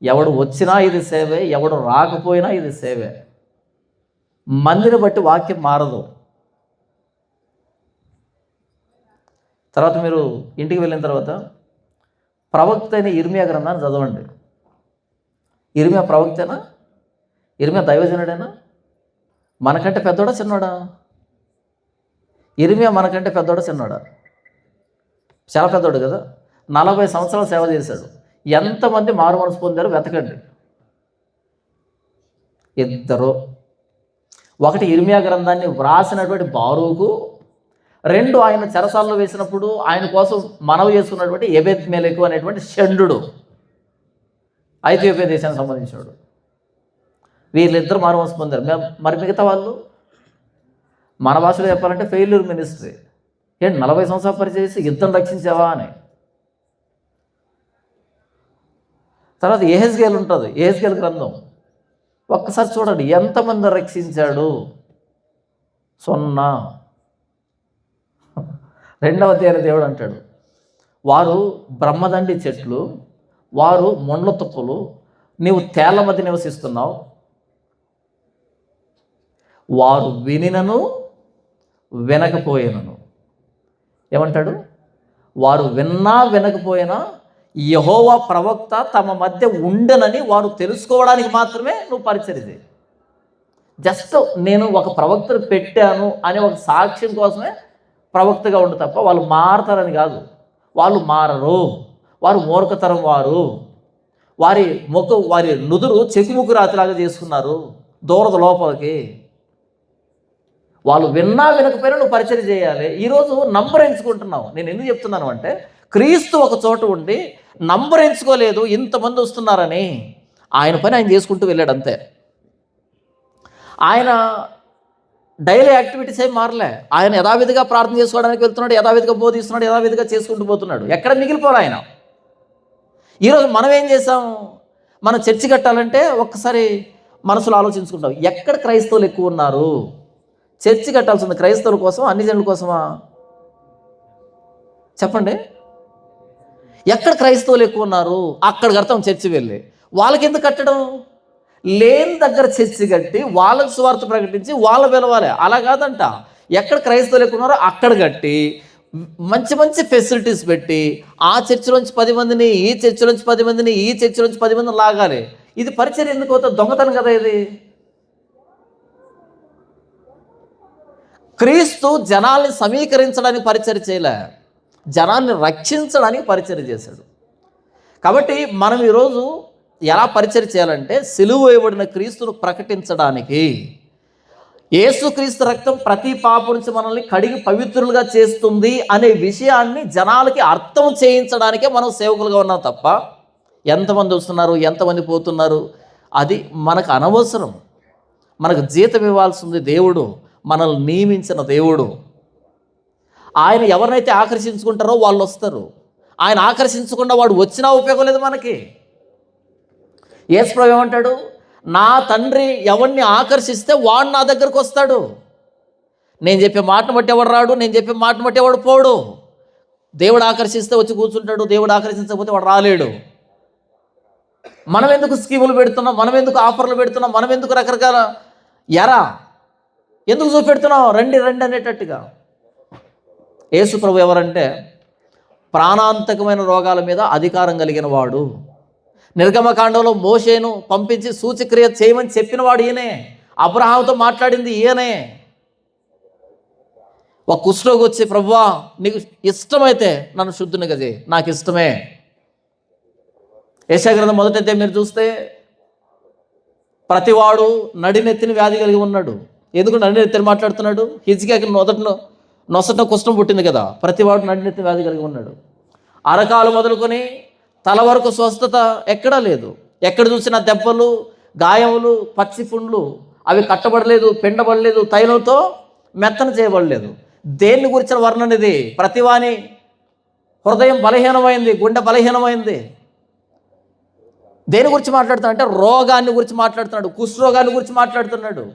ఎవడు వచ్చినా ఇది సేవే, ఎవడు రాకపోయినా ఇది సేవే. మందిని బట్టి వాక్యం మారదు. తర్వాత మీరు ఇంటికి వెళ్ళిన తర్వాత ప్రవక్త అయిన ఇర్మియా గ్రంథాన్ని చదవండి. ఇర్మియా ప్రవక్తేనా? ఇర్మియా దైవజనుడేనా? మనకంటే పెద్దోడా చిన్నోడా? ఇర్మియా మనకంటే పెద్దోడా చిన్నోడా? చాలా పెద్దోడు కదా. 40 సంవత్సరాలు సేవ చేశాడు. ఎంతమంది మారు మనసు పొందారో వెతకండి. ఇద్దరు. ఒకటి ఇర్మియా గ్రంథాన్ని వ్రాసినటువంటి బారూకు, 2 ఆయన చెరసాలలో వేసినప్పుడు ఆయన కోసం మనవి చేసుకున్నటువంటి ఎబెద్ మెలెకు అనేటువంటి షండు, ఐథియోపియా దేశానికి సంబంధించినడు. వీళ్ళిద్దరు మారు మనసు పొందారు. మరి మిగతా వాళ్ళు మన భాషలో చెప్పాలంటే ఫెయిల్యూర్ మినిస్ట్రీ. ఏంటి 40 సంవత్సరాలు పరిచయం యుద్ధం రక్షించావా అని. తర్వాత యెహెజ్కేలు ఉంటుంది, యెహెజ్కేలు గ్రంథం ఒక్కసారి చూడండి, ఎంతమంది రక్షించాడు? 0. 2వ అధ్యాయంలో దేవుడు అంటాడు, వారు బ్రహ్మదండి చెట్లు, వారు మొండ్ల తుప్పలు, నీవు తేళ్ల మధ్య నివసిస్తున్నావు. వారు వినినను వినకపోయినను. ఏమంటాడు? వారు విన్నా వినకపోయినా యెహోవా ప్రవక్త తమ మధ్య ఉండనని వారు తెలుసుకోవడానికి మాత్రమే నువ్వు పరిచర్య చేయి. జస్ట్ నేను ఒక ప్రవక్తను పెట్టాను అని ఒక సాక్ష్యం కోసమే ప్రవక్తగా ఉండు తప్ప వాళ్ళు మారతారని కాదు. వాళ్ళు మారరు. వారు మూర్ఖతరం వారు. వారి నుదురు చెకుముకు రాతిలాగా చేసుకున్నారు దూరద లోపలికి. వాళ్ళు విన్నా వినకపోయినా నువ్వు పరిచర్య చేయాలి. ఈరోజు నంబర్ ఎంచుకుంటున్నావు. నేను ఎందుకు చెప్తున్నాను అంటే, క్రీస్తు ఒక చోట ఉండి నంబర్ ఎంచుకోలేదు, ఇంతమంది వస్తున్నారని. ఆయన పని ఆయన చేసుకుంటూ వెళ్ళాడు అంతే. ఆయన డైలీ యాక్టివిటీస్ ఏం మారలే. ఆయన యథావిధిగా ప్రార్థన చేసుకోవడానికి వెళ్తున్నాడు, యథావిధిగా బోధిస్తున్నాడు, యథావిధిగా చేసుకుంటూ పోతున్నాడు. ఎక్కడ మిగిలిపోరు ఆయన. ఈరోజు మనం ఏం చేసాం? మనం చర్చి కట్టాలంటే ఒక్కసారి మనసులో ఆలోచించుకుంటాం, ఎక్కడ క్రైస్తవులు ఎక్కువ ఉన్నారు? చర్చి కట్టాల్సింది క్రైస్తవుల కోసం, అన్ని జనుల కోసమా? చెప్పండి. ఎక్కడ క్రైస్తవులు ఎక్కువ ఉన్నారు అక్కడ కడతాం చర్చి వెళ్ళి. వాళ్ళకి ఎందుకు కట్టడం? లేని దగ్గర చర్చి కట్టి వాళ్ళకు సువార్త ప్రకటించి వాళ్ళు పిలవాలి. అలా కాదంట. ఎక్కడ క్రైస్తవులు ఎక్కువ ఉన్నారో అక్కడ కట్టి మంచి మంచి ఫెసిలిటీస్ పెట్టి ఆ చర్చిలోంచి 10 మందిని, ఈ చర్చిలోంచి 10 మందిని, ఈ చర్చిలోంచి 10 మందిని లాగాలి. ఇది పరిచర్య ఎందుకు అవుతుంది? దొంగతనం కదా ఇది. క్రీస్తు జనాల్ని సమీకరించడానికి పరిచర్య చేయలే, జనాన్ని రక్షించడానికి పరిచర్య చేశాడు. కాబట్టి మనం ఈరోజు ఎలా పరిచర్య చేయాలంటే, సిలువ వేయబడిన క్రీస్తును ప్రకటించడానికి, యేసుక్రీస్తు రక్తం ప్రతి పాపం నుంచి మనల్ని కడిగి పవిత్రులుగా చేస్తుంది అనే విషయాన్ని జనాలకి అర్థం చేయించడానికే మనం సేవకులుగా ఉన్నాం తప్ప ఎంతమంది వస్తున్నారు, ఎంతమంది పోతున్నారు అది మనకు అనవసరం. మనకు జీతం ఇవ్వాల్సింది దేవుడు, మనల్ని నియమించిన దేవుడు. ఆయన ఎవరినైతే ఆకర్షించుకుంటారో వాళ్ళు వస్తారు. ఆయన ఆకర్షించకుండా వాడు వచ్చినా ఉపయోగం లేదు మనకి. యేసుప్రభువు ఏమంటాడు? నా తండ్రి ఎవరిని ఆకర్షిస్తే వాడు నా దగ్గరకు వస్తాడు. నేను చెప్పే మాటను బట్టి ఎవడు రాడు, నేను చెప్పే మాటను బట్టి ఎవడు పోడు. దేవుడు ఆకర్షిస్తే వచ్చి కూర్చుంటాడు, దేవుడు ఆకర్షించకపోతే వాడు రాలేడు. మనం ఎందుకు స్కీములు పెడుతున్నాం, మనం ఎందుకు ఆఫర్లు పెడుతున్నాం, మనం ఎందుకు రకరకాల ఎందుకు చూపెడుతున్నాం? రండి రండి అనేటట్టుగా. యేసు ప్రభు ఎవరంటే ప్రాణాంతకమైన రోగాల మీద అధికారం కలిగిన వాడు. నిర్గమకాండంలో మోషేను పంపించి సూచక్రియ చేయమని చెప్పిన వాడు ఈయనే. అబ్రహాముతో మాట్లాడింది ఈయనే. ఒక కుష్ఠరోగి వచ్చి, ప్రభువా నీకు ఇష్టమైతే నన్ను శుద్ధునిగా చేయి, నాకు ఇష్టమే. యెషయా గ్రంథం 1వ అధ్యాయం మీరు చూస్తే ప్రతివాడు నడినెత్తిన వ్యాధి కలిగి ఉన్నాడు. ఎందుకు నడినెత్తిని మాట్లాడుతున్నాడు? హిజ్కియాకి నొసట కుష్ఠం పుట్టింది కదా, ప్రతివాడు నడినెత్తిన వ్యాధి కలిగి ఉన్నాడు. అరకాలు మొదలుకొని తల వరకు స్వస్థత ఎక్కడా లేదు. ఎక్కడ చూసినా దెబ్బలు, గాయములు, పచ్చి పుండ్లు. అవి కట్టబడలేదు, పిండబడలేదు, తైలంతో మెత్తన చేయబడలేదు. దేన్ని గురించిన వర్ణన ఇది? ప్రతివాని హృదయం బలహీనమైంది, గుండె బలహీనమైంది. దేని గురించి మాట్లాడుతున్నాడు అంటే రోగాన్ని గురించి మాట్లాడుతున్నాడు, కుష్ఠరోగాన్ని గురించి మాట్లాడుతున్నాడు.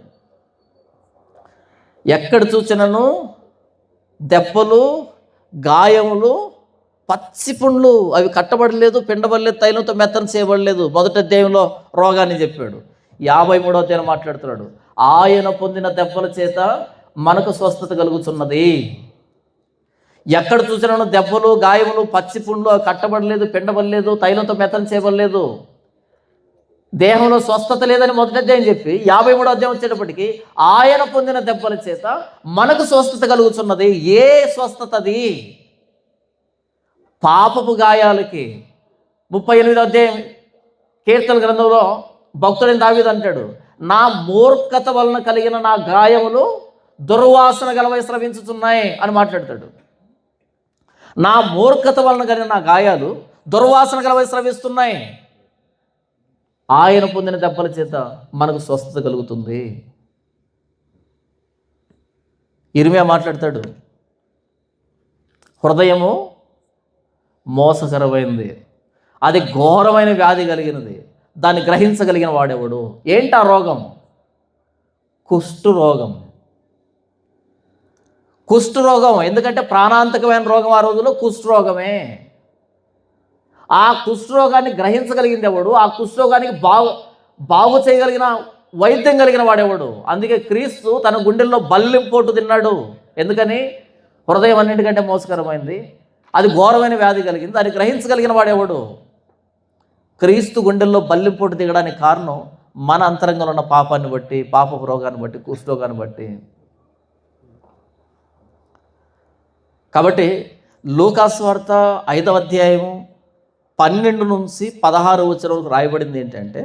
ఎక్కడ చూసినను దెబ్బలు, గాయములు, పచ్చి పుండ్లు, అవి కట్టబడలేదు, పిండబడలేదు, తైలంతో మెత్తన చేయబడలేదు. 1వ అధ్యాయంలో రోగాన్ని చెప్పాడు. 53వ అధ్యాయం మాట్లాడుతున్నాడు, ఆయన పొందిన దెబ్బల చేత మనకు స్వస్థత కలుగుతున్నది. ఎక్కడ చూసినా దెబ్బలు, గాయములు, పచ్చి పుండ్లు, కట్టబడలేదు, పిండబడలేదు, తైలంతో మెత్తన చేయబడలేదు, దేహంలో స్వస్థత లేదని మొదటి అధ్యాయం చెప్పి 53వ అధ్యాయం వచ్చేటప్పటికి ఆయన పొందిన దెబ్బల చేత మనకు స్వస్థత కలుగుతున్నది. ఏ స్వస్థత అది? పాపపు గాయాలకి. 38వ అధ్యాయం కీర్తన గ్రంథంలో భక్తుడైన దావీదు అంటాడు, నా మూర్ఖత వలన కలిగిన నా గాయములు దుర్వాసన గలవై స్రవించుతున్నాయి అని మాట్లాడతాడు. నా మూర్ఖత వలన కలిగిన నా గాయాలు దుర్వాసన గలవై స్రవిస్తున్నాయి. ఆయన పొందిన దెబ్బల చేత మనకు స్వస్థత కలుగుతుంది. ఇర్మియా మాట్లాడతాడు, హృదయము మోసకరమైంది, అది ఘోరమైన వ్యాధి కలిగినది, దాన్ని గ్రహించగలిగిన వాడెవడు? ఏంటి ఆ రోగం? కుష్ఠరోగం. కుష్ఠరోగం. ఎందుకంటే ప్రాణాంతకమైన రోగం ఆ రోజుల్లో కుష్ఠరోగమే. ఆ కుష్ఠరోగాన్ని గ్రహించగలిగింది ఎవడు? ఆ కుష్ఠరోగానికి బాగు చేయగలిగిన వైద్యం కలిగిన వాడెవడు? అందుకే క్రీస్తు తన గుండెల్లో బల్లింపోటు తిన్నాడు. ఎందుకని? హృదయం అన్నింటికంటే మోసకరమైంది, అది ఘోరమైన వ్యాధి కలిగింది, దాన్ని గ్రహించగలిగిన వాడెవడు? క్రీస్తు గుండెల్లో బల్లింపోటు దిగడానికి కారణం మన అంతరంగంలో ఉన్న పాపాన్ని బట్టి, పాపపు రోగాన్ని బట్టి, కుష్ఠరోగాన్ని బట్టి. కాబట్టి లూకాసు వార్త 5వ అధ్యాయము 12 నుంచి 16 వరకు రాయబడింది ఏంటంటే,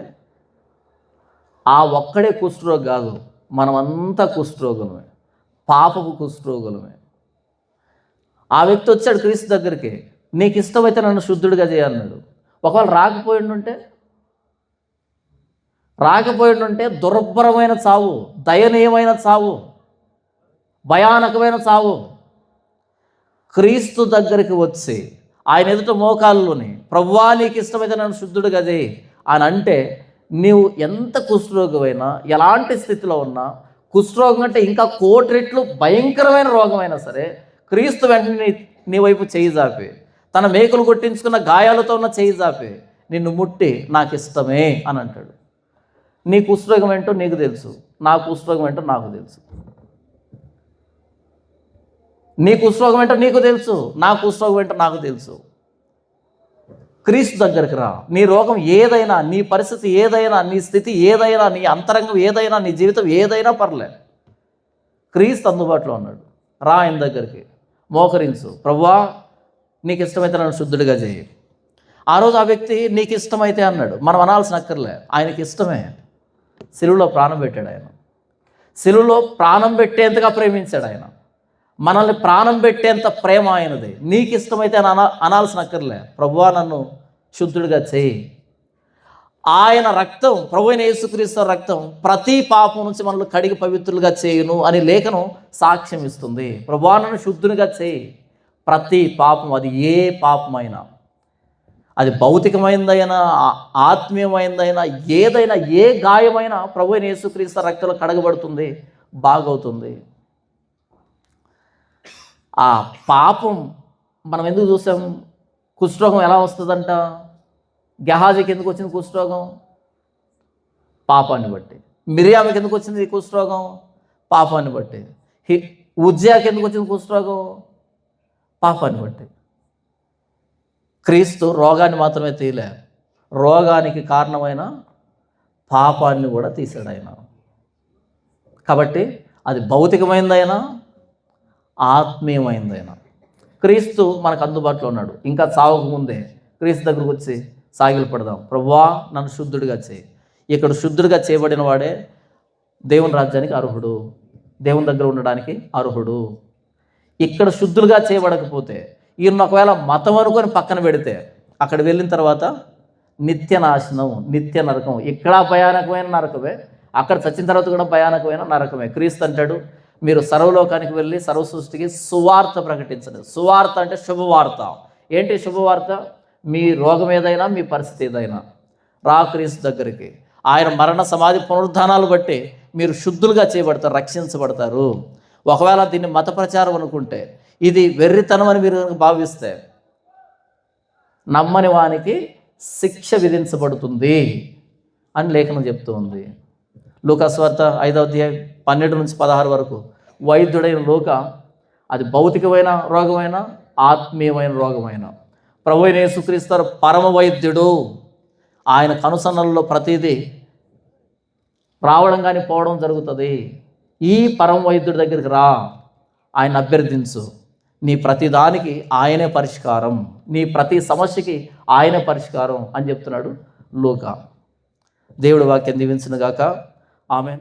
ఆ ఒక్కడే కుష్ఠరోగి కాదు, మనమంతా కుష్ఠరోగులమే, పాపపు కుష్ఠరోగులమే. ఆ వ్యక్తి వచ్చాడు క్రీస్తు దగ్గరికి, నీకు ఇష్టమైతే నన్ను శుద్ధుడిగా చేయన్నాడు. ఒకవేళ రాకపోయిండుంటే దుర్భరమైన చావు, దయనీయమైన చావు, భయానకమైన చావు. క్రీస్తు దగ్గరికి వచ్చి ఆయన ఎదుట మోకాళ్ళలోని, ప్రభువా నీకు ఇష్టమైతే నన్ను శుద్ధుడిగా చేయి అని అంటే, నీవు ఎంత కుష్ఠరోగమైనా, ఎలాంటి స్థితిలో ఉన్నా, కుష్ఠరోగం అంటే ఇంకా 1,000 రెట్లు భయంకరమైన రోగమైనా సరే, క్రీస్తు వెంటనే నీ వైపు చేయి జాపి, తన మేకులు కొట్టించుకున్న గాయాలతో ఉన్న చేయి జాపి నిన్ను ముట్టి నాకు ఇష్టమే అని అంటాడు. నీ కుష్ఠరోగం ఏంటో నీకు తెలుసు, నా కుష్ఠరోగం ఏంటో నాకు తెలుసు. నీ కుష్ఠరోగం ఏంటో నీకు తెలుసు, నా కుష్ఠరోగం ఏంటో నాకు తెలుసు. క్రీస్తు దగ్గరికి రా. నీ రోగం ఏదైనా, నీ పరిస్థితి ఏదైనా, నీ స్థితి ఏదైనా, నీ అంతరంగం ఏదైనా, నీ జీవితం ఏదైనా పర్లే, క్రీస్తు అందుబాటులో ఉన్నాడు. రా ఆయన దగ్గరికి, మోకరించు, ప్రభువా నీకు ఇష్టమైతే నన్ను శుద్ధుడిగా చేయి. ఆ రోజు ఆ వ్యక్తి నీకు ఇష్టమైతే అన్నాడు. మనం అనాల్సిన అక్కర్లే, ఆయనకి ఇష్టమే. సిలువలో ప్రాణం పెట్టాడు ఆయన. సిలువలో ప్రాణం పెట్టేంతగా ప్రేమించాడు ఆయన. మనల్ని ప్రాణం పెట్టేంత ప్రేమ ఆయనది. నీకు ఇష్టమైతే అనాల్సిన అక్కర్లే, ప్రభువా నన్ను శుద్ధుడిగా చేయి. ఆయన రక్తం, ప్రభు అయిన యేసుక్రీస్తు రక్తం ప్రతి పాపం నుంచి మనల్ని కడిగి పవిత్రులుగా చేయును అని లేఖనం సాక్ష్యం ఇస్తుంది. ప్రభువా నన్ను శుద్ధునిగా చేయి. ప్రతి పాపం, అది ఏ పాపమైనా, అది భౌతికమైనదైనా, ఆత్మీయమైనదైనా, ఏదైనా, ఏ గాయమైనా ప్రభు అయిన యేసుక్రీస్తు రక్తంలో కడగబడుతుంది, బాగవుతుంది. ఆ పాపం మనం ఎందుకు చూసాం? కుష్ఠరోగం ఎలా వస్తుందంట? గెహాజీకి ఎందుకు వచ్చింది కుష్ఠరోగం? పాపాన్ని బట్టి. మిరియామికి ఎందుకు వచ్చింది కుష్ఠరోగం? పాపాన్ని బట్టి. ఉజ్జయాకి ఎందుకు వచ్చింది కుష్ఠరోగం? పాపాన్ని బట్టి. క్రీస్తు రోగాన్ని మాత్రమే తీయలే, రోగానికి కారణమైన పాపాన్ని కూడా తీసాడు ఆయన. కాబట్టి అది భౌతికమైనదైనా, ఆత్మీయమైనదైనా క్రీస్తు మనకు అందుబాటులో ఉన్నాడు. ఇంకా చావకు ముందే క్రీస్తు దగ్గరకు వచ్చి సాగిలు పడదాం, ప్రభువా నన్ను శుద్ధుడిగా చేయి. ఇక్కడ శుద్ధుడిగా చేయబడిన వాడే దేవుని రాజ్యానికి అర్హుడు, దేవుని దగ్గర ఉండడానికి అర్హుడు. ఇక్కడ శుద్ధులుగా చేయబడకపోతే, ఈయన ఒకవేళ మతం అనుకొని పక్కన పెడితే, అక్కడ వెళ్ళిన తర్వాత నిత్య నాశనం, నిత్య నరకం. ఇక్కడ భయానకమైన నరకమే, అక్కడ చచ్చిన తర్వాత కూడా భయానకమైన నరకమే. క్రీస్తు అంటాడు, మీరు సర్వలోకానికి వెళ్ళి సర్వ సృష్టికి సువార్త ప్రకటించండి. సువార్త అంటే శుభవార్త. ఏంటి శుభవార్త? మీ రోగం ఏదైనా, మీ పరిస్థితి ఏదైనా, రా క్రీస్తు దగ్గరికి. ఆయన మరణ సమాధి పునరుద్ధానాలు బట్టి మీరు శుద్ధులుగా చేయబడతారు, రక్షించబడతారు. ఒకవేళ దీన్ని మత ప్రచారం అనుకుంటే, ఇది వెర్రితనం అని మీరు భావిస్తే, నమ్మని వానికి శిక్ష విధించబడుతుంది అని లేఖనం చెప్తూ ఉంది. లూకాసు వార్త 5వ అధ్యాయం 12 నుంచి 16 వరకు వైద్యుడైన లూకా అది భౌతికమైన రోగమైన, ఆత్మీయమైన రోగమైన. ప్రభువైన యేసుక్రీస్తు పరమ వైద్యుడు. ఆయన కనుసన్నల్లో ప్రతిదీ రావడం కానీ పోవడం జరుగుతుంది. ఈ పరమ వైద్యుడి దగ్గరికి రా, ఆయన అభ్యర్థించు. నీ ప్రతిదానికి ఆయనే పరిష్కారం, నీ ప్రతి సమస్యకి ఆయనే పరిష్కారం అని చెప్తున్నాడు లూకా. దేవుడి వాక్యం దీవించును గాక. ఆమేన్.